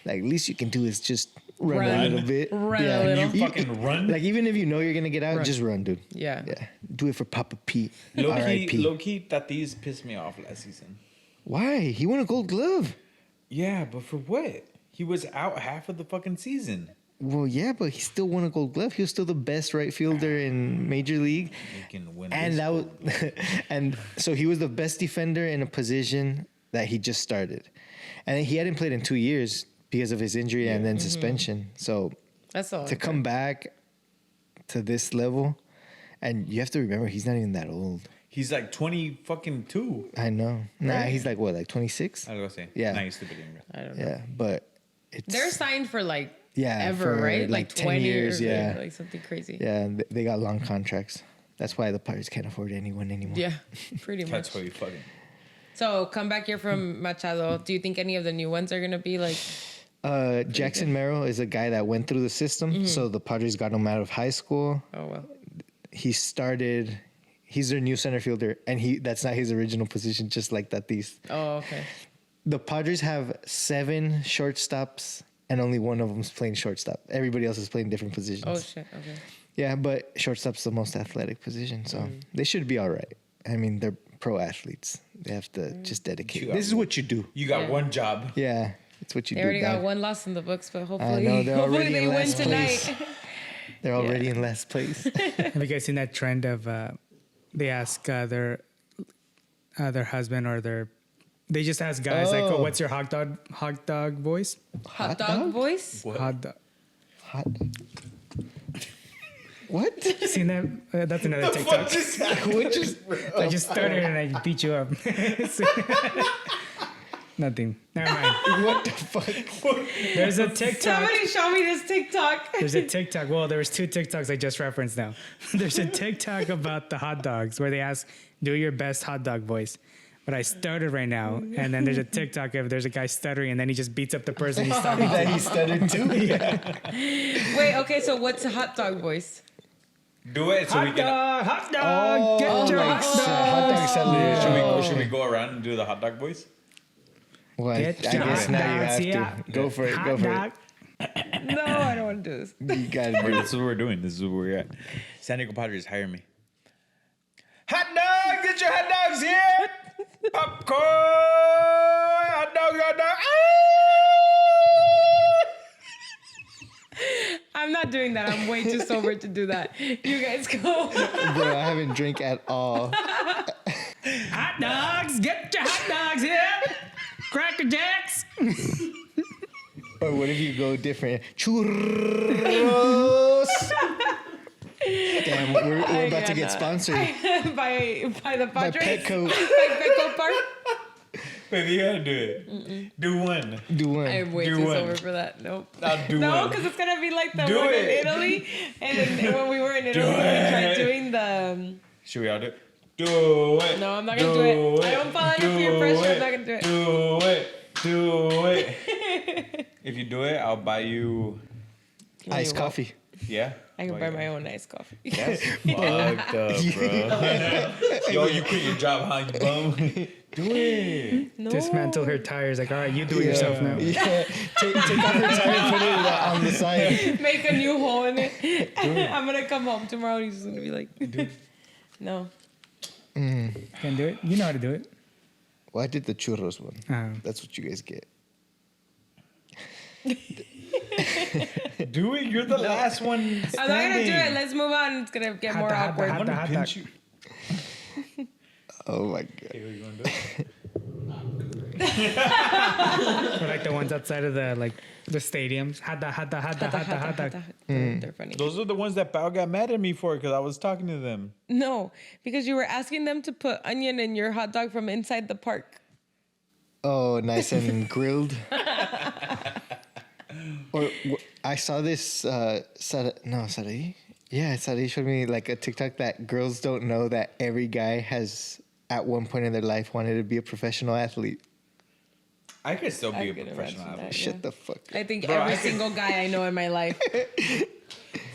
Like least you can do is just run a little bit. Run yeah. a little. You fucking run. Like even if you know you're gonna get out, just run, dude. Yeah. Yeah. Do it for Papa Pete. Low R.I.P. key, Tatis pissed me off last season. Why? He won a Gold Glove. Yeah, but for what? He was out half of the fucking season. Well, yeah, but he still won a Gold Glove. He was still the best right fielder in Major League. He can win. And this that was, Gold Glove. and so he was the best defender in a position that he just started, and he hadn't played in 2 years because of his injury and then suspension. So That's all. to come back to this level, and you have to remember he's not even that old. He's like 20 fucking 2. I know. Nah, Right. he's like what, like 26? I was gonna say. Yeah. Nah, he's stupid younger. I don't know. Yeah, but it's They're signed for like ever, for right? like 10 20 years, or yeah. like something crazy. yeah, and they got long contracts. That's why the Pirates can't afford anyone anymore. Yeah, pretty much. That's why you fucking. So come back here from Machado. Do you think any of the new ones are gonna be like? Jackson Merrill is a guy that went through the system, so the Padres got him out of high school. Oh well. He's their new center fielder, and that's not his original position, just like Tatis. Oh okay. The Padres have 7 shortstops, and only one of them's playing shortstop. Everybody else is playing different positions. Oh shit. Okay. Yeah, but shortstop's the most athletic position, so they should be all right. I mean, they're pro athletes. They have to just dedicate. You got This is what you do. You got Yeah. one job. Yeah, it's what you They do. already got dog. one loss in the books, but hopefully, know, they're hopefully already they in win last tonight. place. They're already in last place. Have you guys seen that trend of they ask their husband or they just ask guys like, Oh. oh, what's your hot dog voice? Hot dog voice. Hot dog. Hot. What? Seen that? That's another TikTok. What just? I just started and I beat you up. Nothing. Never mind. What the fuck? There's a TikTok. Somebody show me this TikTok. There's a TikTok. Well, there was 2 TikToks I just referenced now. There's a TikTok about the hot dogs where they ask, do your best hot dog voice. But I started right now, and then there's a TikTok of there's a guy stuttering, and then he just beats up the person he's talking to. That he stuttered too? Wait. Okay. So what's a hot dog voice? Do it so we Hot can. dog, hot dog, get your like hot dog. hot dog salad. Should we go around and do the hot dog voice? Well, I Get guess your now hot you dogs, have yeah. to. Go for it. Hot Go for dog. No, I don't want to do this. it. You gotta do This is what we're doing. This is where we're at. San Diego Padres, hire me. Hot dog! Get your hot dogs here! Popcorn! Hot dog, hot dog! I'm not doing that. I'm way too sober to do that. You guys go. Bro, I haven't drank at all. Hot dogs, get your hot dogs here. Cracker Jacks. Or what if you go different? Churros! Damn, we're about to get sponsored by the by Padres. Petco. By Petco Park. Baby, you gotta do it. Do one. Do one. I'm way Do too one. sober for that. Nope. I'll do No, one. because it's gonna be like the Do one it. in Italy. And then when we were in Italy, we it. tried doing the. Should we all do it? Do it. No, I'm not gonna do it. I don't fall under peer pressure. I'm not gonna do it. Do it. Do it. If you do it, I'll buy you. Iced You won't. coffee. Yeah. I can buy my own iced coffee. That's fucked up, bro. Yo, you quit your job, huh? You bum. Do it. No. Dismantle her tires. Like, all right, you do it yourself now. Yeah. Take off your tire and put it on the side. Make a new hole in it. I'm gonna come home tomorrow and he's just gonna be like, no. Can do it. You know how to do it. Well, I did the churros one. Uh, That's what you guys get. Do it. You're the last one. I'm not gonna do it. Let's move on. It's gonna get more Hot awkward. I'm gonna hot pinch dog. you. Oh my god. Okay, what you gonna do? Or like the ones outside of the stadiums. Hot dog, hot dog, hot dog, hot dog, hot dog. They're funny. Those are the ones that Pao got mad at me for because I was talking to them. No, because you were asking them to put onion in your hot dog from inside the park. Oh, nice and grilled. I saw this. Saturday. Yeah, Saturday showed me like a TikTok that girls don't know that every guy has at one point in their life wanted to be a professional athlete. I could still be I a could professional imagine athlete. that. Shut Yeah. the fuck up. I think Bro, every I could- single guy I know in my life.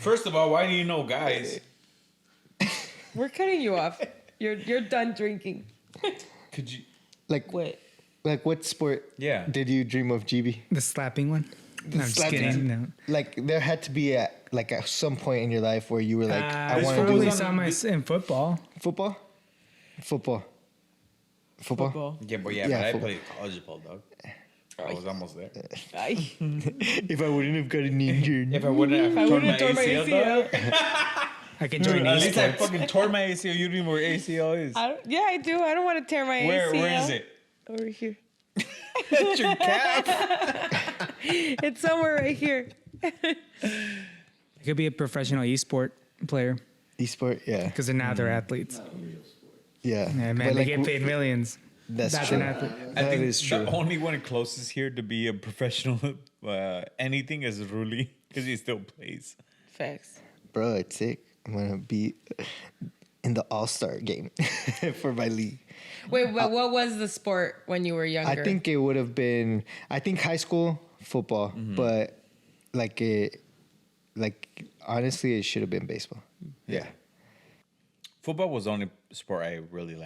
First of all, why do you know guys? We're cutting you off. You're done drinking. Could you? Like What? what sport Yeah. did you dream of, GB? The slapping one. I'm just Slap kidding. you. No. Like there had to be at some point in your life where you were like, I I want to do probably this. saw my in football. Football. Yeah, but Yeah, but I football. played college ball, dog. I was almost there. If I wouldn't have gotten injured. If I wouldn't have torn my ACL, dog. I can join At least I esports. fucking tore my ACL. You don't even know where ACL is. Yeah, I do. I don't want to tear my ACL. Where is it? Over here. It's your calf. It's somewhere right here. I could be a professional esport player Esport, yeah. because now they're athletes. Yeah. Yeah, man, But, they like, get paid millions. That's That's true. an athlete. I That think is true. the only one closest here to be a professional anything is Ruli because he still plays. Facts. Bro, it's sick. I'm going to be in the all-star game for my league. Wait, but what was the sport when you were younger? I think it would have been, high school football, Mm-hmm. but honestly, it should have been baseball. Yeah. Football was the only sport I really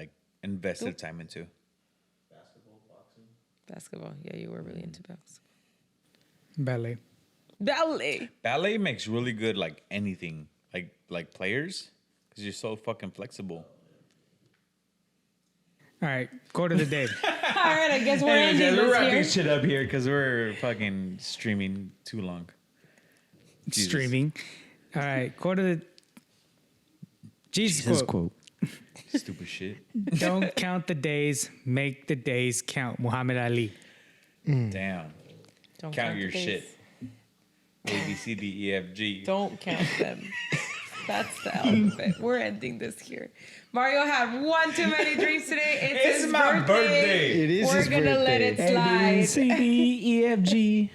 invested time into. Basketball. Yeah, you were really into basketball. Ballet. Ballet. Ballet makes really good anything like players because you're so fucking flexible. All right, quote of the day. All right, I guess we're Anyways, ending guys, we're this wrapping here. shit up here because we're fucking streaming too long. Jesus. Streaming. All right, quote of the Jesus quote. Stupid shit. Don't count the days, make the days count. Muhammad Ali. Damn. Don't Count your the days. shit. A B C D E F G. Don't count them. That's the alphabet. We're ending this here. Mario had one too many drinks today. It's his my birthday. It is We're his gonna let it birthday. slide. C D E F G.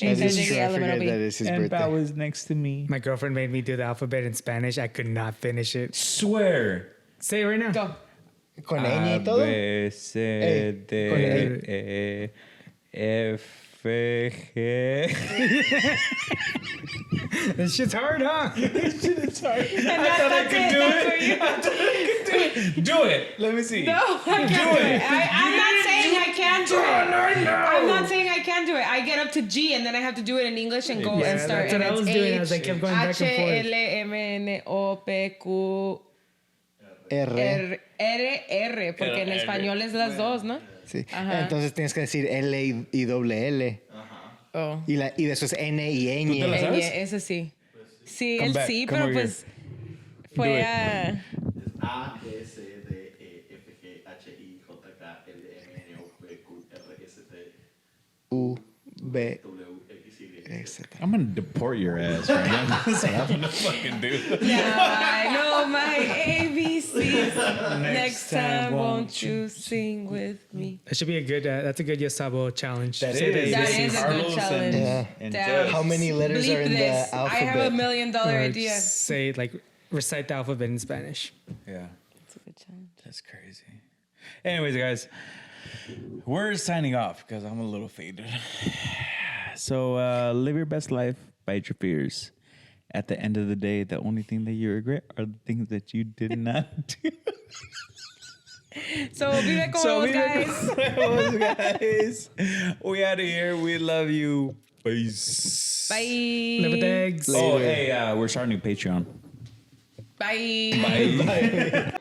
That is Changing true. the I element forget of that E. is his And birthday. Pao was next to me. My girlfriend made me do the alphabet in Spanish. I could not finish it. Swear. Say it right now. Go. Con ñ y todo. B, C, D, con E, F, G. This shit's hard, huh? And that's it. That's where you Do it. Let me see. No, I can't do it. I'm not saying I can't do it. I'm not saying I can't do it. I get up to G and then I have to do it in English and go Yeah, and start. that's what and I it's was doing as I H, kept going back and H, forth. L, M, N, O, P, Q, R. R, porque en R. español es las dos, ¿no? Sí. Ajá. Entonces tienes que decir L y doble L. Oh. Y de eso es N y ñ. te la sabes? Ese sí. Sí, Come él back, sí, come pero over pues fue it. a... A, B, C, D, E, F, G, H, I, J, K, L, M, N, O, P, Q, R, S, T, U, B, W, X, Y, X. I'm gonna deport your ass right now. That's what I'm gonna fucking do. Now I know my ABCs. Next time, won't you sing with me? That should be a good. That's a good Yasabo challenge. That Say is. the That ABCs. is a good Carlos challenge. and Damn. Jess. How many letters Bleep are in this. the I alphabet? have $1 million Or idea. say recite the alphabet in Spanish. Yeah. It's a good challenge. That's crazy. Anyways, guys, we're signing off because I'm a little faded. So live your best life, fight your fears. At the end of the day, the only thing that you regret are the things that you did not do. So, vive como vos, guys. Huevos, guys. We out of here. We love you. Peace. Bye. Live with eggs. Oh, hey, we're starting a new Patreon. Bye. Bye.